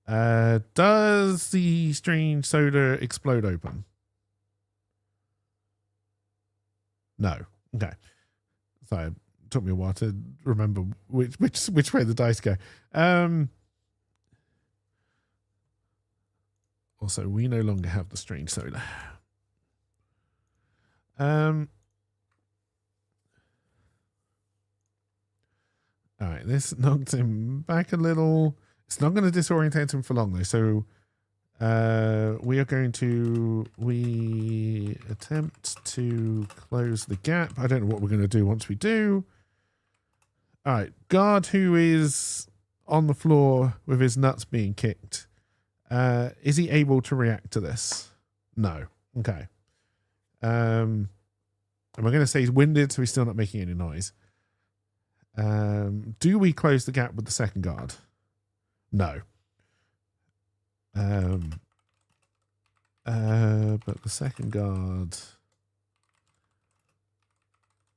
Does the strange soda explode open? No. Okay. Sorry, it took me a while to remember which way the dice go. Also, we no longer have the strange soda. All right, this knocked him back a little. It's not going to disorientate him for long though. So we attempt to close the gap. I don't know what we're going to do once we do. All right, guard who is on the floor with his nuts being kicked. Is he able to react to this? No. Okay. And we're going to say he's winded, so he's still not making any noise. Do we close the gap with the second guard? No. But the second guard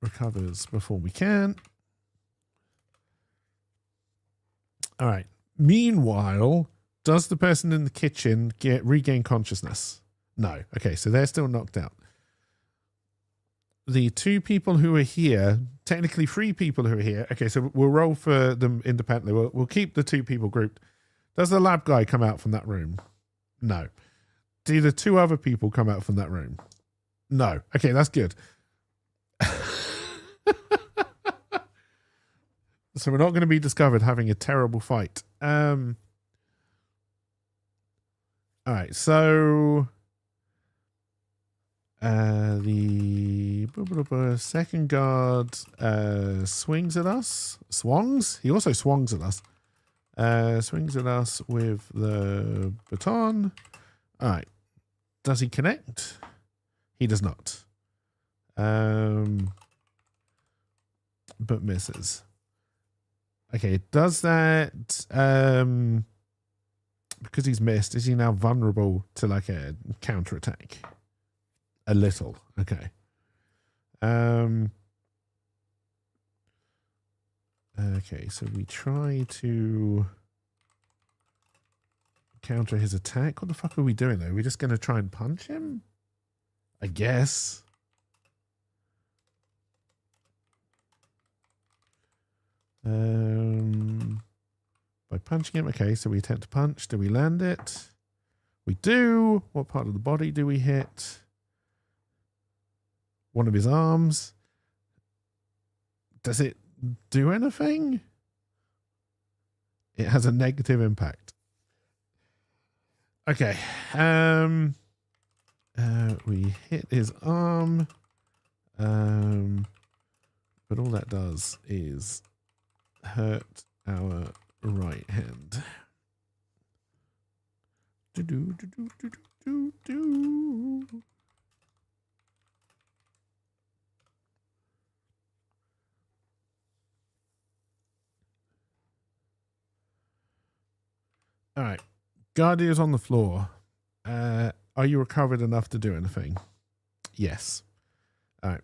recovers before we can. All right. Meanwhile, does the person in the kitchen regain consciousness? No. Okay, so they're still knocked out. The two people who are here, technically three people who are here. Okay, so we'll roll for them independently. We'll keep the two people grouped. Does the lab guy come out from that room? No. Do the two other people come out from that room? No. Okay, that's good. So we're not going to be discovered having a terrible fight. All right, so the second guard swings at us. Swongs? He also swongs at us. Swings at us with the baton. All right. Does he connect? He does not. But misses. Okay, does that because he's missed, is he now vulnerable to like a counterattack? A little. Okay. Okay, so we try to counter his attack. What the fuck are we doing though? Are we just going to try and punch him? I guess. By punching him. Okay, so we attempt to punch. Do we land it? We do. What part of the body do we hit? One of his arms. Does it do anything? It has a negative impact. Okay. We hit his arm. But all that does is hurt our right hand. All right. Guardian's on the floor. Are you recovered enough to do anything? Yes. All right.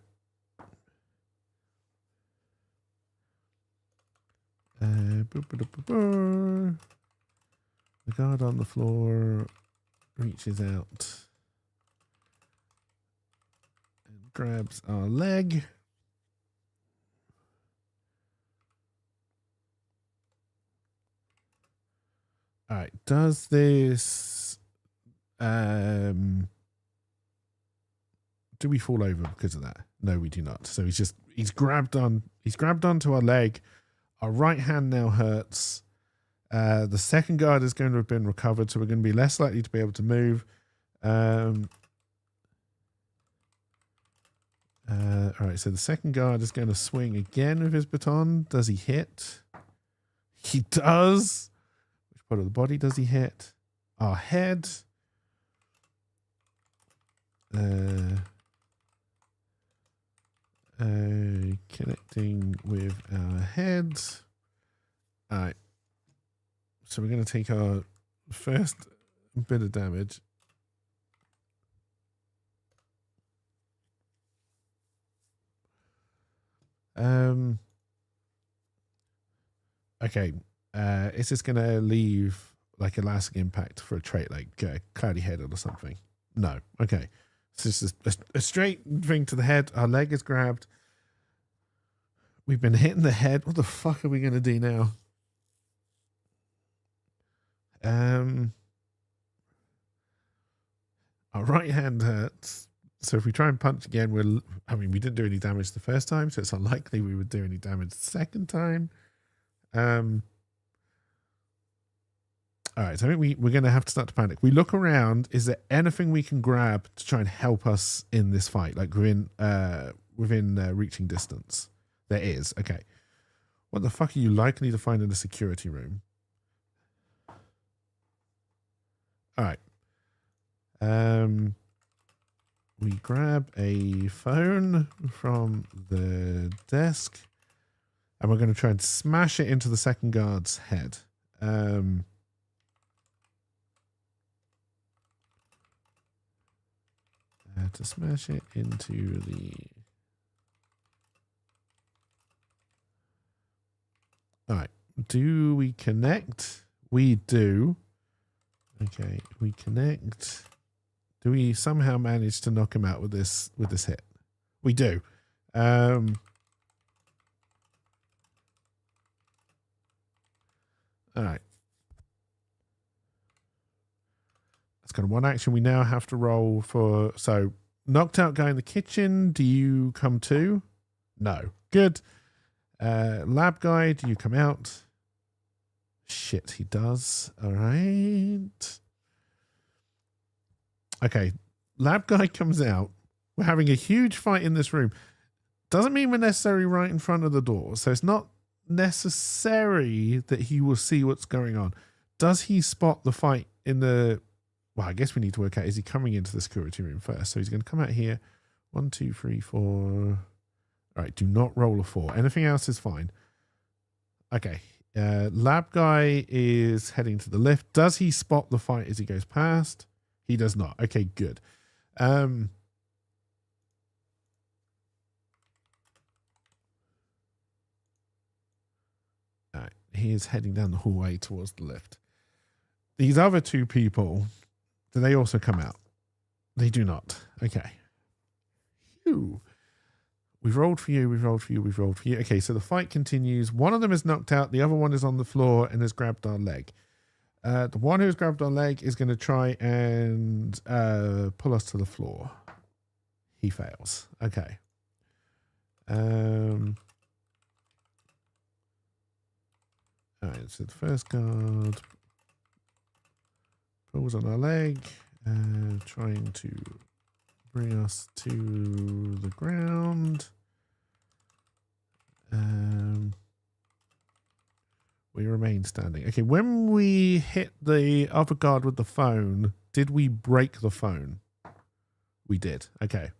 The guard on the floor reaches out and grabs our leg. All right. Does this Do we fall over because of that? No, we do not. So he's grabbed onto our leg. Our right hand now hurts. The second guard is going to have been recovered, so we're going to be less likely to be able to move. All right, so the second guard is going to swing again with his baton. Does he hit? He does. Which part of the body does he hit? Our head. Connecting with our heads. All right. So we're going to take our first bit of damage. Okay. Is this going to leave like a lasting impact for a trait like cloudy headed or something? No. Okay. So this is a straight thing to the head. Our leg is grabbed. We've been hitting the head. What the fuck are we going to do now? Our right hand hurts. So if we try and punch again, we didn't do any damage the first time, so it's unlikely we would do any damage the second time. All right, so I think we're going to have to start to panic. We look around. Is there anything we can grab to try and help us in this fight, like within reaching distance? There is. Okay. What the fuck are you likely to find in the security room? All right. We grab a phone from the desk, and we're going to try and smash it into the second guard's head. To smash it into the... All right. Do we connect? We do. Okay, we connect. Do we somehow manage to knock him out with this hit? We do. That's kind of one action we now have to roll for. So, knocked out guy in the kitchen. Do you come too? No. Good. Lab guy, do you come out? Shit, he does. All right. Okay. Lab guy comes out. We're having a huge fight in this room. Doesn't mean we're necessarily right in front of the door. So it's not necessary that he will see what's going on. Does he spot the fight in the... Well, I guess we need to work out, is he coming into the security room first? So he's going to come out here. 1, 2, 3, 4. All right, do not roll a 4. Anything else is fine. Okay. Lab guy is heading to the lift. Does he spot the fight as he goes past? He does not. Okay, good. All right, he is heading down the hallway towards the lift. These other two people, do they also come out? They do not. Okay. Phew. We've rolled for you, we've rolled for you, we've rolled for you. Okay, so the fight continues. One of them is knocked out. The other one is on the floor and has grabbed our leg. The one who's grabbed our leg is going to try and pull us to the floor. He fails. Okay. All right, so the first guard pulls on our leg, trying to bring us to the ground. We remain standing. Okay, when we hit the other guard with the phone, did we break the phone? We did. Okay.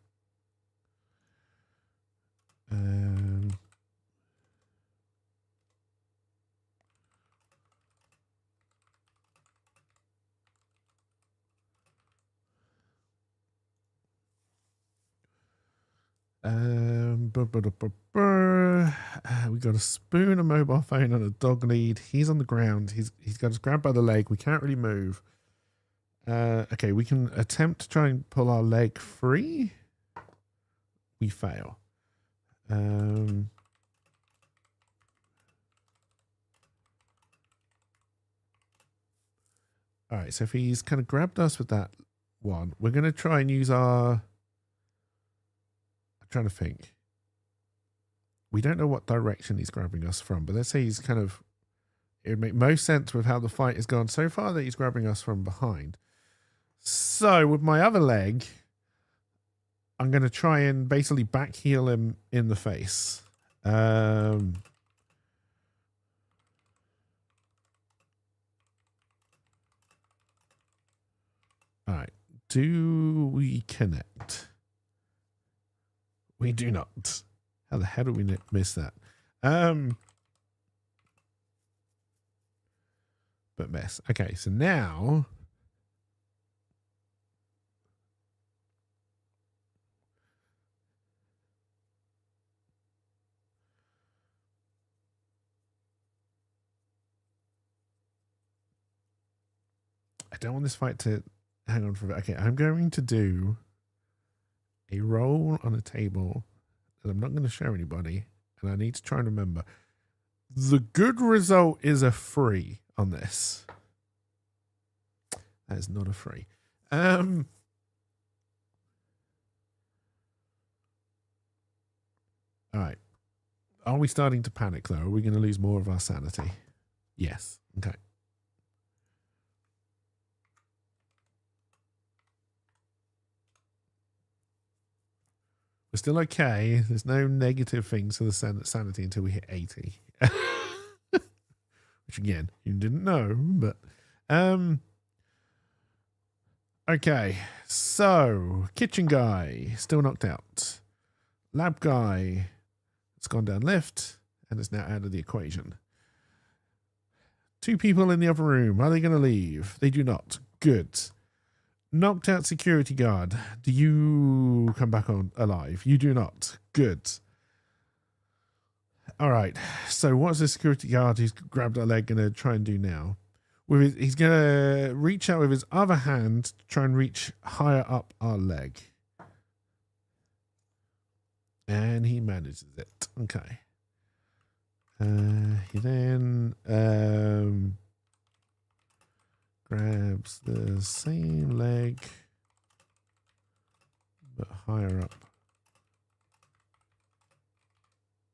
We got a spoon, a mobile phone, and a dog lead. He's on the ground. He's got us grabbed by the leg. We can't really move. Okay, we can attempt to try and pull our leg free. We fail. All right, so if he's kind of grabbed us with that one, we're going to try and use our trying to think. We don't know what direction he's grabbing us from, but let's say he's kind of. It would make most sense with how the fight has gone so far that he's grabbing us from behind. So with my other leg, I'm going to try and basically back heel him in the face. All right. Do we connect? We do not. How the hell did we miss that? But mess. Okay, so now I don't want this fight to hang on for a bit. Okay, I'm going to do a roll on a table that I'm not going to show anybody, and I need to try and remember. The good result is a 3 on this. That is not a 3. All right. Are we starting to panic though? Are we going to lose more of our sanity? Yes. Okay. We're still okay. There's no negative things to the sanity until we hit 80. Which again, you didn't know, but okay. So, kitchen guy still knocked out. Lab guy has gone down left and is now out of the equation. 2 people in the other room. Are they going to leave? They do not. Good. Knocked out security guard. Do you come back on alive? You do not. Good. All right. So what's the security guard who's grabbed our leg going to try and do now? He's going to reach out with his other hand to try and reach higher up our leg. And he manages it. Okay. He then grabs the same leg, but higher up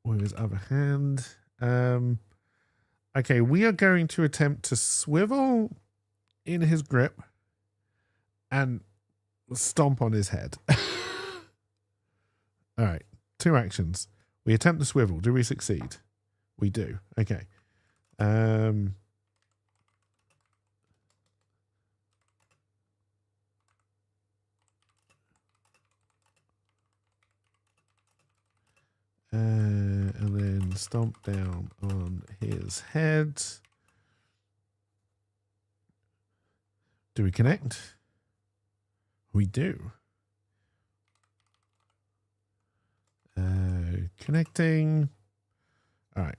with his other hand. Okay, we are going to attempt to swivel in his grip and stomp on his head. All right, 2 actions. We attempt to swivel. Do we succeed? We do. Okay. And then stomp down on his head. Do we connect? We do. Connecting. All right.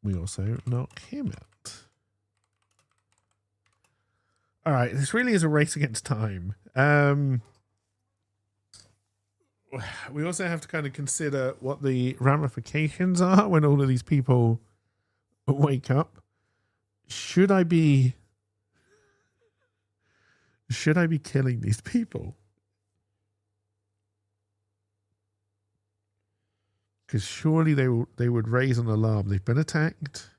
We also knock him out. All right. This really is a race against time. We also have to kind of consider what the ramifications are when all of these people wake up. Should I be killing these people? Because surely they would raise an alarm. They've been attacked.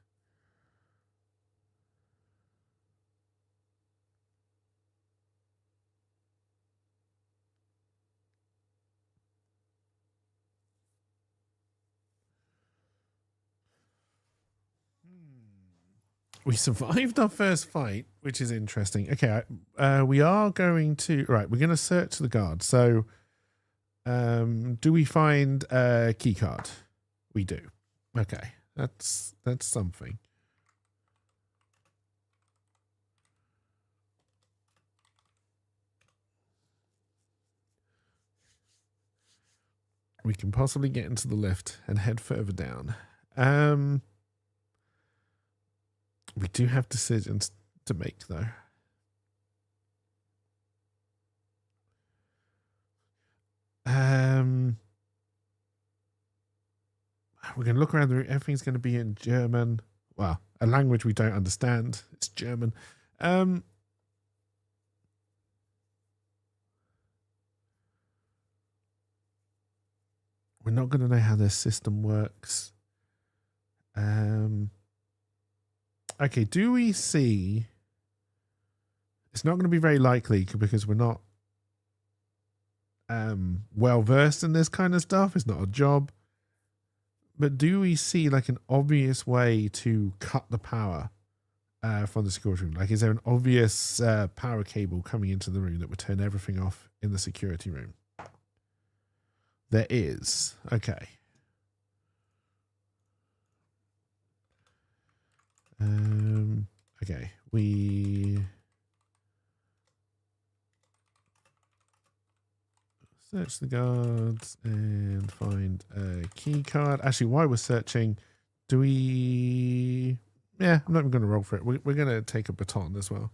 We survived our first fight, which is interesting. Okay, we are going to... Right, we're going to search the guard. So, do we find a key card? We do. Okay, that's something. We can possibly get into the lift and head further down. We do have decisions to make, though. We're going to look around the room. Everything's going to be in German. Well, a language we don't understand. It's German. we're not going to know how their system works. Okay, do we see... It's not going to be very likely because we're not well versed in this kind of stuff. It's not a job. But do we see like an obvious way to cut the power from the security room? Like, is there an obvious power cable coming into the room that would turn everything off in the security room? There is. Okay. Okay. We search the guards and find a key card. Actually, while we're searching, do we... Yeah, I'm not even going to roll for it. We're going to take a baton as well.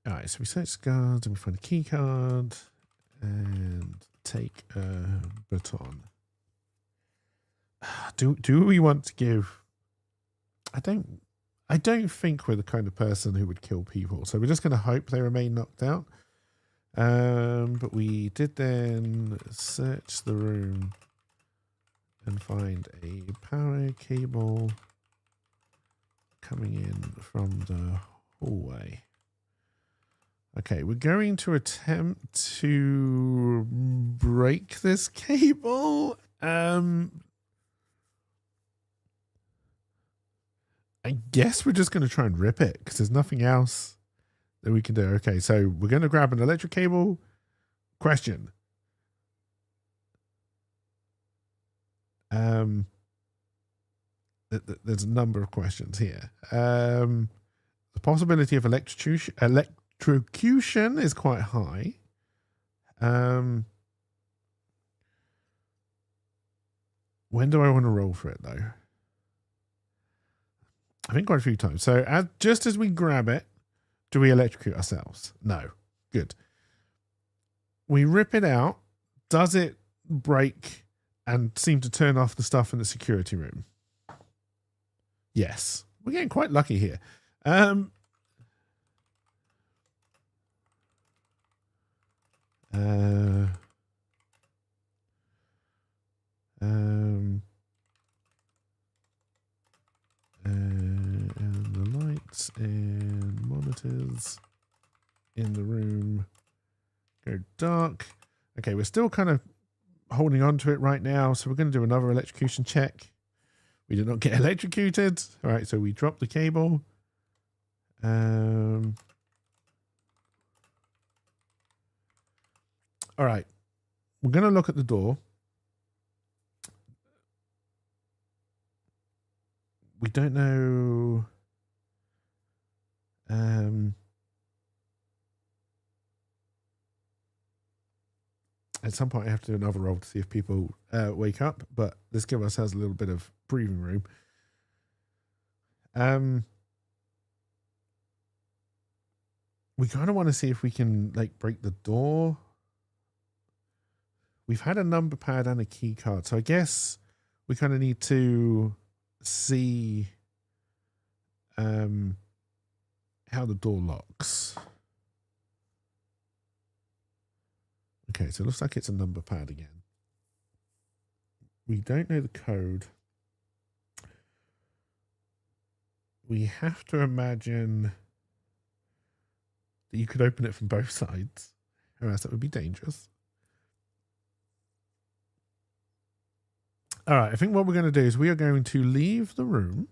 All right, so we search the guards and we find a key card and take a baton. Do we want to give... I don't think we're the kind of person who would kill people, so we're just going to hope they remain knocked out. But we did then search the room and find a power cable coming in from the hallway. Okay, we're going to attempt to break this cable. I guess we're just going to try and rip it because there's nothing else that we can do. Okay, so we're going to grab an electric cable. Question. There's a number of questions here. The possibility of electrocution is quite high. When do I want to roll for it, though? I think quite a few times. So just as we grab it, do we electrocute ourselves? No. Good. We rip it out. Does it break and seem to turn off the stuff in the security room? Yes. We're getting quite lucky here. And the lights and monitors in the room go dark. Okay, we're still kind of holding on to it right now, so we're going to do another electrocution check. We did not get electrocuted. All right, so we dropped the cable. All right, we're going to look at the door. We don't know. At some point, I have to do another roll to see if people wake up, but let's give ourselves a little bit of breathing room. We kind of want to see if we can like break the door. We've had a number pad and a key card, so I guess we kind of need to see how the door locks. Okay, so it looks like it's a number pad again. We don't know the code. We have to imagine that you could open it from both sides, or else that would be dangerous. All right, I think what we're going to do is we are going to leave the room,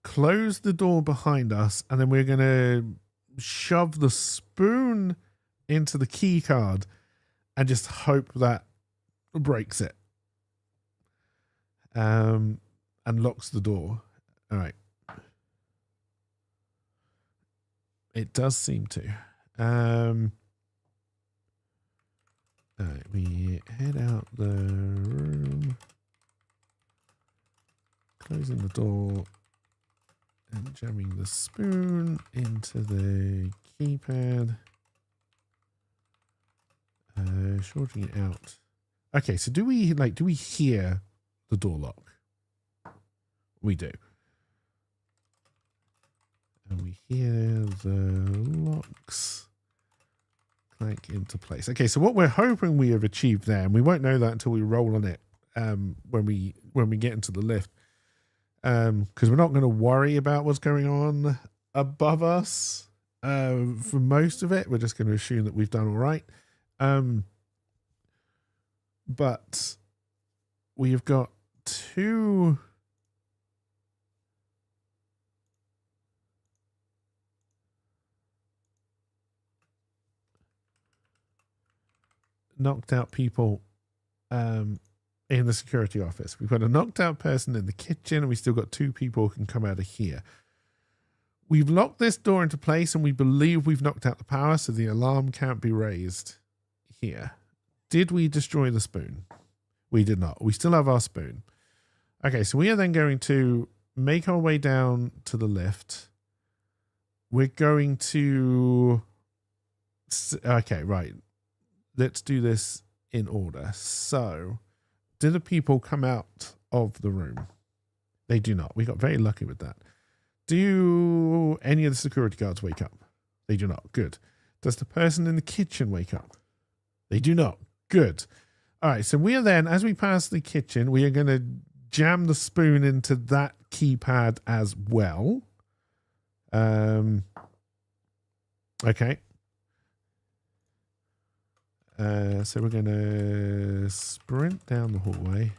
close the door behind us, and then we're going to shove the spoon into the key card and just hope that breaks it and locks the door. All right. It does seem to. All right, we head out the room, closing the door and jamming the spoon into the keypad, shorting it out. Okay, so do we hear the door lock? We do. And we hear the locks clank into place. Okay, so what we're hoping we have achieved there, and we won't know that until we roll on it when we get into the lift, because we're not going to worry about what's going on above us for most of it. We're just going to assume that we've done all right. But we have got two knocked out people in the security office. We've got a knocked out person in the kitchen, and we still got two people who can come out of here. We've locked this door into place, and we believe we've knocked out the power, so the alarm can't be raised here. Did we destroy the spoon? We did not. We still have our spoon. Okay, so we are then going to make our way down to the lift. We're going to... Okay, right. Let's do this in order. So, do the people come out of the room? They do not. We got very lucky with that. Do any of the security guards wake up? They do not. Good. Does the person in the kitchen wake up? They do not. Good. All right. So we are then, as we pass the kitchen, we are going to jam the spoon into that keypad as well. Okay. So we're going to sprint down the hallway.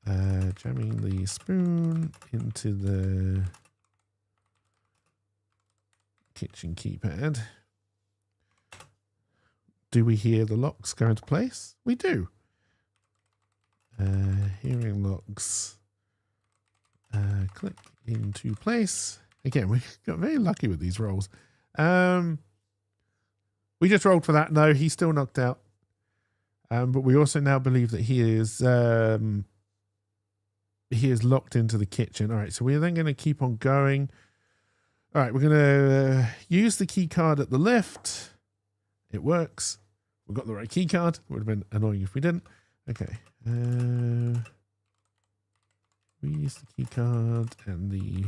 Jamming the spoon into the kitchen keypad. Do we hear the locks go into place? We do. Hearing locks click into place. Again, we got very lucky with these rolls. We just rolled for that. No, he's still knocked out. But we also now believe that he is locked into the kitchen. All right, so we're then going to keep on going. All right, we're going to use the key card at the lift. It works. We've got the right key card. Would have been annoying if we didn't. Okay. We use the key card and the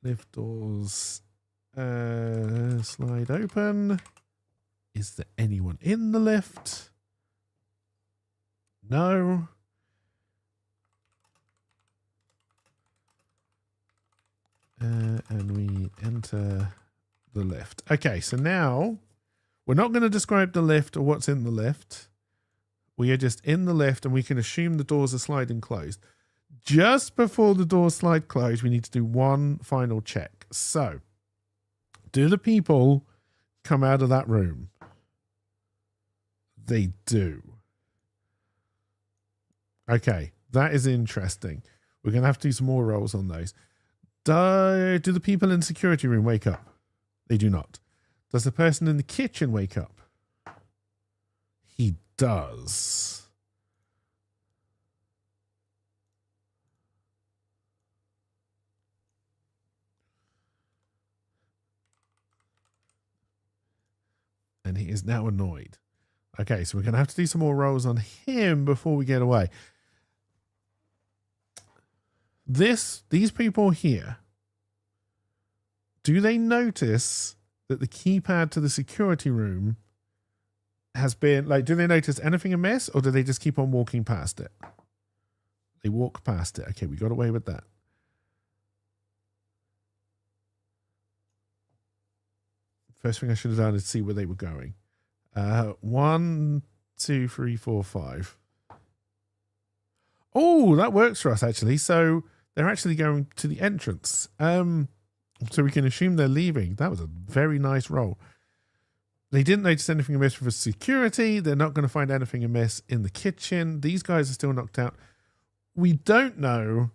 lift doors slide open. Is there anyone in the lift? No. And we enter the lift. Okay, so now we're not going to describe the lift or what's in the lift. We are just in the lift, and we can assume the doors are sliding closed. Just before the doors slide closed, we need to do one final check. So, do the people come out of that room? They do. Okay, that is interesting. We're going to have to do some more rolls on those. Do the people in the security room wake up? They do not. Does the person in the kitchen wake up? He does. And he is now annoyed. Okay, so we're going to have to do some more rolls on him before we get away. These people here, do they notice that the keypad to the security room has been, like, do they notice anything amiss, or do they just keep on walking past it? They walk past it. Okay, we got away with that. First thing I should have done is see where they were going. 1, 2, 3, 4, 5. Oh, that works for us, actually. So they're actually going to the entrance. So we can assume they're leaving. That was a very nice roll. They didn't notice anything amiss for security. They're not going to find anything amiss in the kitchen. These guys are still knocked out. We don't know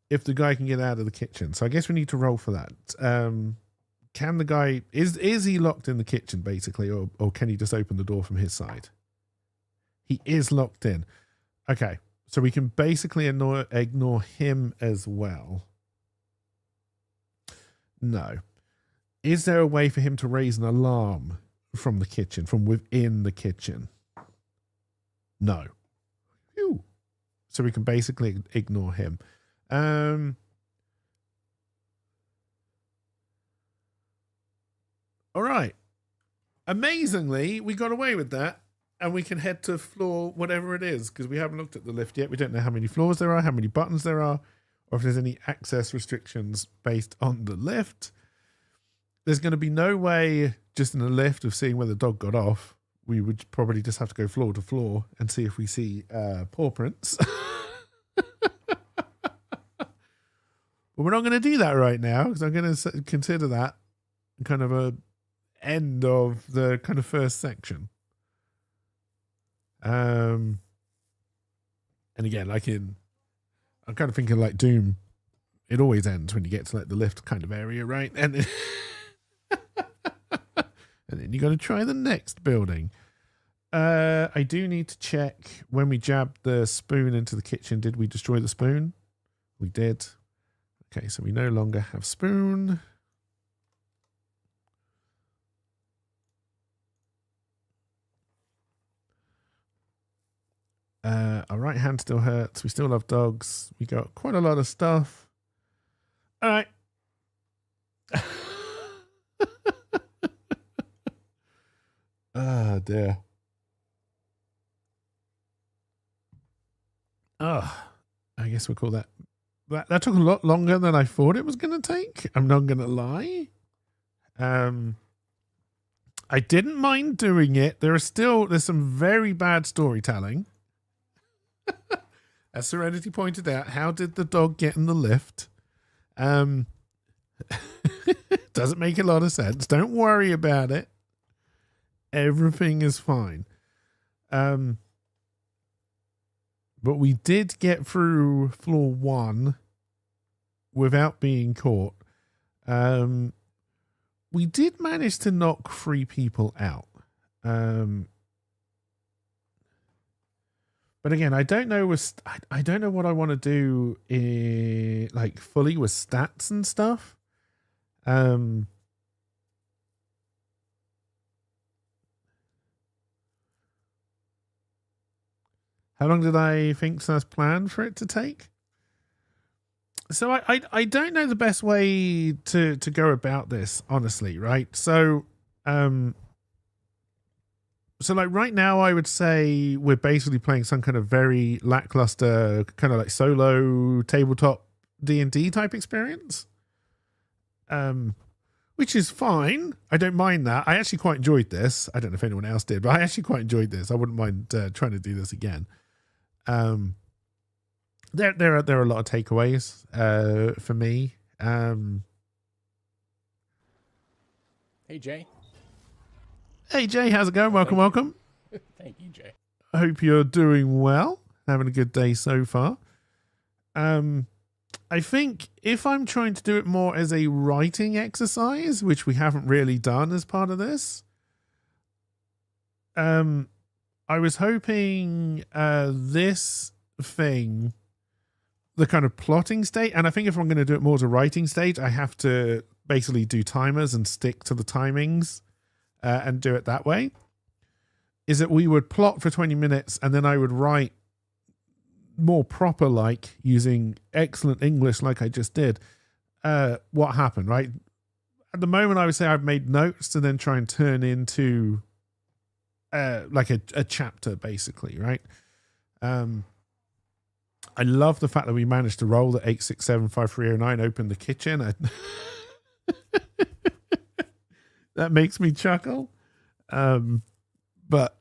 if the guy can get out of the kitchen. So I guess we need to roll for that. Can the guy, is he locked in the kitchen, basically, or can he just open the door from his side? He is locked in. Okay, so we can basically ignore him as well. No. Is there a way for him to raise an alarm from the kitchen, from within the kitchen? No. Phew. So we can basically ignore him. All right. Amazingly, we got away with that, and we can head to floor whatever it is, because we haven't looked at the lift yet. We don't know how many floors there are, how many buttons there are, or if there's any access restrictions based on the lift. There's going to be no way just in the lift of seeing where the dog got off. We would probably just have to go floor to floor and see if we see paw prints. But we're not going to do that right now, because I'm going to consider that kind of a end of the kind of first section. And again, I'm kind of thinking like Doom. It always ends when you get to like the lift kind of area, right? And then, and then you got to try the next building. I do need to check when we jabbed the spoon into the kitchen. Did we destroy the spoon? We did. Okay, so we no longer have spoon. Our right hand still hurts. We still love dogs. We got quite a lot of stuff. All right. Ah, dear. Oh, I guess we'll call that. That took a lot longer than I thought it was going to take. I'm not going to lie. I didn't mind doing it. There's some very bad storytelling. As Serenity pointed out, how did the dog get in the lift? Doesn't make a lot of sense. Don't worry about it. Everything is fine. But we did get through floor 1 without being caught. We did manage to knock 3 people out. But again, I don't know I don't know what I want to do like fully with stats and stuff. How long did I think Saz planned for it to take? So I don't know the best way to go about this, honestly, right? So so like right now I would say we're basically playing some kind of very lackluster kind of like solo tabletop D&D type experience. Which is fine. I don't mind that. I actually quite enjoyed this. I don't know if anyone else did, but I actually quite enjoyed this. I wouldn't mind trying to do this again. There are a lot of takeaways for me. Hey, Jay. Hey, Jay, how's it going? Welcome. Thank you, Jay. I hope you're doing well. Having a good day so far. I think if I'm trying to do it more as a writing exercise, which we haven't really done as part of this, I was hoping this thing, the kind of plotting state, and I think if I'm going to do it more as a writing stage, I have to basically do timers and stick to the timings and do it that way, is that we would plot for 20 minutes and then I would write more proper, like using excellent English like I just did, what happened, right? At the moment, I would say I've made notes and then try and turn into like a chapter, basically, right? I love the fact that we managed to roll the 8675309, open the kitchen. That makes me chuckle. But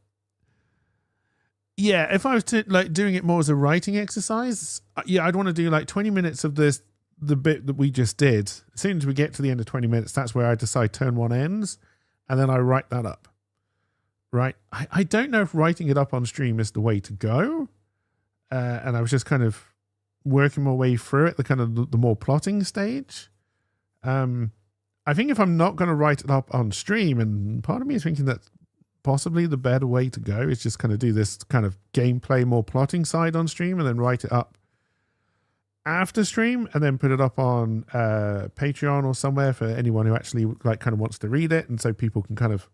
yeah, if I was to like doing it more as a writing exercise, yeah, I'd want to do like 20 minutes of this, the bit that we just did. As soon as we get to the end of 20 minutes, that's where I decide turn 1 ends, and then I write that up. Right? I don't know if writing it up on stream is the way to go. And I was just kind of working my way through it, the kind of the more plotting stage. I think if I'm not going to write it up on stream, and part of me is thinking that possibly the better way to go is just kind of do this kind of gameplay, more plotting side on stream, and then write it up after stream, and then put it up on Patreon or somewhere for anyone who actually like kind of wants to read it, and so people can kind of,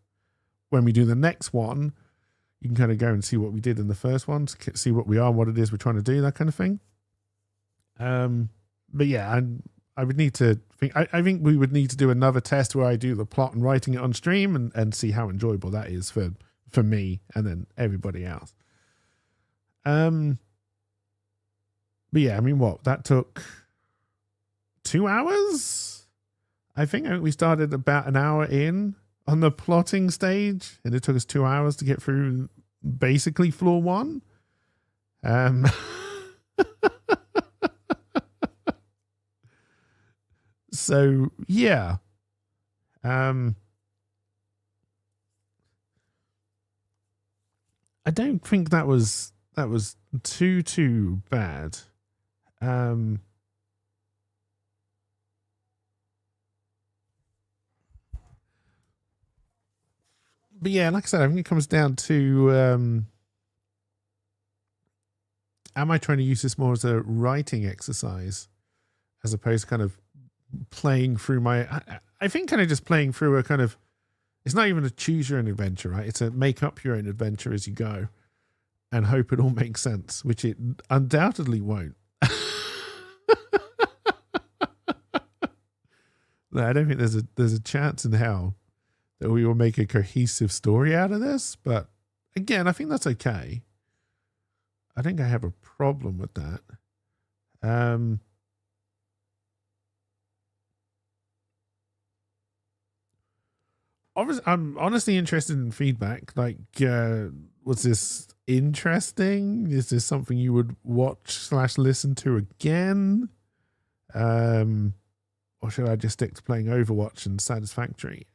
when we do the next one, you can kind of go and see what we did in the first one, see what we are, what it is we're trying to do, that kind of thing. But yeah, I would need to think. I think we would need to do another test where I do the plot and writing it on stream and see how enjoyable that is for me and then everybody else. But yeah, I mean, what that took 2 hours. I think we started about an hour in on the plotting stage, and it took us 2 hours to get through basically floor 1. So yeah. I don't think that was too bad. But yeah, like I said, I think it comes down to am I trying to use this more as a writing exercise as opposed to kind of playing through I think kind of just playing through a kind of, it's not even a choose your own adventure, right? It's a make up your own adventure as you go and hope it all makes sense, which it undoubtedly won't. No, I don't think there's a chance in hell that we will make a cohesive story out of this. But again, I think that's okay. I think I have a problem with that. Obviously, I'm honestly interested in feedback. Like, was this interesting? Is this something you would watch/listen to again? Or should I just stick to playing Overwatch and Satisfactory?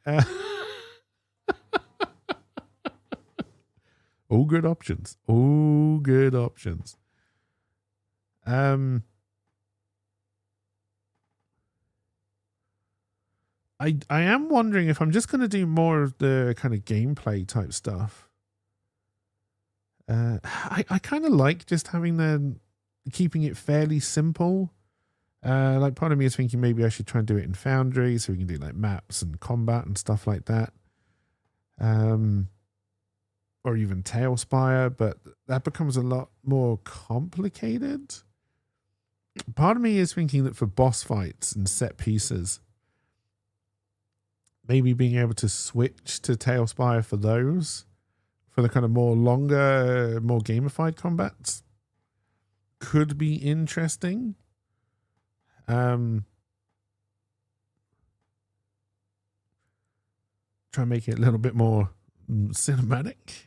All good options. All good options. I am wondering if I'm just going to do more of the kind of gameplay type stuff. I kind of like just keeping it fairly simple. Like part of me is thinking maybe I should try and do it in Foundry so we can do like maps and combat and stuff like that. Or even Tailspire, but that becomes a lot more complicated. Part of me is thinking that for boss fights and set pieces, maybe being able to switch to Tailspire for those, for the kind of more longer, more gamified combats, could be interesting. Try and make it a little bit more cinematic.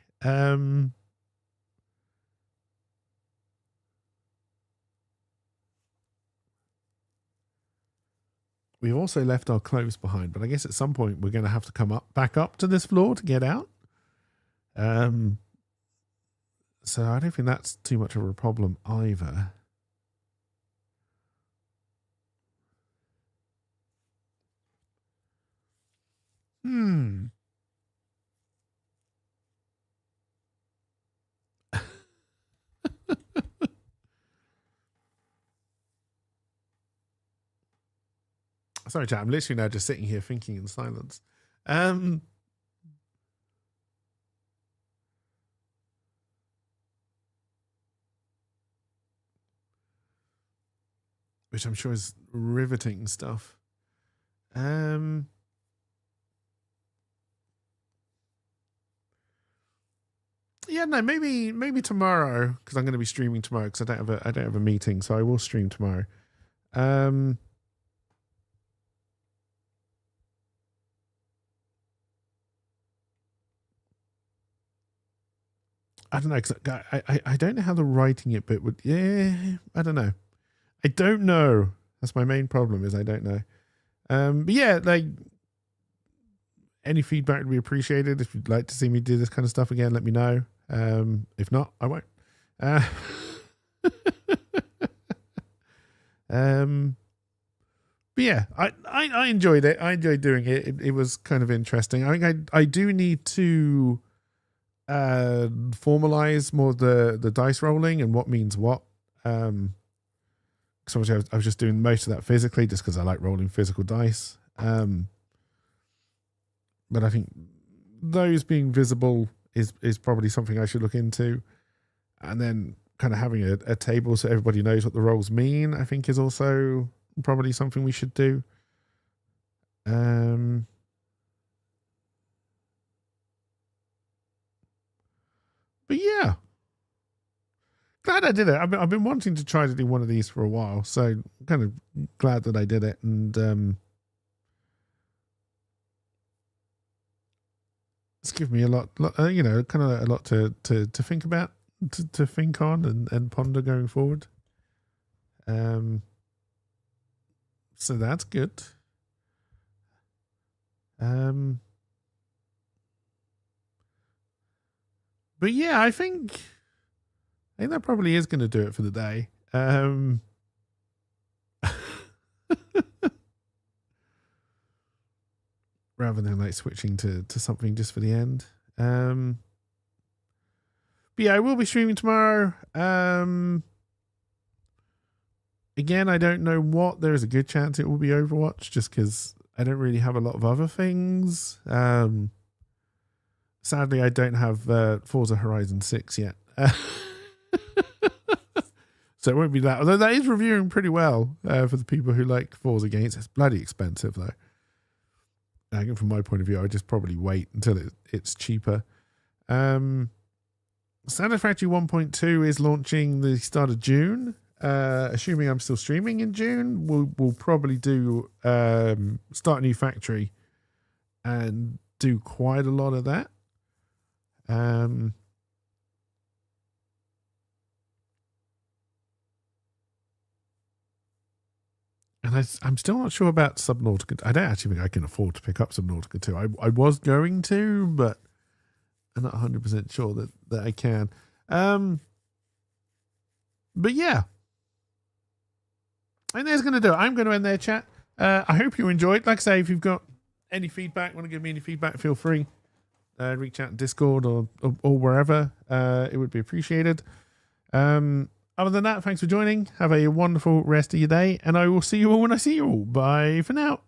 We've also left our clothes behind, but I guess at some point we're going to have to come back up to this floor to get out. So I don't think that's too much of a problem either. Sorry, chat. I'm literally now just sitting here thinking in silence. Which I'm sure is riveting stuff. Yeah, no, maybe tomorrow, because I'm going to be streaming tomorrow because I don't have a meeting, so I will stream tomorrow. I don't know, because I don't know how the writing it bit would. Yeah, I don't know. I don't know. That's my main problem, is I don't know. But yeah, like, any feedback would be appreciated. If you'd like to see me do this kind of stuff again, let me know. If not, I won't. But yeah, I enjoyed it. I enjoyed doing it. It was kind of interesting. I think I do need to formalize more the dice rolling and what means what. Because obviously I was just doing most of that physically just because I like rolling physical dice. But I think those being visible is probably something I should look into. And then kind of having a table so everybody knows what the roles mean, I think is also probably something we should do. But yeah, glad I did it. I've been wanting to try to do one of these for a while, so kind of glad that I did it. And it's given me a lot, kind of a lot to think about, to think on and ponder going forward. So that's good. But yeah, I think that probably is going to do it for the day. Rather than like switching to something just for the end. But yeah, I will be streaming tomorrow. Again, I don't know what. There is a good chance it will be Overwatch, just because I don't really have a lot of other things. Sadly, I don't have Forza Horizon 6 yet. So it won't be that. Although that is reviewing pretty well for the people who like Forza games. It's bloody expensive, though. I think from my point of view, I would just probably wait until it's cheaper. Standard Factory 1.2 is launching the start of June. Assuming I'm still streaming in June, we'll probably do start a new factory and do quite a lot of that. And I'm still not sure about Subnautica. I don't actually think I can afford to pick up Subnautica 2. I was going to, but I'm not 100% sure that I can. But yeah. And there's going to do it. I'm going to end there, chat. I hope you enjoyed. Like I say, if you've got any feedback, want to give me any feedback, feel free. Reach out in Discord or wherever. It would be appreciated. Other than that, thanks for joining. Have a wonderful rest of your day, and I will see you all when I see you all. Bye for now.